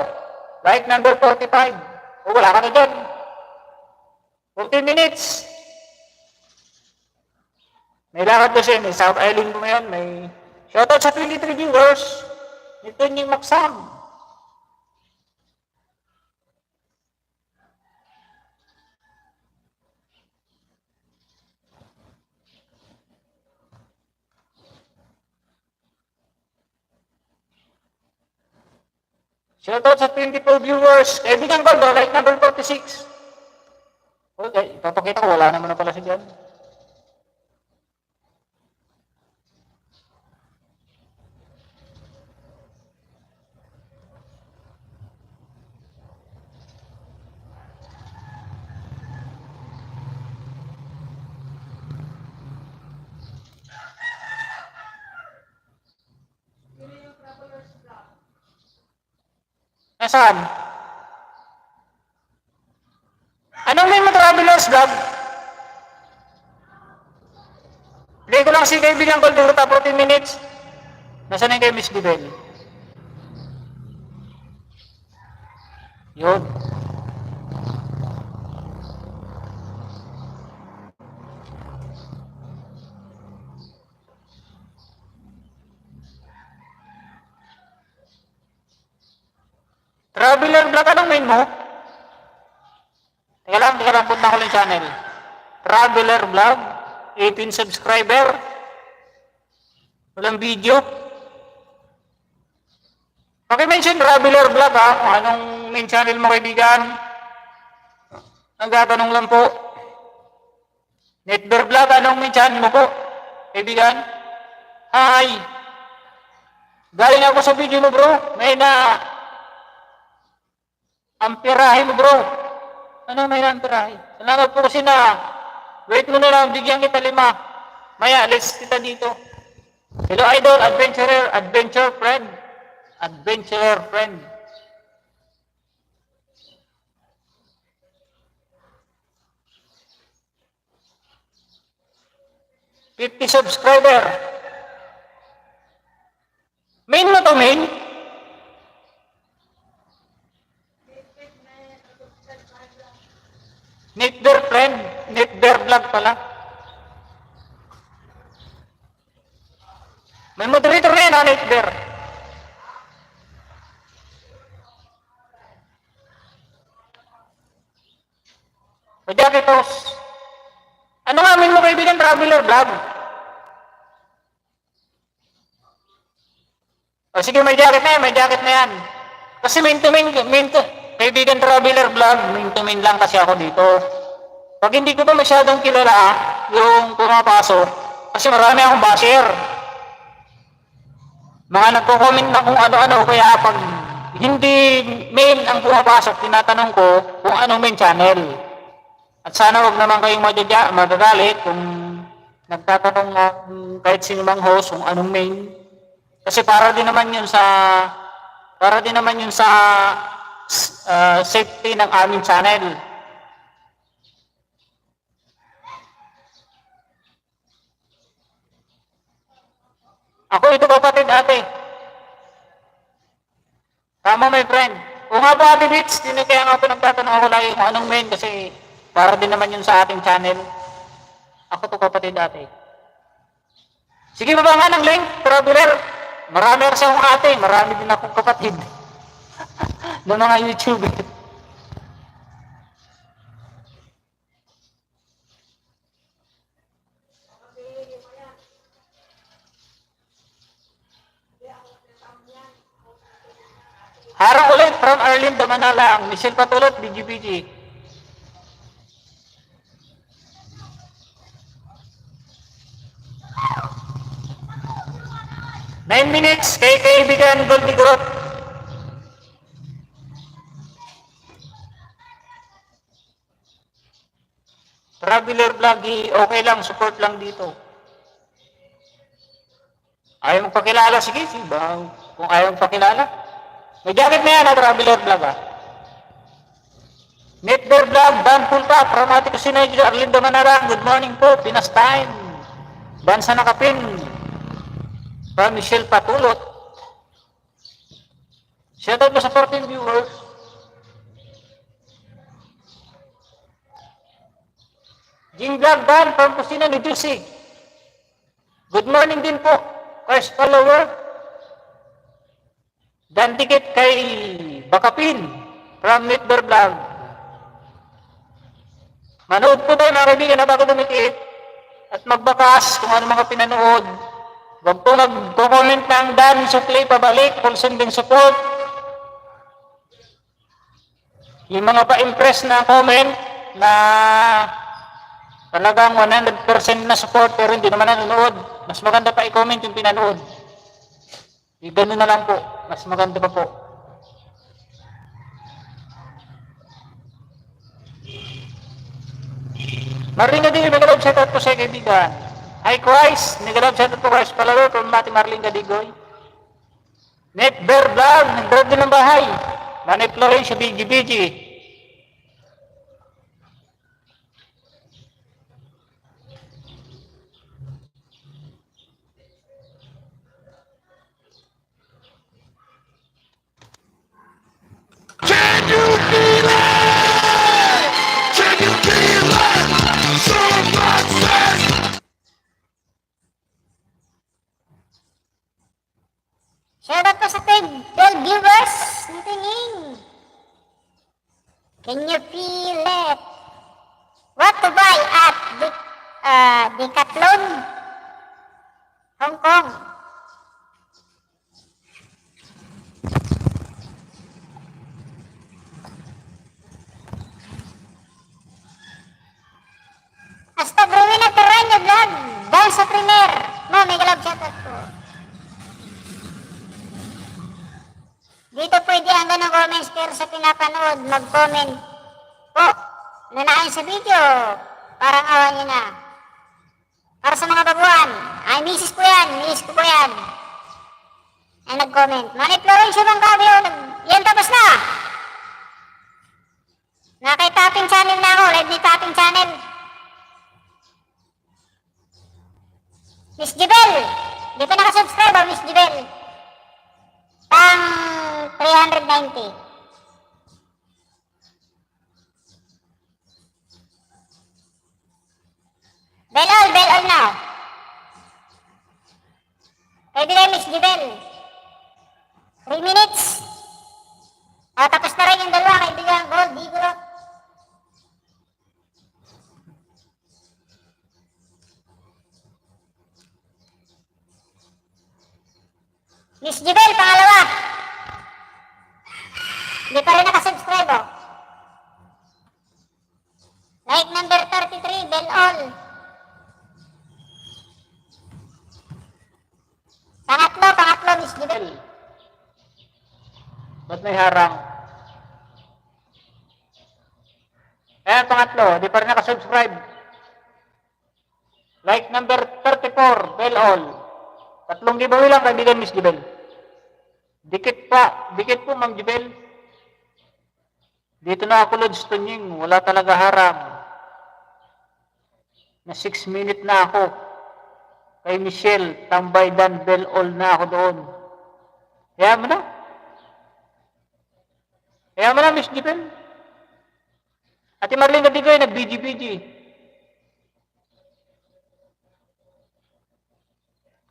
Like number 45. O wala ka na dyan. 14 minutes. May lakad kasi, may South Island mo ngayon, may shoutout sa 23 viewers. Ito yung Maksam. Shoutout sa 24 viewers. Kaibigan ko, like number 46. Okay, ipapakita ko, wala naman na pala siya dyan. Nasaan? Anong name mo Travelers Vlog? Play ko lang si kaibigan ko dito 14 minutes. Nasaan yung kay Miss Bibel? Yun. Traveler Vlog, anong main mo? Teka lang, punta ko lang channel. Traveler Vlog, 18 subscriber. Walang video. Paki-mention Traveler Vlog kung anong main channel mo kaibigan. Nagtatanong lang po. Netbear Vlog, anong main channel mo po? Kaibigan? Hi! Galing ako sa video mo bro. May amperahe mo bro. Ano may amperahe? Salamat po kasi wait mo na lang, bigyan kita 5. Maya, let's kita dito. Hello idol, adventure friend. Adventurer friend. $50 subscriber. Main mo to, main? Netbear friend, Netbear Vlog pala. May moderator na yan, Netbear. May jacketos. Ano nga amin mo kaibigan, Traveler Vlog? O sige, may jacket na yan, may jacket na yan. Kasi main to kaibigan traveler vlog, main to main lang kasi ako dito. Pag hindi ko pa masyadong kilala yung pumapasok, kasi marami akong basher. Mga nagko-comment na kung ano-ano, kaya pag hindi main ang pumapasok, tinatanong ko kung anong main channel. At sana wag naman kayong magagalit kung nagtatanong nga kahit sino mang host kung anong main. Kasi para din naman yun sa safety ng aming channel. Ako ito kapatid ate. Tama my friend. O nga ba ate Bits, kaya nga po nagtatanong ako lagi kung anong main kasi para din naman yun sa ating channel. Ako to kapatid ate. Sige baba nga ng link, traveler. Marami kasi akong ate, marami din akong kapatid. ng mga YouTuber. Harang ulit from Arlene Damanala, ang Michelle Patulot, BGBG. Nine minutes kay kaibigan Goldie Grot. Traveler vlog, okay lang, support lang dito. Ayaw mong pakilala, sige, kung ayaw mong pakilala. May jacket na yan, traveler vlog Netbear vlog, Dan Pulta, Pramatic Sinay, Arlindo Manarang, good morning po, Pinas time. Bansa Nakapin, from Michelle Patulot. Shoutout mo sa 14 viewers. Jing Vlog Dan from Kusina, New Jersey. Good morning din po. First follower. Dan Dikit kay Bakapin from Netbear Vlog. Manood po tayo mga kaibigan na bago dumikit at magbakas kung ano mga pinanood. Huwag po nag-comment ng Dan Suklay pabalik, full sending support. Yung mga pa-impress na comment na talagang 100% na support pero hindi naman nanonood, mas maganda pa i-comment yung pinanood. Ganun na lang po, mas maganda pa po. Marlene Gadigoy, nagalab shoutout po sa kaibigan. Hi Christ, nagalab shoutout po Christ Palaro from Mati Marlene Gadigoy. Netbear Vlog, nag-drop din ng bahay. Nanay Florencia BGBG. Can you feel it? Can you feel it? So much sex. Shoutout po sa 12 viewers ng tingin. Can you feel it? What to buy at Decathlon, Hong Kong? Hasta Brewin at Terranyo Vlog. Dahil sa premier. No, may galab shoutout po. Dito pwede ang ganong comments pero sa pinapanood, mag-comment po. Nanahin sa video. Parang awan nyo na. Para sa mga babuan. Ay, misis ko yan. Misis ko po yan. Ay, nag-comment. Manny Florencio bang kabyo? Yan tapos na. Nakay-tapping channel na ako. Live ni tapping channel. Miss Jibel. Di pa nakasubscribe Miss Jibel. Pang 390. Bell all now. Kaibigan Miss Jibel. 3 minutes. Tapos na rin yung dalawa kaibigan Gold Digurot. Miss Jibel, pangalawa. Hindi pa rin nakasubscribe Joel. Ba't may harang? Ayan, pangatlo, di pa rin nakasubscribe. Like number 34, bell all. 3 giveaway lang, kaibigan Miss Jibel. Dikit po, Ma'am Jibel. Dito na ako, Lods Tunying, wala talaga harang. Na 6 minute na ako. Kay Michelle, tambay dan bell all na ako doon. Kaya mo na. Kaya mo na, Miss Jibel. Ate Marlene Gadigoy, nag-BG-BG.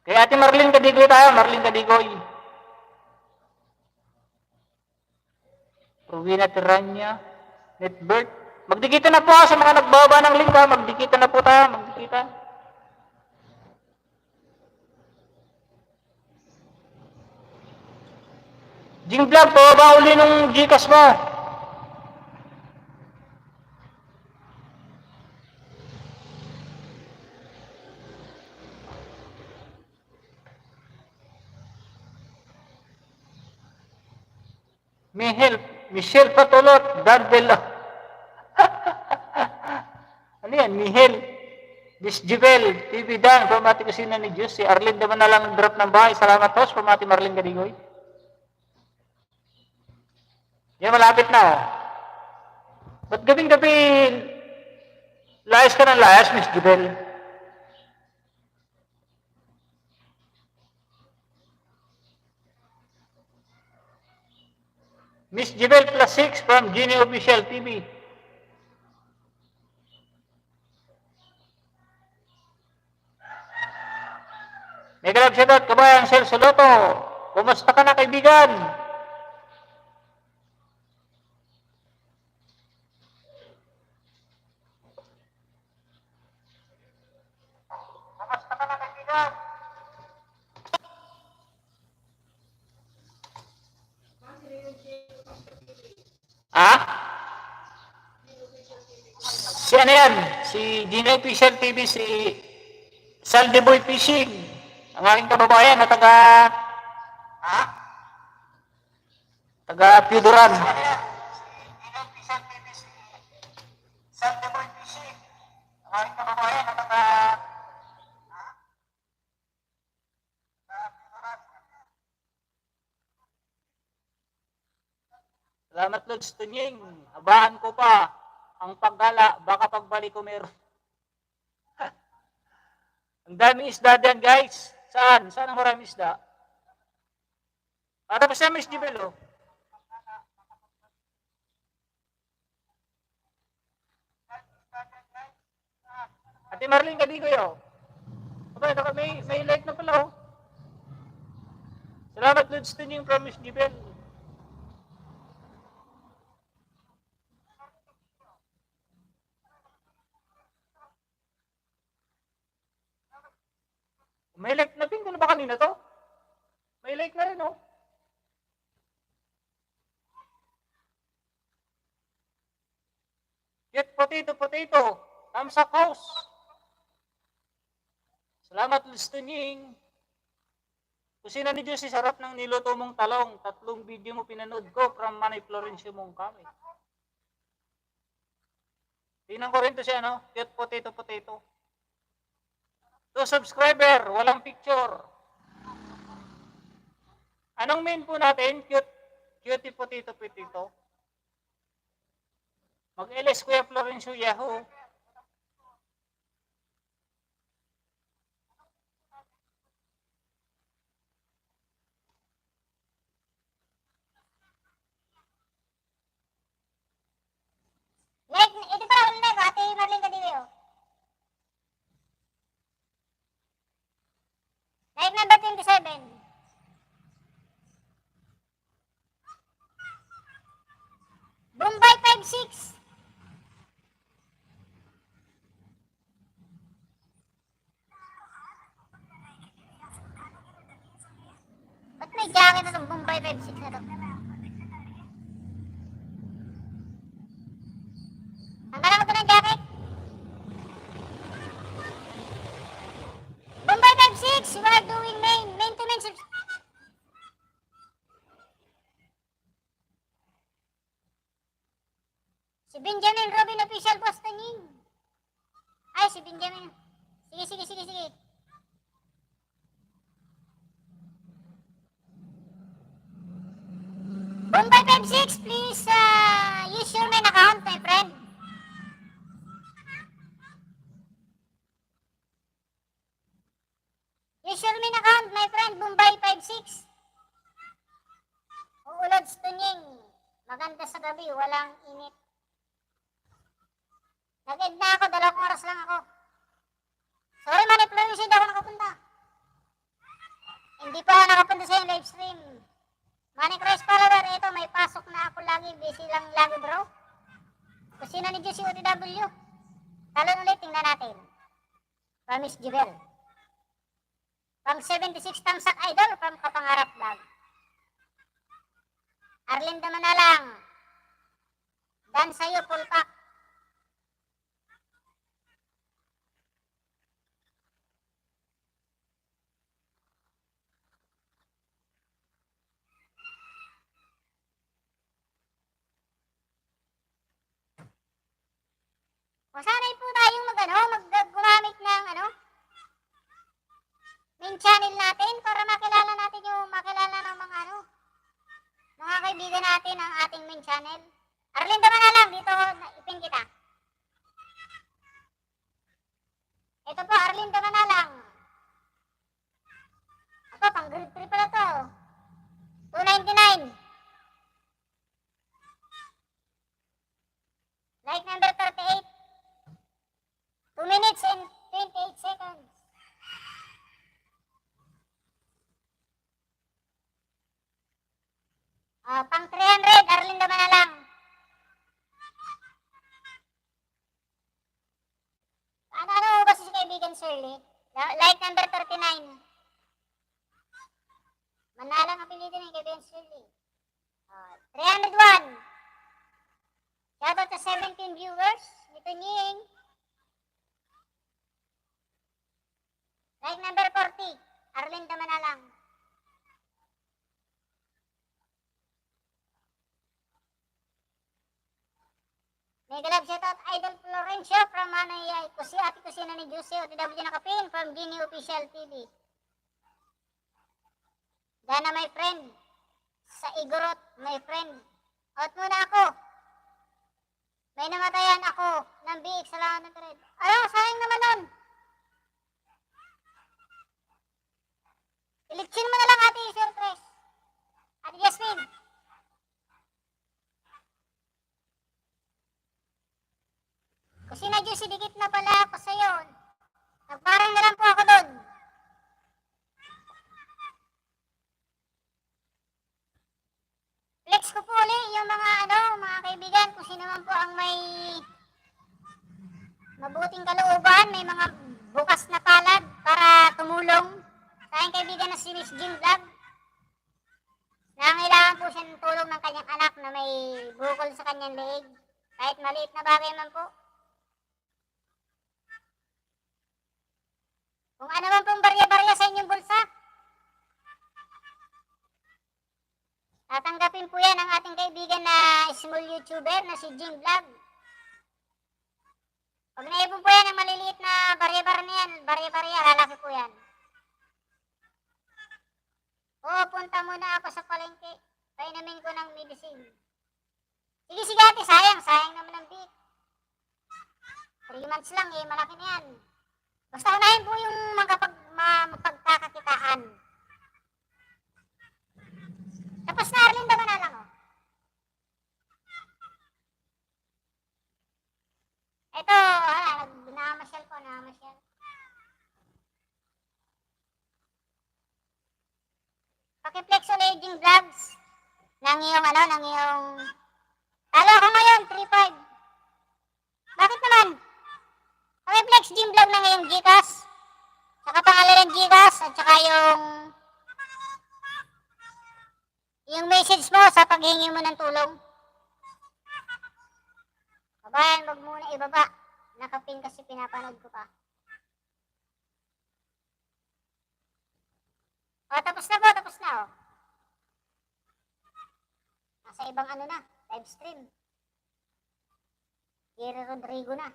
Kaya Ate Marlene Gadigoy tayo, Marlene Gadigoy. Rowena Tiranya, Netbert. Magdikitan na po sa mga nagbaba ng link ha. Magdikitan na po tayo, magdikitan. Jing Vlog, pababa uli nung Gcash mo. Michelle Patulot, Darbel. Ano yan, Mihel? Miss Jibel, TV Dan, pamati kusina ni Diyos. Si Arlene naman na lang drop ng bahay. Salamat host, pamati Marlene Gadigoy. Yan, malapit na oh. Ba't gabing-gabi layas ka ng layas, Miss Jibel? Miss Jibel plus 6 from Genie Official TV. Mega love shoutout, kabayan Sel Soloto. Kumusta ka na, kaibigan? Kumusta ka na, kaibigan? Ah? Si ano yan? Si Gino Official TV, si Saldiboy Fishing. Ang aking kababayan na taga Piuduran. Si Gino Official TV, si Saldiboy Fishing. Ang aking kababayan na taga Piuduran. Salamat, Lods Tunying. Abahan ko pa ang paggala. Baka pagbalik ko meron. Ang daming isda dyan, guys. Saan? Saan ang maraming isda? Para pa siya, Miss Jibel, oh. Ate Marlene Gadigoy, oh. May like na pala, oh. Salamat, Lods Tunying from Miss Jibel. May like na pink na ba kanina to? May like na rin, oh. Get potato. Thumbs up, house. Salamat, Lustunying. Kusina ni Diyos, si sarap ng niluto mong talong. 3 video mo pinanood ko from Manay Florencio mong kami. Tingnan ko rin to siya, no? Get potato. 2 subscriber, walang picture. Anong main po natin? Cutie potato. Mag-LS Kuya Florencio Yahoo. Like, ito pa ako live, Ate Marlene Gadigoy. Live number 27. Bombay 56. Ba't may jacket na itong Bombay 56 na ito? Tanggalan ko ito ng jacket. Bombay 56, you are doing main to main Si Benjamin Robin official post tunying. Ay, si Benjamin. Sige. Bombay 56, please use your main account, my friend. Use your main account, my friend, Bombay 56. Uulod tunying. Maganda sa gabi, walang init. Nag-end na ako, 2 oras lang ako. Sorry, manipulation, hindi ako nakapunta. Hindi pa ako nakapunta sa yung live stream. Manny Christ follower, ito, may pasok na ako lagi. Busy lang lagi, bro. Kusina ni Juicy OTW. Talon ulit, tingnan natin. From Miss Jubel. From 76 Tamsak Idol, from Kapangarap Vlog. Arlinda Manalang. Dan sa'yo, full pack. Masanay po tayong gumamit ng main channel natin para makilala natin makilala ng mga kaibigan natin ang ating main channel. Arlinda Manalang, dito ipin kita. Ito po, Arlinda Manalang. Ito, pang grade 3 pala to. 299. Like number 38. 2 minutes and 28 seconds. Pang 300, Arlinda Manalang. Ano ba si kaibigan Shirley? Like number 39. Manalang ang pilitin ng kaibigan Shirley. 301. Shoutout to 17 viewers. Dito Nying. Like number 40, Arlinda Manalang. Mega love shoutout Idol Florencio from Ate Kusina ni Juicy OTW Nakapin from Gini Official TV. Dana my friend. Sa Igorot, my friend. Out muna ako. May namatayan ako ng biik sa lahat ng thread. Sayang naman nun. Ilitsin mo na lang Ate Sir Tres. Ate Jasmine. Kusina Juicy, dikit na pala ako sa'yo. Nagparang na lang po ako doon. Flex ko po ulit yung mga kaibigan, kung sino man po ang may mabuting kalooban, may mga bukas na palad para tumulong sa aking kaibigan na si Miss Jim Vlog. Nangailangan po siya ng tulong ng kanyang anak na may bukol sa kanyang leeg. Kahit maliit na bagay man po. Kung ano man pong barya-barya sa inyong bulsa, tatanggapin po yan ng ating kaibigan na small YouTuber na si Jim Vlog. Pag naipon po yan ng maliliit na barya-barya, lalaki po yan. Punta muna ako sa palengke. Painamin ko ng medicine. Sige ate, sayang naman ang beat. 3 months lang malaki na yan. Basta unahin po yung mapagkakakitaan. Tapos na, Arlinda Manalang. Ito, nakamasyal. Pakiflex ulit yung vlogs ng iyong talo ako ngayon, 3-5. Bakit naman? Pakiflex yung vlog ng iyong Gcash. Saka pangalan ng Gcash at saka yung message mo sa paghingi mo ng tulong. Babayan, wag muna ibaba. Nakapin kasi pinapanood ko pa. Tapos na. Nasa ibang live stream. Jerry Rodrigo na.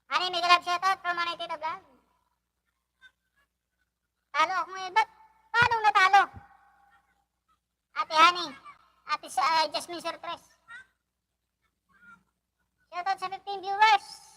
Honey, may galap shoutout from Manay Tita Vlog. Talo ako ngayon. Ba't? Paano natalo? Ate Honey. Ate Jasmine Surtres. Shoutout sa 15 viewers.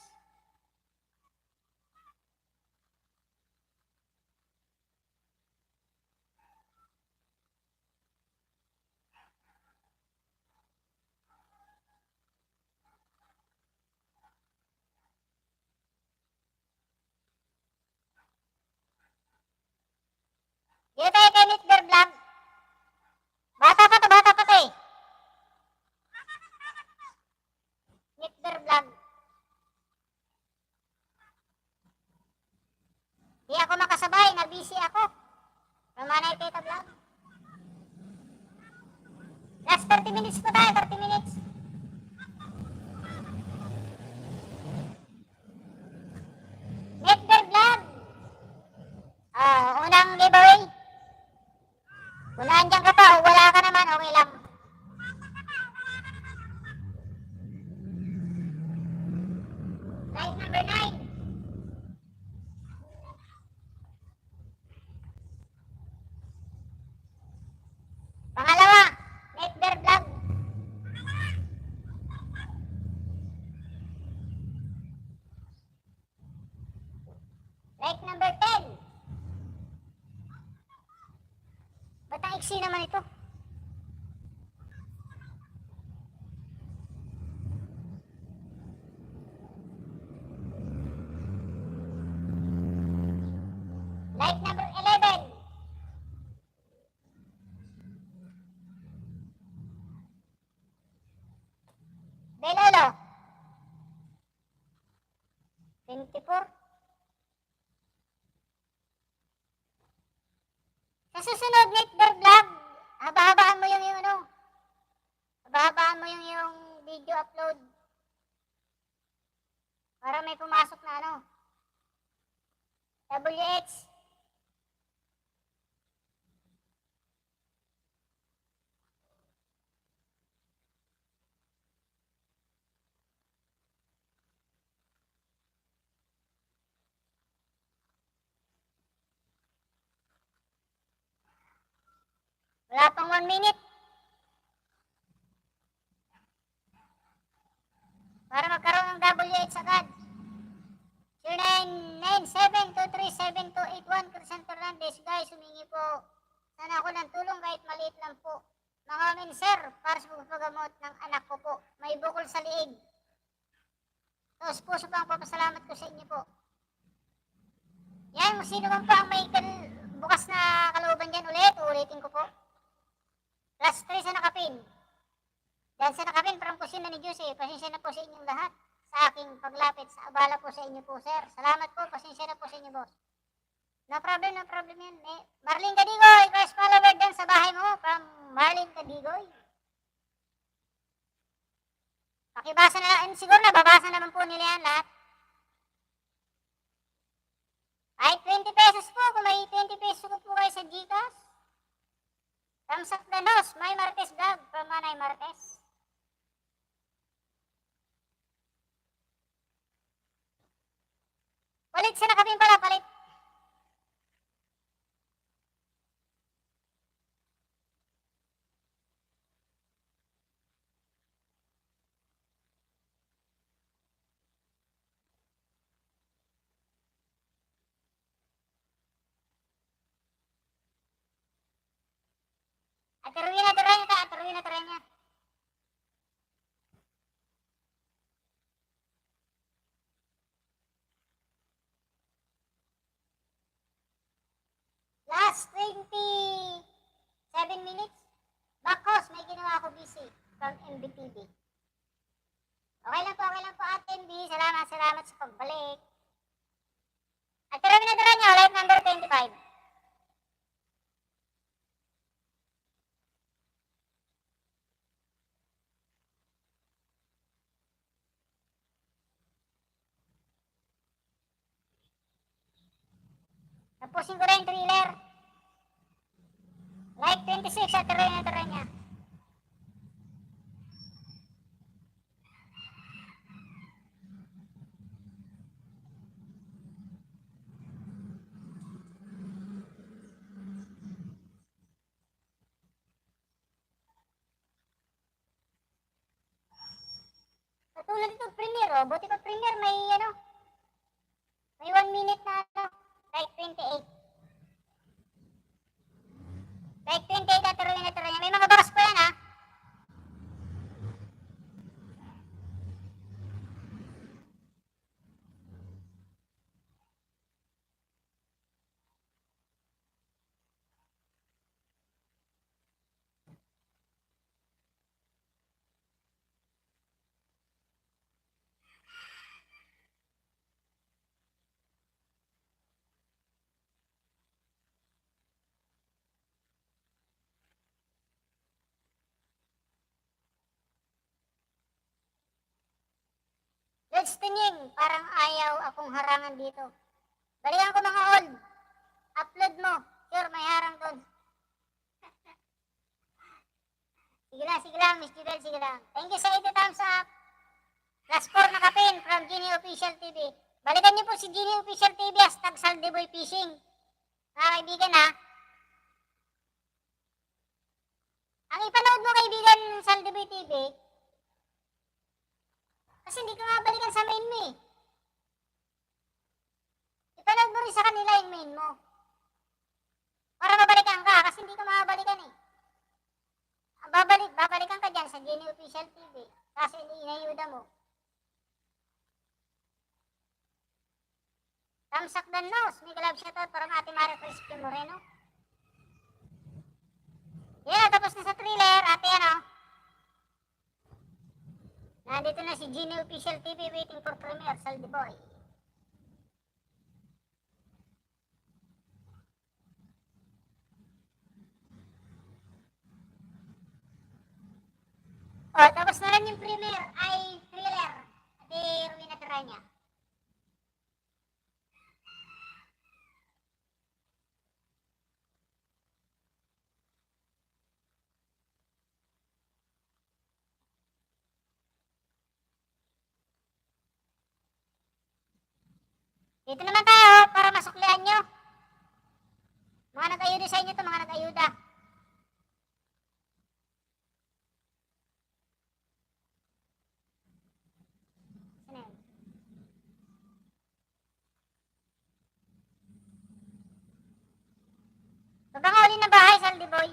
Dito tayo kay Nick Bear Vlog. Bata pa to eh. Nick Bear Vlog. Di ako makasabay, na-busy ako. Romanay Tita Vlog. Last 30 minutes po tayo, 30 minutes. Nick Bear Vlog. Unang giveaway. Kung nandiyan ka pa o wala ka naman, okay lang. Right number 9. Pangalawa, Nick Bear Vlog. Right number 10. Ba't ang iksi naman ito? Like number 11. Belolo. 24. Sa susunod, Nick Bear Vlog, haba-habaan mo yung ano. Haba-habaan mo yung video upload. Para may pumasok na ano. WH. Wala pang 1 minute. Para magkaroon ng WH agad. 0997237281 Crisan Fernandez. Guys, humingi po. Sana ako ng tulong kahit maliit lang po. Mga amin, sir, para sa pagpagamot ng anak ko po. May bukol sa liig. Tapos puso pa ang papasalamat ko sa inyo po. Yan, sino man pa ang may bukas na kalooban dyan ulitin ko po. Plus 3 sa nakapin. Dahil sa nakapin, parang kusina ni Diyos eh. Pasensya na po sa inyong lahat. Sa aking paglapit, sa abala po sa inyo po, sir. Salamat po, pasensya na po sa inyo, boss. No problem yan. Marlene Cadigoy, first follower dyan sa bahay mo. From Marlene Cadigoy. Pakibasa na lang. Siguro nababasa naman po nila yan lahat. Ay, 20 pesos po. Kung may 20 pesos po kayo sa Gcash. Thumbs up the nose, May Martes Vlog from Manay Martes. Palit sa nakapin pala, palit. Aturuin na niya. Last 27 minutes. Back host, may ginawa ako busy from MBTV. Okay lang po Ate MB. Salamat sa pagbalik. Aturuin na niya, live number 25. Tapusin ko rin thriller. Like 26 at tara niya. Katulad ito, Premiere, oh. Buti pa Premiere, may ano, may 1 minute na ano, like 28. Like 28 at tara niya. May mga bakas pa yan, ha? Let's tingin, parang ayaw akong harangan dito. Balikan ko mga all. Upload mo. Sure, may harang doon. Sige lang, Miss Jubel, sige lang. Thank you sa 80 thumbs up. Last 4 na kapin from Genie Official TV. Balikan niyo po si Genie Official TV, hashtag Saldiboy Fishing. Mga kaibigan, ha? Ang ipanood mo, kaibigan, Saldiboy TV, kasi hindi ka mabalikan sa main mo, eh. Ipanood mo rin sa kanila yung main mo. Para mabalikan ka, kasi hindi ka mabalikan, eh. Babalikan ka dyan sa Genie Official TV. Kasi inayuda mo. Tamsak dan nose. May galab shoutout para Ate Maria Crispy Moreno. Yeah, tapos na sa thriller. Ate, ano? Nandito na si Genie Official TV waiting for premiere. Saldiboy. Oh, tapos na rin yung premiere ay thriller. Ate Rowena Teranya. Dito naman tayo para masuklian nyo. Mga nag-ayuda sa inyo to, mga nag-ayuda. Saan yun? Babangawin na bahay, Saldiboy.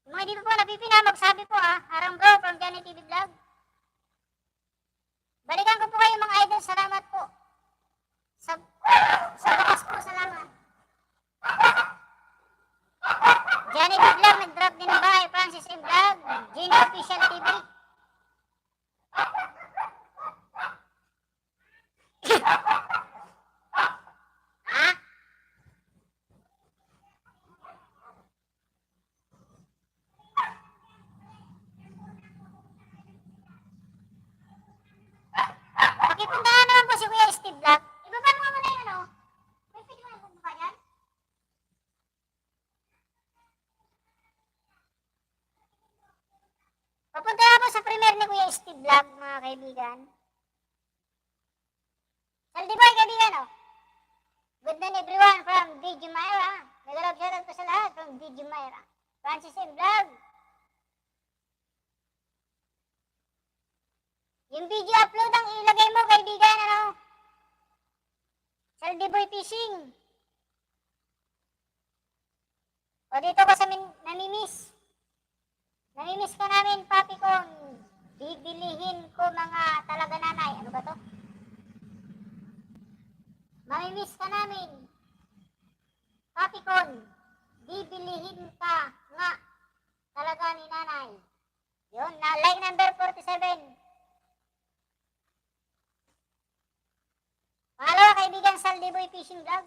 Kung mga hindi pa po napipina, magsabi po, ha. Harang bro from Johnny TV Vlog. Balikan ko po kayo, mga idol. Salamat po. Sa bakas po, salamat. Johnny TV Vlog, nag-drop din ng bahay. Francis M. Vlog, Genie Official TV. Ha? Pakipuntahan naman po si Kuya Steve Vlog. Ibaba mo nga muna yung ano. May pwede mo na bumaba yan? Papunta na po sa premiere ni Kuya Steve Vlog, mga kaibigan. Saldiboy, kaibigan, oh. Good night everyone from DJ Myra. Nag-love shoutout po sa lahat from DJ Myra. Francis M. Vlog. Yung video upload ang ilagay mo, kaibigan, ano? Saldiboy Fishing. O dito ko sa namimiss. Namimiss ka namin, papi ko. Bibilihin ko mga talaga nanay. Ano ba to? Mamimiss ka namin. Papi ko. Bibilihin ka nga talaga ni nanay. Yun, na like number 47. Pangalawa, kaibigan, Saldiboy Fishing Vlog.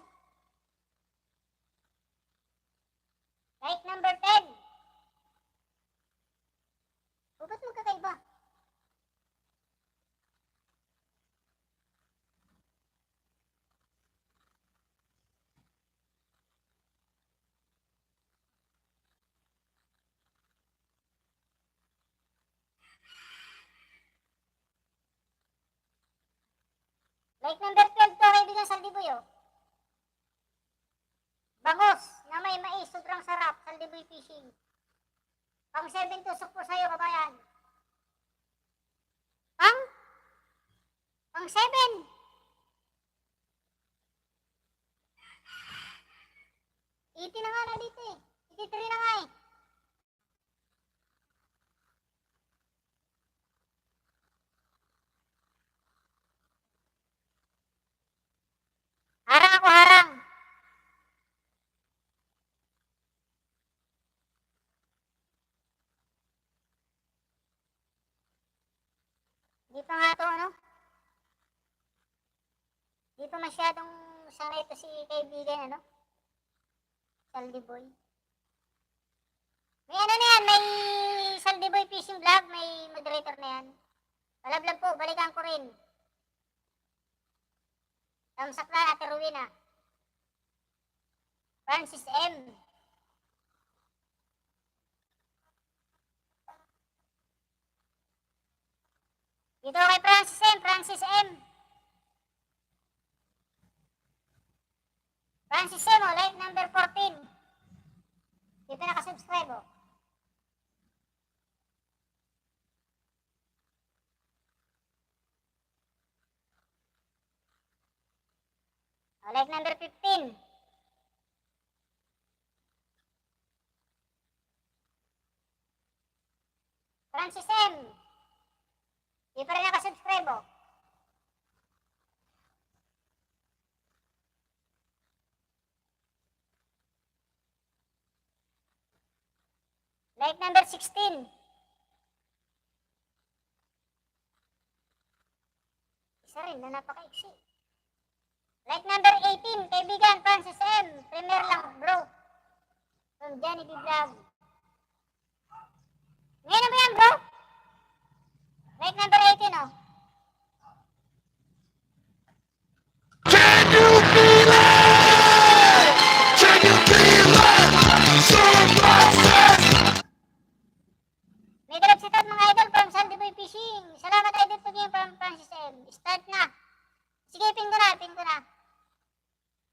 Like number 10. O, ba't magkakaiba? Like number 12 to, kaibigan Saldiboy, oh. Bangos na may mais, sobrang sarap, Saldiboy Fishing. Pang 7 tusok po sa'yo, kabayan. Pang 7. Iti na nga na dito eh. 83 na nga eh. Harang ako, harang. Di pa nga to, ano? Di pa masyadong sanay to si kaibigan, ano? Saldiboy. May ano na yan, may Saldiboy Fishing Vlog, may moderator na yan. Palablag po, balikan ko rin. Tamsak na, Ate Rowena. Francis M. Dito kay Francis M. Francis M. Francis M, oh, like number 14. Dito nakasubscribe, oh. Oh, like number 15. Francis M. Di pa rin nakasubscribe, oh. Like number 16. Isa rin na napaka-iksi. Like number 18, kaibigan Francis M. Premier lang, bro. From Johnny B. Vlog. Ngayon na ba yan, bro? Like number 18, oh. Can you feel it? Can you feel it? So much fast. May dalap sitat mga idol from Saldiboy Fishing. Salamat idol po game from Francis M. Start na. Sige, pin ko na, pin ko na.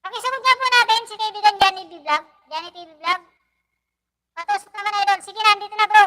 Pakisabog nga po natin si kaibigan Johnny B. Vlog. Johnny TV Vlog. Patusok naman idol. Sige na, dito na bro.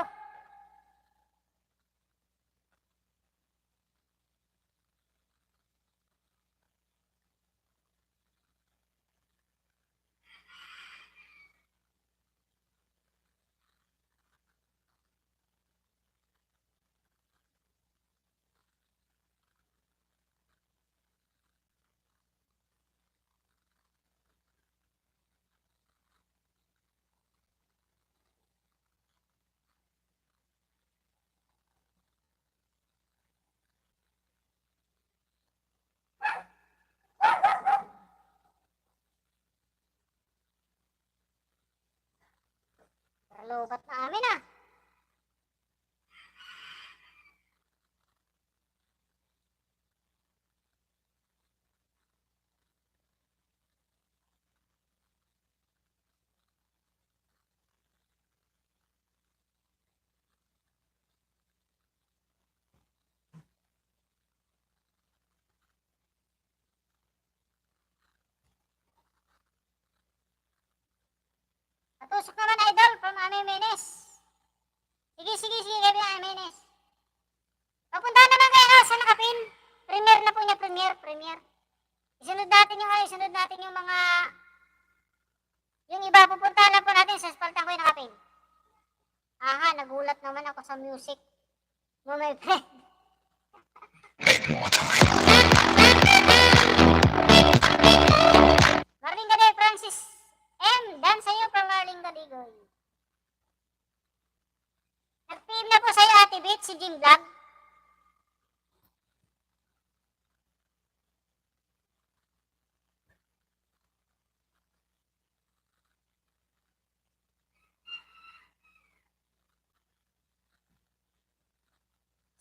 Lobat na amin ah. Patusok naman idol from Ame Menes. Sige, sige, sige, kaibigan Ame Menes. Papunta naman kayo sa nakapin. Premier na po niya, premier. Isunod natin yung mga, yung iba, pupunta na po natin sa spaltang ko yung nakapin. Aha, nagulat naman ako sa music mo, my friend. Marling Gaday, Francis M. Dan sa'yo from Marling Gadigoy. Nag-PM na po sa'yo, Ate Bit, si Jim Vlog.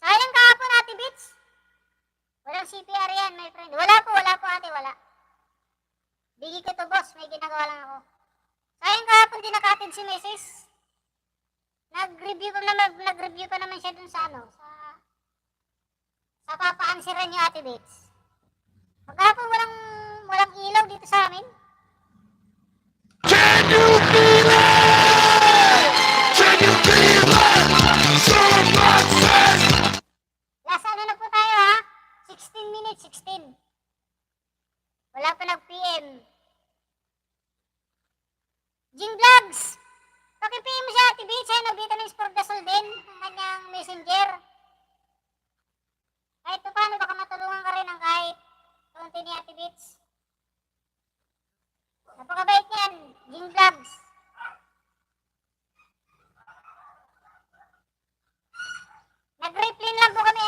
Sayang kahapon, Ate Bits. Walang CPR yan, my friend. Wala po, ate, wala. Bigi ko to, boss. May ginagawa lang ako. Sayang kahapon din nakatid si Mrs. Nag-review pa naman siya dun sa ano, sa papa-ansiran niyo, Ate Bits. Maghapon walang ilaw dito sa amin. Can you feel it? Can you feel it? Someone says Last ano na po tayo ha? 16 minutes, 16. Wala pa nag-PM. Jing Vlogs! Paki-PM mo siya, Ate Beach, ay nag-vitamins for the soul din, ang kanyang messenger. Kahit pa paano, baka matulungan ka rin ng kahit kaunti ni Ate Beach. Napakabait niyan, Jing Vlogs. Nag-reply na lang po kami,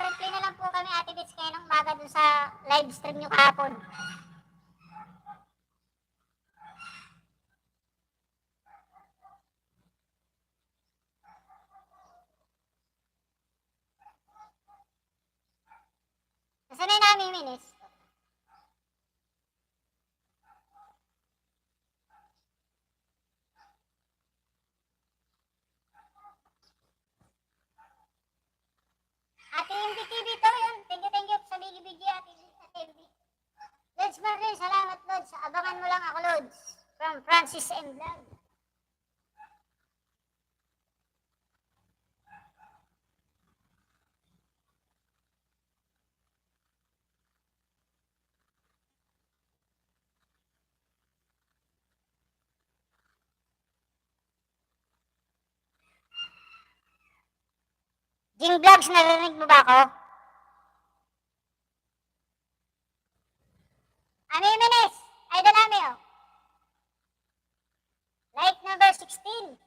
reply na lang po kami Ate Beach kayo ng umaga dun sa live stream nyo kahapon. Nasaan na namin minis? Ate MBTV to yun. Thank you sa bigi-bigi Ate MB. Lods Marlin, salamat Lods. Abangan mo lang ako Lods. From Francis M. Vlog. Jing Vlogs, narinig mo ba ako? Ami Menes, idol Ami oh. Like number 16.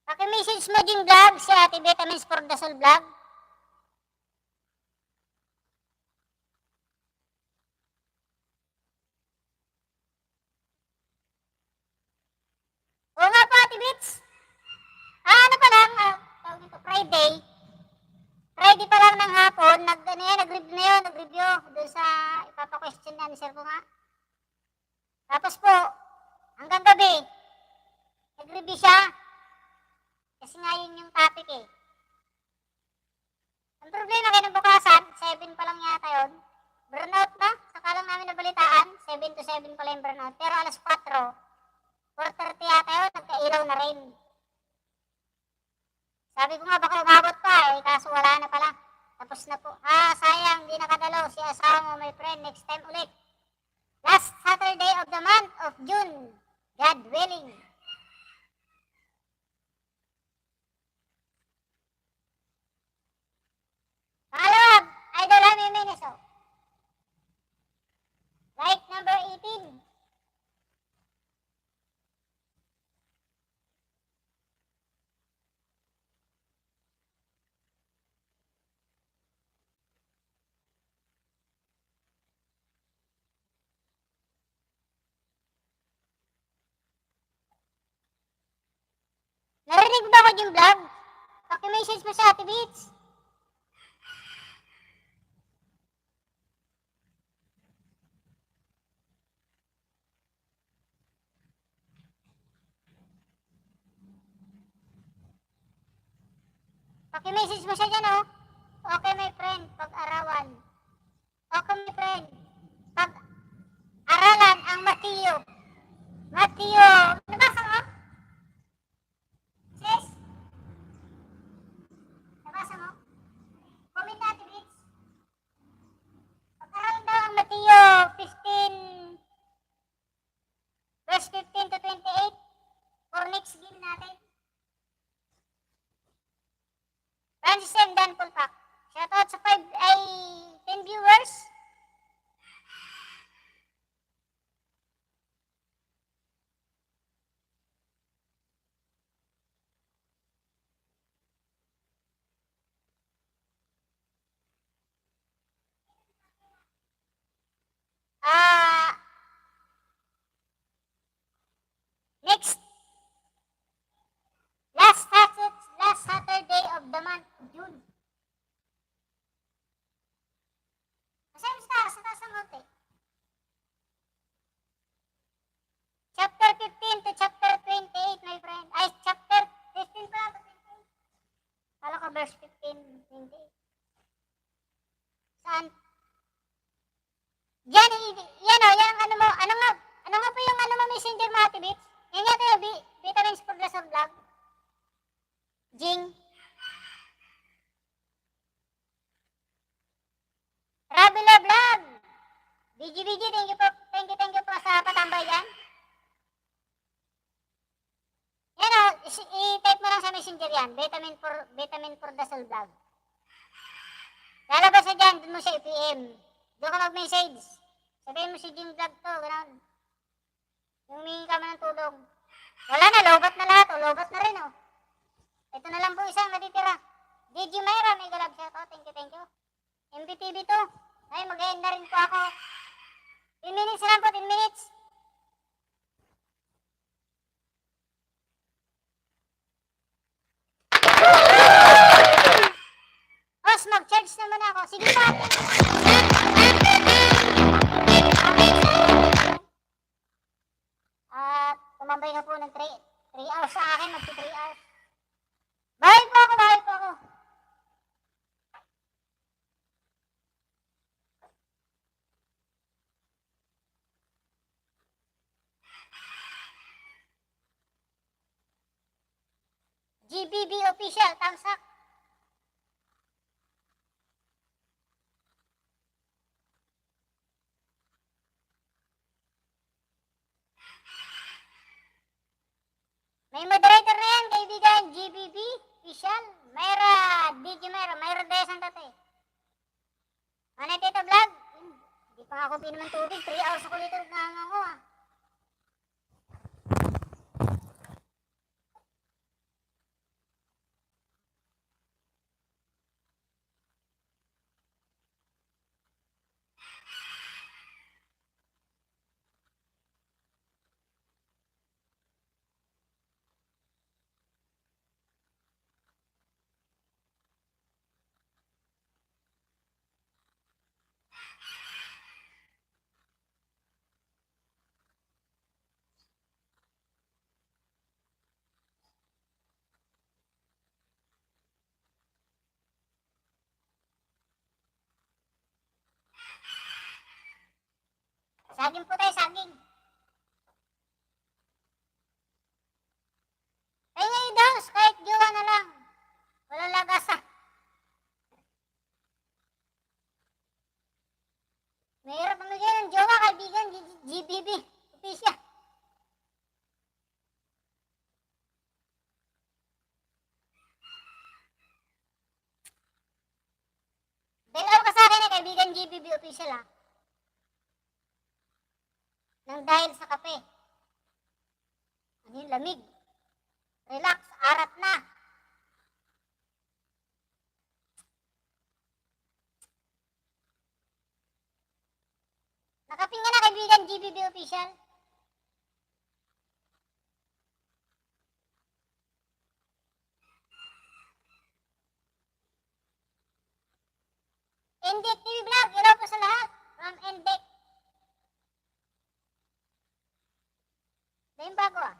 Paki-message mo Jing Vlog si Ate Vitamins for the Soul Vlog. Oo nga po Ate Bits. Ano pa lang, tawag nito, Friday. Friday pa lang ng hapon, nag-review doon sa ipapa-question na ni Sir ko nga. Tapos po, hanggang gabi, nag-review siya. Kasi nga yun yung topic eh. Ang problema kinabukasan, 7 pa lang yata yun. Burnout na, saka lang namin nabalitaan, 7 to 7 pala yung burnout. Pero alas 4, 4:30 yata yun, nagkailaw na rin. Sabi ko nga baka umabot pa eh, kaso wala na pala. Tapos na po. Sayang, di nakadalo si asawa mo, my friend. Next time ulit. Last Saturday of the month of June. God willing. Pangalawa, Idol Ami Meneso. Like number 18. Narinig mo ba ako yung vlog? Paki-message mo sa Ate Beats. Paki-message mo siya dyan oh. Okay my friend, pag-arawan. Okay my friend, pag-aralan ang Matthew. Matthew, nabasa mo? Sis? Nabasa mo? Comment na Ate Beats. Pag-aralan daw ang Matthew 15, verse 15 to 28 for next game natin. Francis M. Dan Pulpak. Shoutout sa 10 viewers. Next. Last Saturday of the month of June. Kasi dyan? Yan o, i-type mo lang sa messenger yan. Vitamin for the soul vlog. Lalabas na dyan, dun mo siya i-PM. Doon ka mag-message. Sabihin mo si Jim Vlog to, gano'n. Yung humingi ka mo ng tulong. Wala na, lobat na lahat o, lobat na rin o. Ito na lang po isang natitira. DJ Myra, may galab siya to. Thank you. MPTV to. Ay, mag-end na rin po ako. 10 minutes lang po, 10 minutes. Os, mag-charge naman ako. Sige pa. At tumambay na po ng 3 hours sa akin. Magsi 3 hours. Bahay po ako. GBB official, thumbs up. May moderator na yan, kaibigan. GBB official. Myra, DJ Myra, Myra Desan dati. Ano Tito Vlog? Hindi pa nga ako pinom ng tubig. 3 hours ako dito nangangako ah. Saging po tayo, saging. Ay ngayon daw, kahit jowa na lang. Walang lagasa. Mahirap pamigay ng jowa, kaibigan, GBB. Official. Dahil ka sa akin kaibigan GBB official ah. Nang dahil sa kape. Ano yung lamig? Relax, arat na. Nakaping ka na kaibigan GBB official. Endek TV Vlog, hello po sa lahat. From Endek. Dahil bago ah.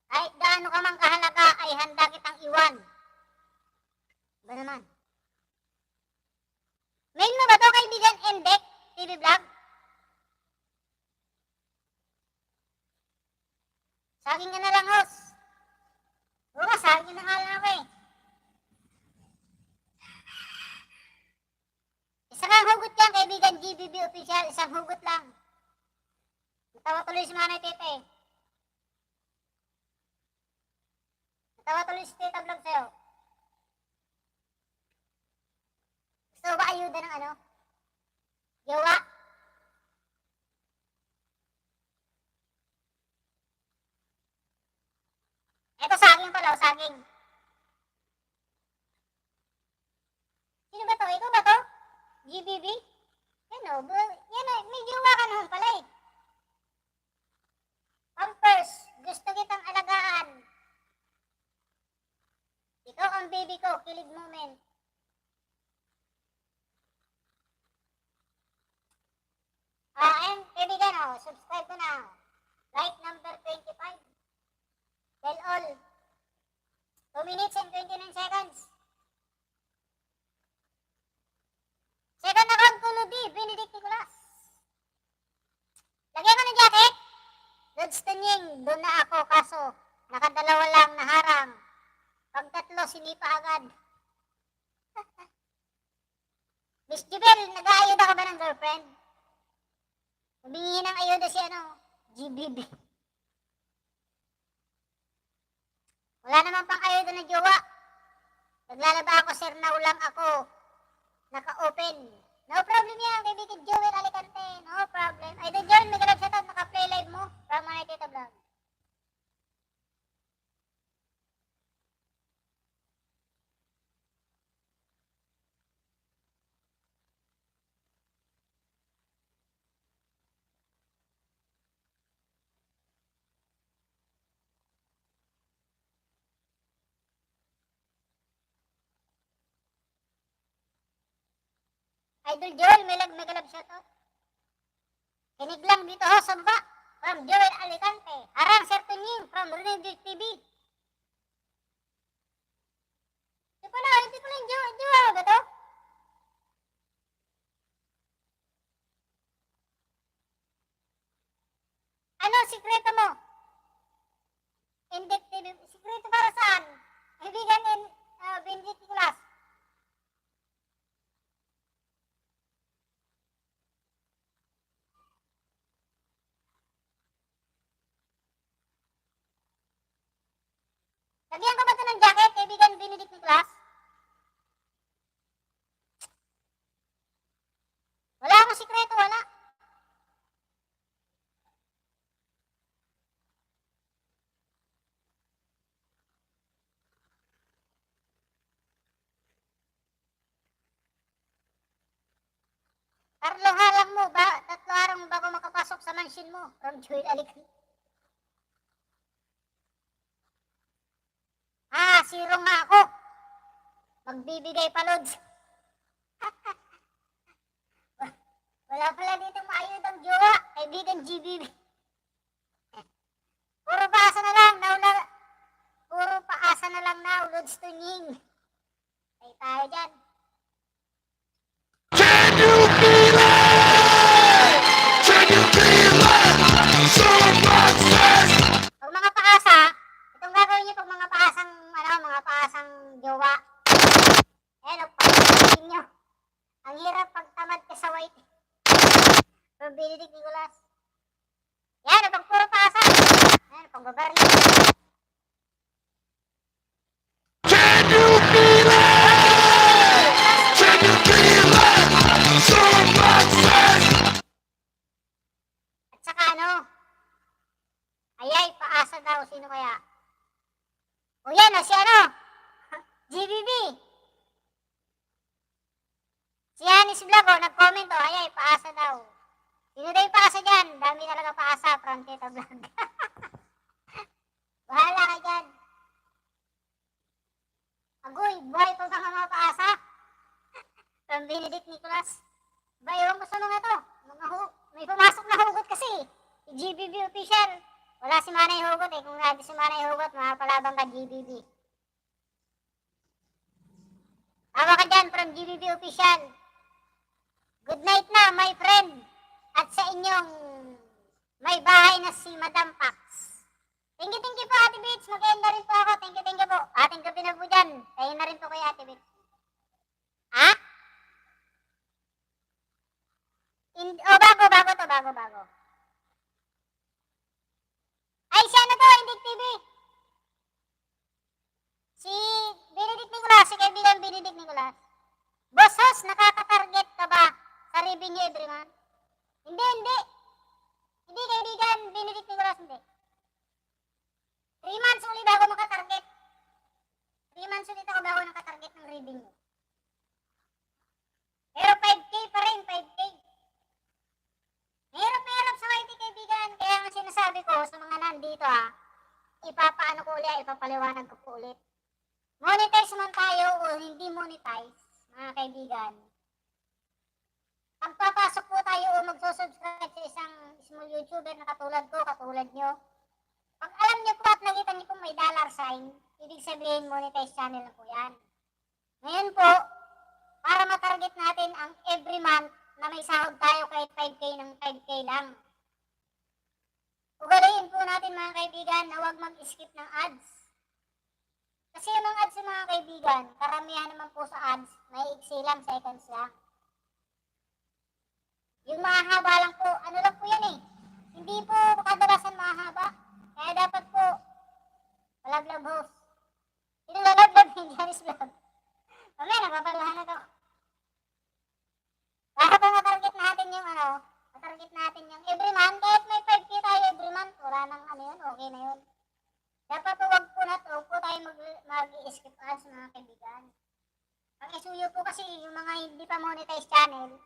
Kahit gaano ka mang kahalaga ay handa kitang iwan. Ba naman? Mail mo ba to kaibigan Endek TV Vlog? Saging ka na lang host. Oo, saging na nga lang ako eh. Isang hugot yan, kaibigan GBB official. Isang hugot lang. Natawa tuloy si Manay Tete. Natawa tuloy si Tita Vlog sa'yo. Gusto ba ayuda ng ano? Yawa? Ito saging pala, saging. Sino ba to? Ikaw ba to? GBB? Yan o, may jowa ka naman pala eh. Pampers, gusto kitang alagaan. Ikaw ang baby ko, kilig moment. And kaibigan o, subscribe ko na. Like number 25. Tell all. 2 minutes and 29 seconds. Second account ko, Ludi, Benedict Nicolas. Lagyan ko ng jacket. Lods Tanying, doon na ako, kaso nakadalawa lang naharang. Pag 3, sinipa agad. Miss Jubel, nag-aayuda ka ba ng girlfriend? Humingi ng ayuda si GBB. Wala naman pang ayuda na jowa. Naglalaba ako, sir, now lang ako. Naka-open. No problem yan, kaibigan Joel Alicante. No problem. Idol John, may galap shoutout, naka-play live mo. From Manitita Vlog. Idol Joel, may galap shoutout. Kinig lang dito ho, samba. From Joel Alicante. Harang Sir Tunying from Renegade TV. Hindi ko lang jowa ba to? Ano sikreto mo? Index TV. Sikreto para saan? Kaibigan Benedict Nicolas. Lagyan ko ba ito ng jacket, kaibigan Benedict Nicolas? Wala akong sikreto, wala. Carlo, halang mo ba? 3 araw mo bago makapasok sa mansion mo. From Joel Alicante. Sirong nga ako. Magbibigay pa, Lods. Wala pala dito maayodang jowa. Kaibigan GBB. Puro paasa na lang. Puro paasa na lang now, Lods Tunying. Ay tayo dyan. Can you feel it? Can you feel it? Someone says. Pag mga paasa, itong gagawin niyo pag mga paasang jowa. Pag-ibigin nyo. Ang hirap pagtamad ka sa white. From Benedict Nicolas. Yan, pag puro paasa. Yan, pag-babaril. Can you feel it? Can you feel it? Someone says. At saka ayay, paasa daw. Sino kaya? O yan, si GBB. Si Yanis Vlog, nag-comment, ayay, paasa daw. Sino daw yung paasa dyan? Dami talaga paasa, from Tita Vlog. Bahala ka dyan. Agoy, buhay pa ba mga paasa? From Benedict Nicolas. Ba, ewan ko sa mga to. May pumasok na hugot kasi. Si GBB official. Wala si Manay Hugot eh. Kung natin si Manay Hugot, mapalabang ka GBB. Tawa ka dyan from GBB official. Good night na, my friend. At sa inyong may bahay na si Madam Pax. Thank you po, Ate Bits. Mag-end na rin po ako. Thank you po. Ating gabi na po dyan. Kayo na rin po kay Ate Bits. Ha? Bago. Ay, siya na to, Indik TV. Si Benedict Nicolas, si kaibigan Benedict Nicolas. Boss host, nakaka-target ka ba sa revenue every month? Hindi. Hindi, kaibigan Benedict Nicolas, hindi. 3 months ulit bago makatarget. 3 months ulit ako bago nakatarget ng revenue. Pero 5K pa rin, 5K. Mahirap sa YT, kaibigan. Kaya ang sinasabi ko sa mga nandito ipapaano ko ulit, ipapaliwanag ko po ulit. Monetize man tayo o hindi monetize, mga kaibigan. Pagpapasok po tayo o magsusubscribe sa isang small YouTuber na katulad ko, katulad nyo. Pag alam nyo po at nakita nyo po may $sign, ibig sabihin monetize channel na po yan. Ngayon po, para matarget natin ang every month na may sahod tayo kahit 5K ng 5K lang. Ugaliin po natin mga kaibigan na huwag mag-skip ng ads. Kasi yung mga ads mga kaibigan, karamihan naman po sa ads, may iksi lang, seconds lang. mahaba lang po, ano lang po yan eh. Hindi po kadalasan mahaba. Kaya dapat po, malaglag host. Sino lalaglag yung Janice Vlog? Mamaya, nagpapaluhan na to. Para po matarget natin yung ano, matarget natin yung every month. Kahit may 5K tayo every month, wala nang ano yun, okay na yun. Dapat po wag po tayo mag-skip ads mga kaibigan. Ang isuyo po kasi yung mga hindi pa monetize channel,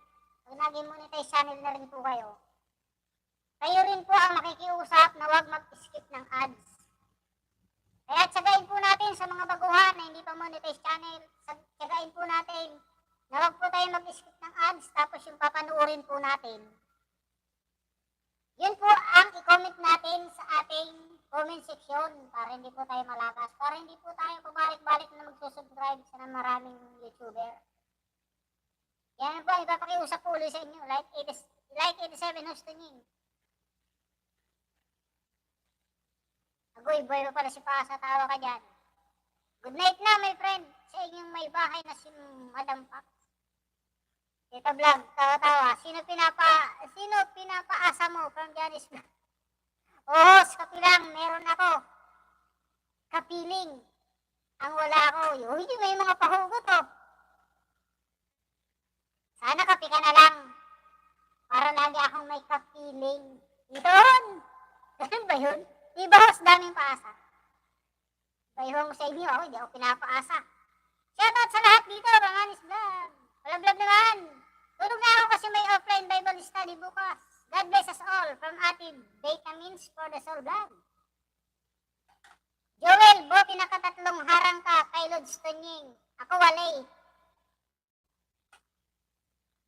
pag naging monetize channel na rin po kayo, kayo rin po ang nakikiusap na wag mag-skip ng ads. Kaya tsagain po natin sa mga baguhan na hindi pa monetize channel, tsagain po natin na wag po tayo mag-skip ng ads tapos yung papanuorin po natin. Yun po ang i-comment natin sa ating comment section para hindi po tayo malakas, para hindi po tayo pabalik-balik na magsusubscribe sa maraming YouTuber. Yan po, ipapakiusap po ulit sa inyo, like 87 Hostingin. Agoy, boy pa pala si Pasa, tawa ka dyan. Good night na, my friend, sa inyong may bahay na si Madam Pax. Tita Vlog, tawa-tawa. Sino pinapaasa mo from Janice Vlog? Oo, kapilang, meron ako. Kapiling. Ang wala ako. Uy, may mga pahugot oh. Sana kapi ka na lang. Para lagi akong may kapiling. Doon! Ganun ba yun? Diba host daming paasa? Bayhong sa inyo ako, hindi ako pinapaasa. Shoutout sa lahat dito, Janice Vlog. Walang vlog naman. Tulog na ako kasi may offline Bible study bukas. God bless us all from Ate Vitamins for the Soul Vlog. Joel, bo, pinakatatlong harang ka kay Lods Tonying. Ako walay.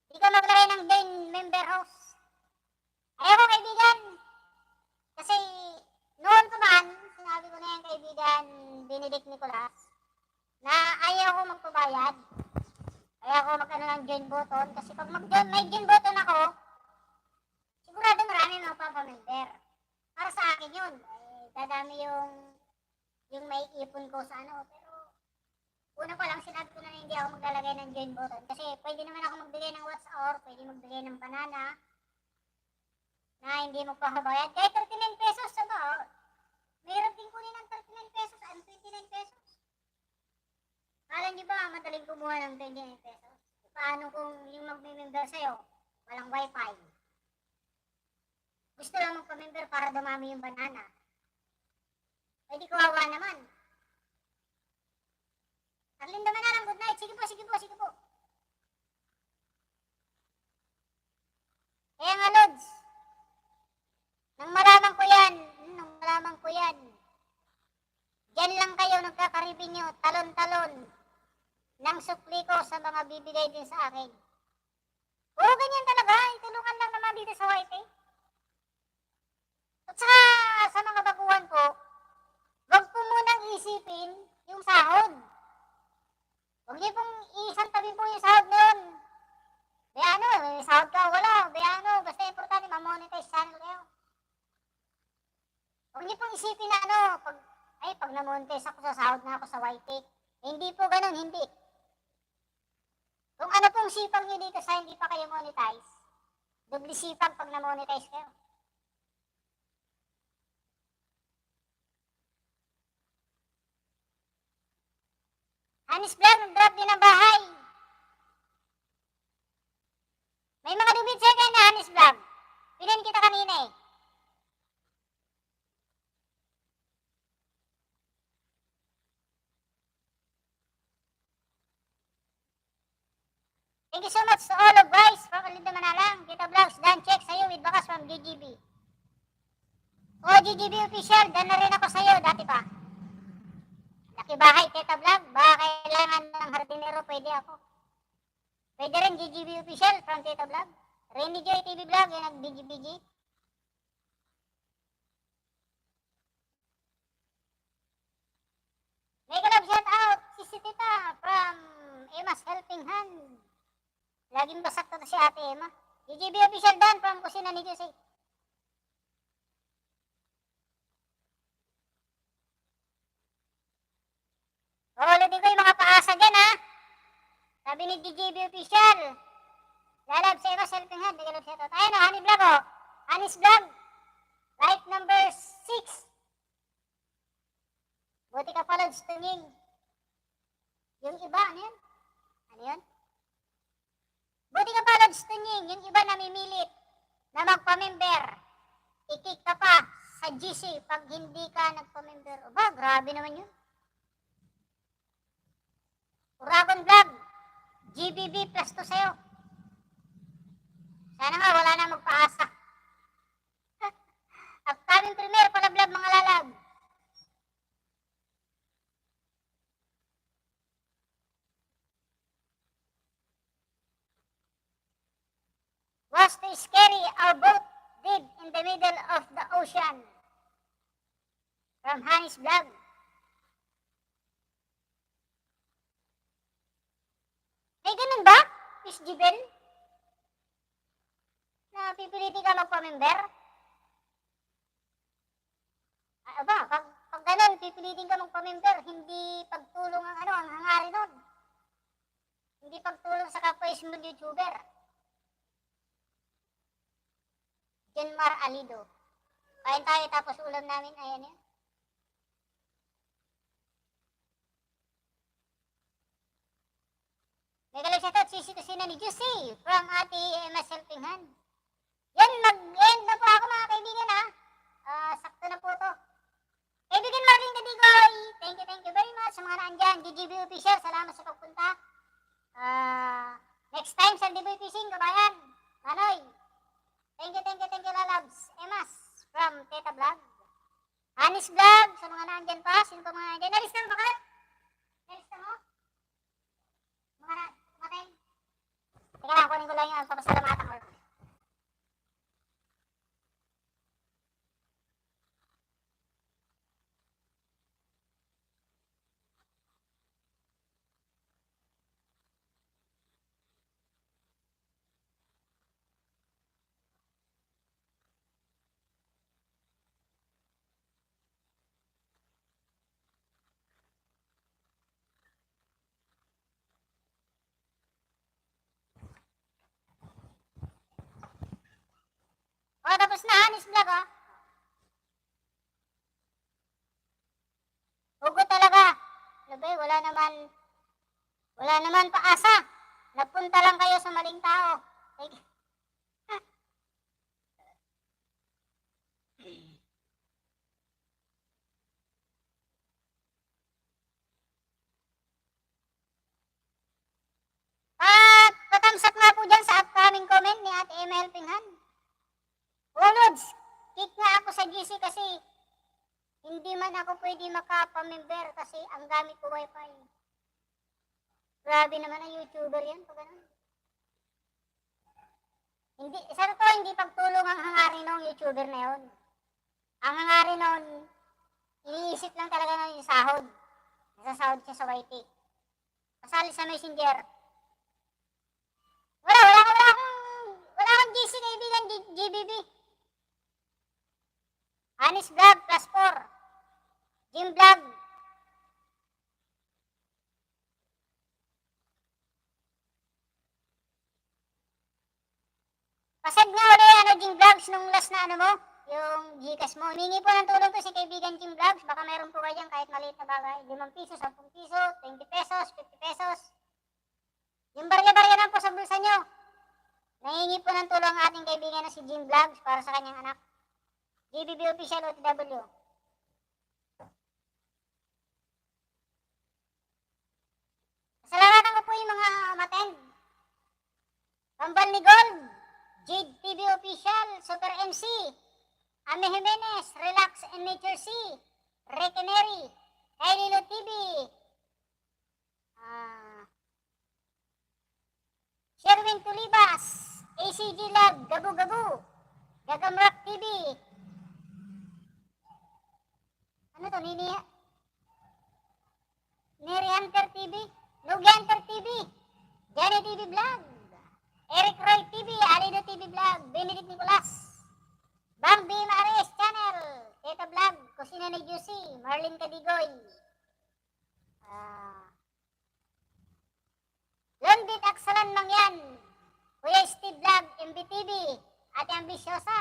Hindi ka maglagay ng join member host. Ayoko kaibigan. Kasi noon pa man, sinabi ko na yung kaibigan Benedict Nicolas na ayaw ko magpabayad. Ayaw ko mag-ano ng join button. Kasi pag may join button ako, sigurado marami mga papamember. Para sa akin yun. Dadami yung may ipon ko sa ano. Pero una pa lang sinabi ko na hindi ako maglalagay ng join button. Kasi pwede naman ako magbigay ng WhatsApp, pwede magbigay ng banana na hindi magpapabayad. Kahit 39 pesos sa ba? Mayroon din kunin ng 39 pesos and 29 pesos. Alam niyo ba, madaling kumuha ng 29 pesos? Paano kung yung magme-member sa'yo, walang wifi? Gusto lang magpa-member para dumami yung banana. Pwede kawawa naman. Arlinda Manalang, good night. Sige po, sige po, sige po. Kaya nga, Lods, nang malaman ko yan, dyan lang kayo nagkakaribin nyo, talon-talon, ng sukli ko sa mga bibigay din sa akin. Oo, ganyan talaga. Itulungan lang naman dito sa YT. At saka sa mga baguhan ko, wag po munang isipin yung sahod. Huwag niyo pong isantabin po yung sahod nun. Bayano, may sahod ka o wala. Bayano, basta importante, mamonetize channel kayo. Huwag niyo pong isipin na ano, pag namonetize ako sa sahod na ako sa YT. Hindi po ganun, hindi. Kung ano pong sipag nyo dito sa hindi pa kayo monetize, doble sipag pag na-monetize kayo. Janice Vlog, nag-drop din ang bahay. May mga dubit sa'yo kayo na Janice Vlog. Pinan kita kanina eh. Thank you so much to all of guys from Arlinda Manalang, Tita Vlogs, Dan Check sa'yo with Bakas from GGB. O GGB official, dan na rin ako sa'yo, dati pa. Laki bahay, Tita Vlog, baka kailangan ng hardinero, pwede ako. Pwede rin GGB official from Tita Vlog. Rainy Joy TV Vlog, yung nag-BGBG. Mega love shout out, si Tita from Emma's Helping Hand. Laging basak to si Ate Emma. GGB official Dan from Kusina ni Jose. Ulitin ko yung mga paasa dyan ha. Sabi ni GGB official, lalab sa Emma Helping Hand, mega love shoutout. Ayan o, Honey Vlog o. Honey's Vlog. Like number 6. Buti ka pala, Stinging. Yung iba, ano yun? Ano yun? Buti ka pala, Stinging. Yung iba namimilit na magpa-member. I-kick ka pa sa GC pag hindi ka nagpa-member. O ba, grabe naman yun. Uragon Vlog. GBB plus 2 sa'yo. Sana nga wala na magpaasa. Upcoming premiere pala vlog mga lalag. Was too scary, our boat did in the middle of the ocean. From Hanis Vlog. May ganun ba? Miss Jibel? Na pipilitin ka magpa-member? Aba, pag ganun, pipilitin ka magpa-member, hindi pagtulong ang ang hangarin nun. Hindi pagtulong sa kapwa smooth YouTuber. Janmar Alido. Kain tayo tapos ulam namin, ayan yan. Megalag shoutout, sisi to sina ni Juicy from Ate MS Helping Hand. Yan, mag-end na po ako mga kaibigan ha. Sakto na po to. Kaibigan Marlene Kadigoy, thank you very much sa mga naandyan. GGB Official, salamat sa pagpunta. Next time sa Diboy Fishing, kabayan. Manoy. Thank you, lalabs. Emas from Teta Vlog. Anis Vlog, sa mga naandyan pa. Sino pa mga naandyan? Nalista mo ba ka? Nalista mo? Mga natin. Teka lang, kunin ko lang yung papasalamatan ko. Tapos na, Hanis Vlog, oh. Hugot talaga. Labi, wala naman paasa. Napunta lang kayo sa maling tao. At patamsak nga po dyan sa upcoming comment ni Ate M. Helping Hand. Lods, kick nga ako sa GC kasi hindi man ako pwede makapamember kasi ang gamit ko wifi. Grabe naman ang YouTuber yan pag ganun. Hindi pagtulong ang hangarin ng YouTuber na yun. Ang hangarin nun, iniisip lang talaga na yung sahod. Nasasahod siya sa YT. Kasali sa Messenger. Wala akong GC kaibigan, GBB. Anis Vlog plus 4. Jim Vlog. Pasad nga ulit, Jim Vlogs, nung last na mo, yung Gcash mo. Hiningi po ng tulong to si kaibigan Jim Vlogs. Baka mayroon po kayo kahit maliit na bagay. 5 piso, 10 piso, 20 pesos, 50 pesos. Yung barya-barya lang po sa bulsa nyo. Nahingi po ng tulong ang ating kaibigan na si Jim Vlogs para sa kanyang anak. GBB Official OTW. Salamatan ko po yung mga umattend. Kambal ni Gold, Jade TV Official, Super MC, Ame Jimenez, Relax and Nature C, Ricky Mary, Kaililo TV, Sherwin Tulibas, ACG Lab, Gabu Gabu, Gagamrak TV, ano to, Neri Hunter TV, Lugi Hunter TV, Johnny TV Vlog, Eric Roy TV, Alido TV Vlog, Benedict Nicolas, Bang B. Mares Channel, Teta Vlog, Kusina ni Juicy, Marlene Kadigoy, Londit Aksalan Mangyan, Kuya Steve Vlog, MBTV, Ate Ambisyosa.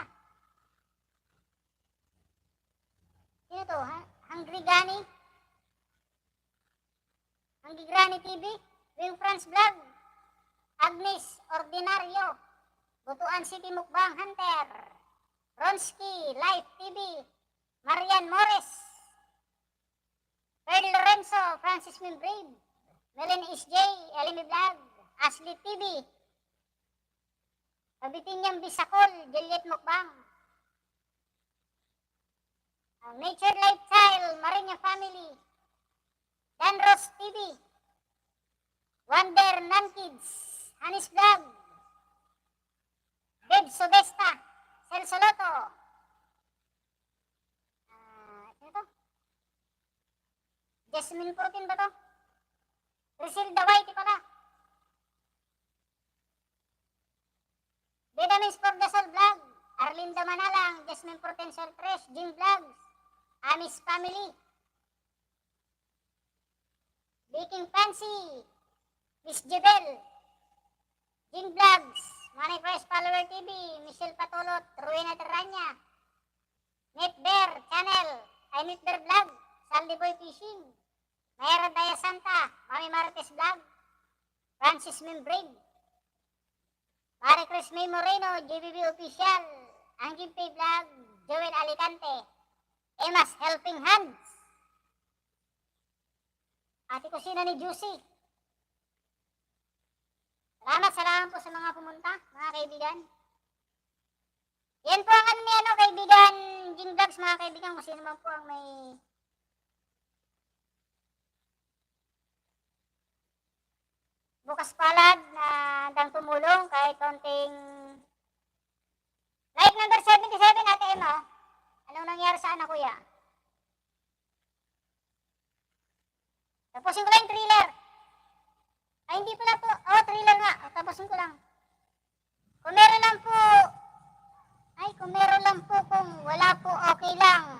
Sino to? Hungry Granny? Hungry Granny TV? Wing France Vlog? Agnes Ordinario? Butuan City Mukbang Hunter? Ronski Live TV? Marian Morris? Pearl Lorenzo? Francis Mimbrave? Melen SJ? Elimi Vlog? Ashley TV? Kabitinyang Bisakol? Juliet Mukbang? Nature Lifestyle, Marinya Family, Danros TV, Wonder Nankids, Hanis Vlog, Deb Sodesta, Sel Soloto, ano to? Jasmine Protein ba to? Griselda White pala. Vitamins for the Soul Vlog, Arlinda Manalang, Jasmine Protein Soul Fresh, Jim Vlogs, Amis Family, Baking Fancy, Miss Jebel, Jim Vlogs, Money Fresh Follower TV, Michelle Patolot, Ruina Terranya, Net Bear Channel, I Net Bear Vlog, Saldi Boy Fishing, Mayra Daya Santa, Mami Martes Vlog, Francis Membrane, Mari Chris May Moreno, JBB Official, Angin Pay Vlog, Joel Alicante, Emma's Helping Hands, Ate Kusina ni Juicy. Salamat po sa mga pumunta, mga kaibigan. Yan po ang ano ni kaibigan, Jing Vlogs, mga kaibigan, kung sino man po ang may bukas palad na handang tumulong kahit konting like number 77, Ate Emma. Anong nangyari sa anak, kuya? Tapusin ko lang yung thriller. Ay, hindi pala po. Oh, thriller nga. Tapusin ko lang. Kung meron lang po, kung wala po, okay lang.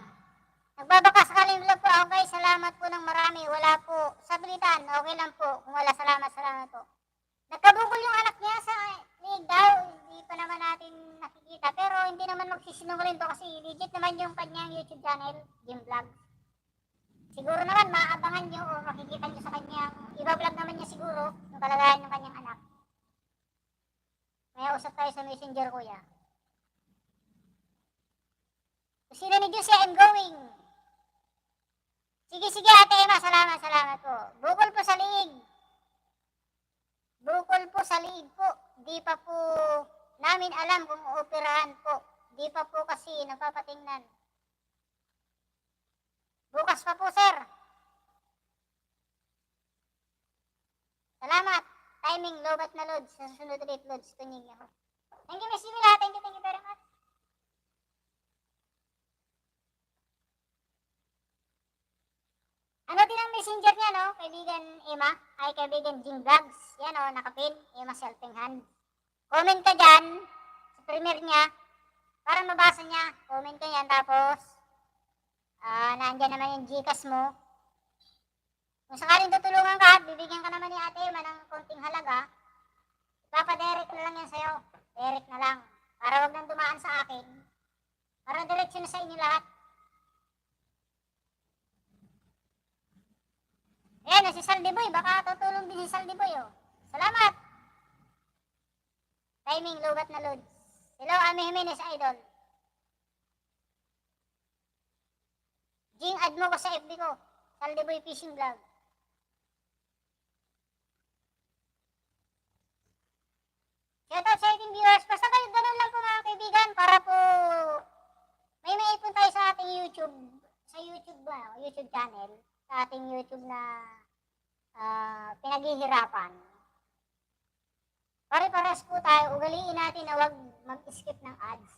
Nagbabaka sakaling vlog po, okay, salamat po ng marami. Wala po. Sabilitan, okay lang po. Kung wala, salamat po. Nagkabukol yung anak niya sa league daw. Hindi pa naman natin nakikita. Pero hindi naman magsisinungaling to kasi legit naman yung kanyang YouTube channel, Jim Vlog. Siguro naman maabangan nyo o makikita nyo sa kanyang, iba-vlog naman niya siguro yung kalagayan ng kanyang anak. May usap tayo sa messenger, kuya. Sino ni Diyos, I'm going. Sige, Ate Emma, salamat po. Bukol po sa liig. Bukol po sa liig po. Di pa po namin alam kung operahan po. Di pa po kasi napapatingnan. Bukas pa po, sir. Salamat. Timing, lobat na loads. Sa susunod ulit loads. Tunying ako. Thank you, Miss Jimila. Thank you very much. Ano din ang messenger niya, no? Kaibigan Emma. Ay, kaibigan Jing Vlogs. Yan, o, nakapin. Emma's Helping Hand. Comment ka dyan sa premiere niya. Para mabasa niya. Comment ka yan. Tapos, nandyan naman yung Gcash mo. Kung sakaling tutulungan ka, bibigyan ka naman ni Ate Emma ng konting halaga, ipapadirect na lang yan sa'yo. Direct na lang. Para wag nang dumaan sa akin. Para diretsyon na sa inyo lahat. Ayan, si Saldi Boy. Baka tutulong din si Saldi Boy, oh. Salamat. Timing, lugat na load. Hello, Ami Jimenez, idol. Jing, add mo ko sa FB ko. Saldi Boy Fishing Vlog. Shoutout sa ating viewers. Basta kayo, ganun lang po mga kaibigan. Para po may maipon tayo sa ating YouTube. Sa YouTube ba? YouTube channel. Sa ating YouTube na pinaghihirapan. Pare-pares po tayo. Ugaliin natin na wag mag-skip ng ads.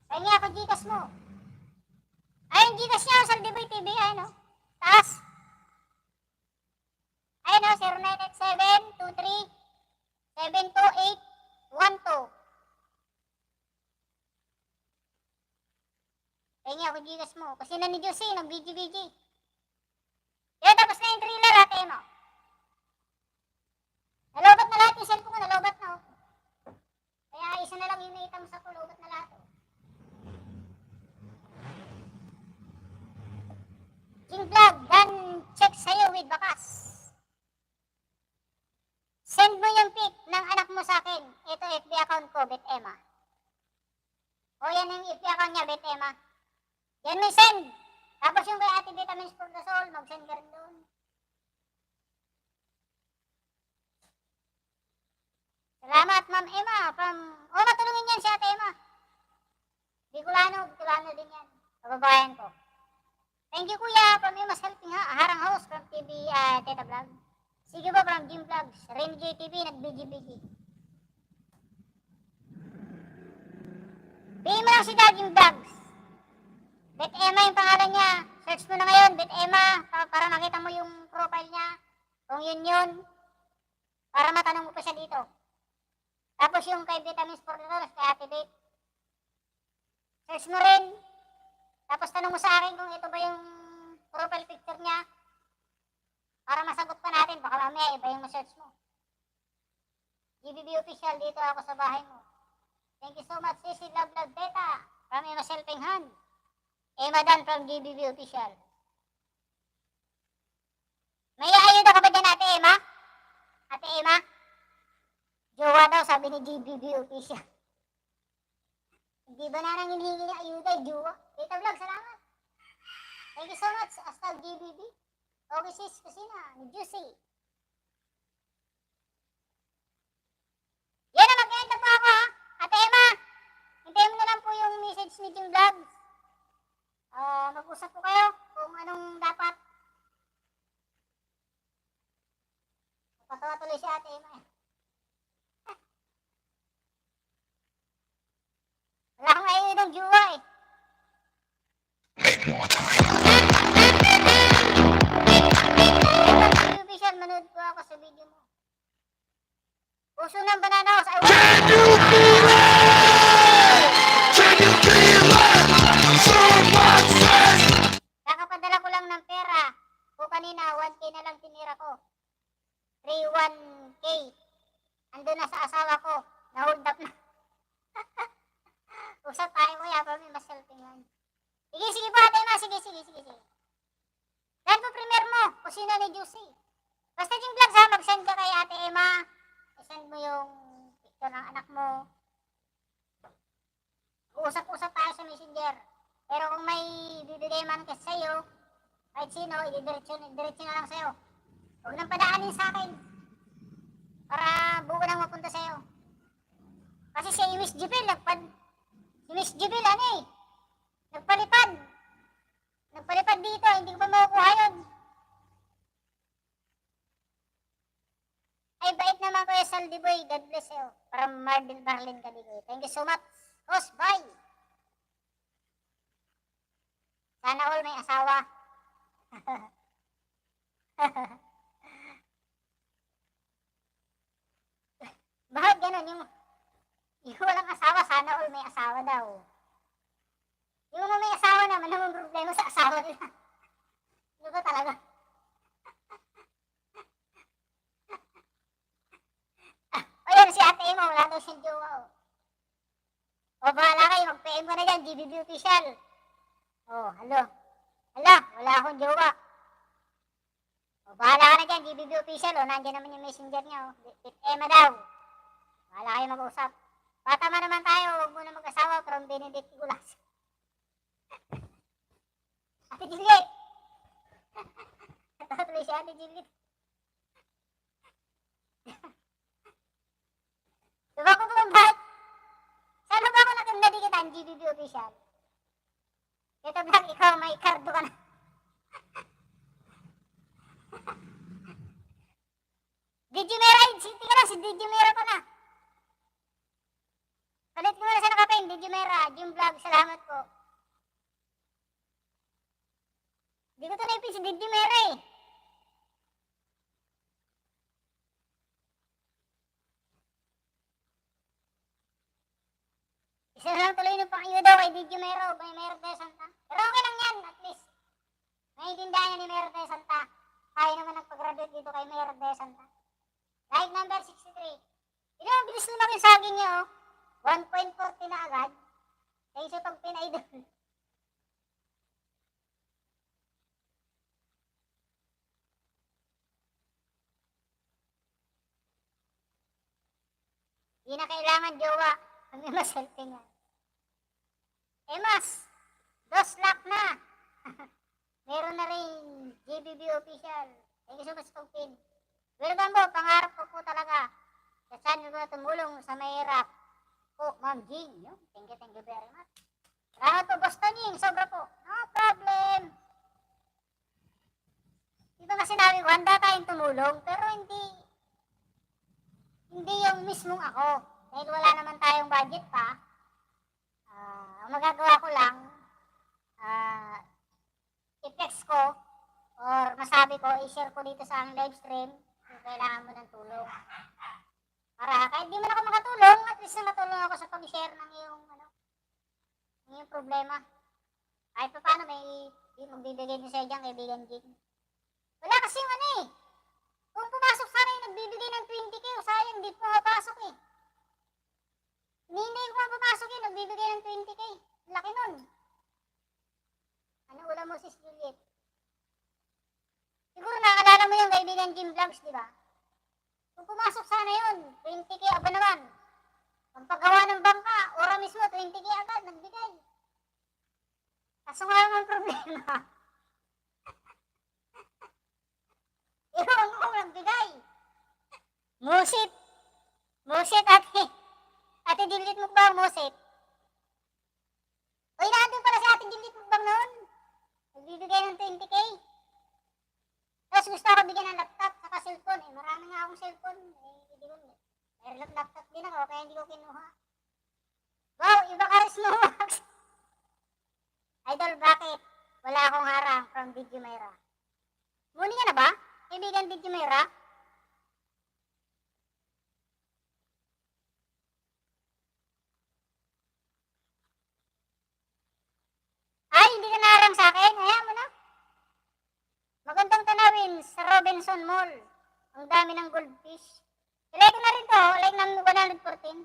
Kaya ako Gcash mo. Ayun, Gcash niya, Saldi Boy TV, ayun o. Taas. Ayun o, 0987-23-728-12. Kaya ako Gcash mo. Kasi na ni Josie, nag-BG-BG. Kaya tapos na yung thriller, Ate mo. Nalobat na lahat yung cellphone ko, nalobat na o. ito FB account ko, Bet Emma. O yan yung FB account niya, Bet Emma. Yan may send. Tapos yung kay Ate Vitamins for the Soul, mag-send ka rin doon. Salamat, Ma'am Emma. Matulungin yan si Ate Emma. Bicolano din yan. Kababayan ko. Thank you, Kuya, from Emma's Helping Harang House from TV Teta Vlog. Sige po from Jim Vlogs. Remy J TV, nag-BG-BG. Bigyan mo lang si Jim Vlogs. Bet Emma yung pangalan niya. Search mo na ngayon, Bet Emma, para makita mo yung profile niya. Kung yun. Para matanong mo pa siya dito. Tapos yung kay Vitamins for the Soul, kay Ate Bet. Search mo rin. Tapos tanong mo sa akin kung ito ba yung profile picture niya. Para masagot pa natin. Baka mamaya iba yung ma-search mo. GBB Official, dito ako sa bahay mo. Thank you so much, Sisi Love Love Teta. From Emma Helping Hand. Emma Dan from GBB Official. May ayuda ka ba dyan, Ate Emma? Ate Emma? Jowa daw, sabi ni GBB Official. Hindi ba na nang hinihingi niya ayuda, jowa? Teta Vlog, salamat. Thank you so much, Astag GBB. Okay, sis, kusina, ni Juicy. Yan na, mag-end na po ako, ha? Ate Emma, hintayin mo na lang po yung message ni Jim Vlogs. Mag-usap po kayo kung anong dapat. Patawa tuloy si Ate Emma. Wala akong ayun ng jowa eh. Make more time. Official, manood po ako sa video mo. Puso ng banana house. Can you feel it? Can you feel it? So much stress. Kakapadala ko lang ng pera. O kanina, 1K na lang tinira ko. 3-1K. Ando na sa asawa ko. Na-hold up na. Usap tayo mo yan. Pero may mas-helping yan. Sige po, Ate Emma. Sige. Dahil po premier mo. Kusina ni Juicy. Basta yung vlogs ha. Mag-send ka kay Ate Emma. I-send mo yung picture ng anak mo. Usap-usap tayo sa messenger. Pero kung may bibigay man kasi sa'yo, kahit sino, i-diretso na lang sa'yo. Huwag nang padaanin sa akin. Para buo nang mapunta sa'yo. Kasi si Miss Jibil, nagpalipad. Nagpalipad dito, hindi ko pa makukuha yun. Ay, bait naman ko yung Saldi Boy. God bless you. From Marvin Barlin Cadigoy. Thank you so much. Host, bye! Sana all may asawa. Bakit ganun? Yung walang asawa, sana all may asawa daw. Yung mga may asawa naman, naman problema sa asawa nila. Ano ba talaga? O yan, si Ate Emma, wala daw siyang jowa. O bahala kayo, mag-PM ko na dyan, GBB Official. Oh, hello. Wala akong jowa. O, bahala ka na dyan, GBB Official. O, nandiyan naman yung messenger niya. O, Emma daw. Bahala kayo mag-usap. Patama naman tayo, huwag muna mag-asawa from Benedict Gulas. Ate Juliet. Tuloy si Ate Juliet. Diba ko po bakit? Saan ba ako nagandadikitan, GBB Official? Ito vlog, ikaw may kardo ka na. Digimera, tingnan lang si Digimera ko na. Palit ko na sa nakapain, Digimera, Jim Vlog, salamat po. Di ko ito naipin si Digimera eh. Isa lang tuloy ng pang-ayuda kay Digimera, may Meron tayo Santa. Pero okay lang yan, at least. Naiintindihan niya ni Meron tayo Santa. Kaya naman nagpag-graduate dito kay Meron tayo Santa. Like number 63. Ito, bilis lumaki yung saging niya, oh. 1.40 na agad. Kaya isa pag pinaidol. Di na kailangan jowa. Pag may maselfie nga. Eh mas, dos lakh na. Meron na rin GBB official. Thank you so much, Tongpin. Welcome po, pangarap ko po talaga. Saan nyo ko tumulong sa mahirap po, Ma'am Jing. Thank you very much. Salamat po, Boss Tonying. Sobra po. No problem. Ito nga sinabi ko, handa tayong tumulong, pero hindi yung mismong ako. Dahil wala naman tayong budget pa. Ang magagawa ko lang, i-text ko, or masabi ko, i-share ko dito sa live stream, kung kailangan mo ng tulong. Para kahit di man ako makatulong, at least natulong ako sa pag-share ng iyong problema. Kahit pa paano may magbibigay din sa'yo dyan, kaibigan Jing. Wala kasi kung pumasok sana yung nagbibigay ng 20k, sayang di pumapasok eh. Hindi ko pumasok eh, nagbibigay ng 20k. Laki nun. Ano ulam mo, Sis Juliet? Siguro nakalala mo yung kaibigan Jim Vlogs, di ba? Kung pumasok sana yun, 20k aba naman. Ang paggawa ng bangka, ora mismo, 20k agad, nagbigay. Kaso nga naman problema. Iwan ko nagbigay. Musit. Musit, ate. Ate Juliet Mukbang, musit. Uy, nandun pala si ate Juliet Mukbang noon. Nagbibigay ng 20k. Tapos gusto ako bigyan ng laptop saka cellphone. Marami nga akong cellphone. Hindi ko. Meron laptop din ako kaya hindi ko kinuha. Wow, iba ka rin Snowmax. Idol, bakit? Wala akong harang from Video Mayra. Muni ka na ba? Kaibigan Video Mayra? Ay, hindi ka naharang sa akin. Hayaan mo na. Magandang tanawin sa Robinson Mall. Ang dami ng goldfish. Ilike ko na rin to. Like ng 114.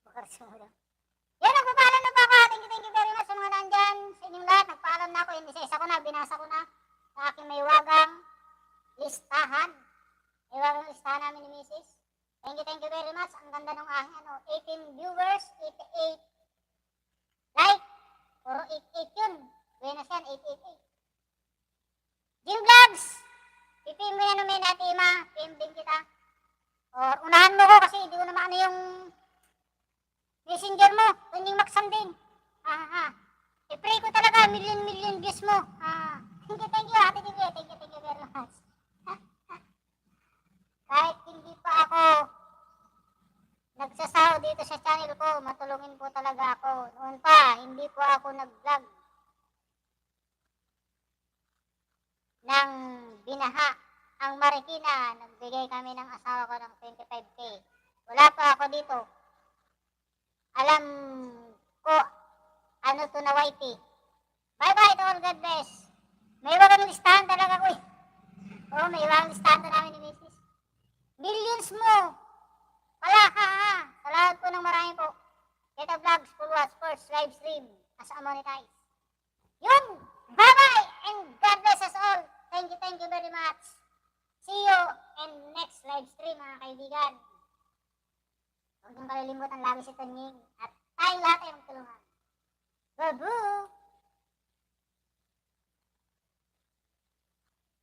Bakar sumula. Yan, nagpapaalam na po ako. Thank you very much sa mga nandyan. Sa inyong lahat, nagpaalam na ako. Yung isa-isa ko na, binasa ko na. Sa aking may wagang listahan. May wagang listahan namin ni Mrs. Thank you very much. Ang ganda ng aking 18 viewers, 88 like. Puro 88 yun. Buenas yan, 888. Jim Vlogs! PM mo yan namin natin, Ima. PM din kita. Or unahan mo ko kasi hindi ko naman yung messenger mo. Kuning maksan din. I-pray ko talaga, million views mo. Thank you, ate Divya. Thank you very much. Kahit hindi pa ako nagsasaw dito sa channel ko, matulungin po talaga ako. Noon pa, hindi po ako nag-vlog ng binaha ang Marikina. Nagbigay kami ng asawa ko ng 25k. Wala pa ako dito. Alam ko ano to na whitey. Bye-bye to all, God bless. May wagang listahan talaga ko eh. Oo, may wagang listahan to namin ni Mrs. Millions mo. Wala ka ha. Salamat po ng marami po. Kita Vlogs, full watch, first live stream. As a monetize. Yun! Bye-bye! And God bless us all. Thank you very much. See you in next live stream mga kaibigan. Huwag niyong kalilimutan lagi si Tonying. At tayong lahat ay magtulungan. Babu!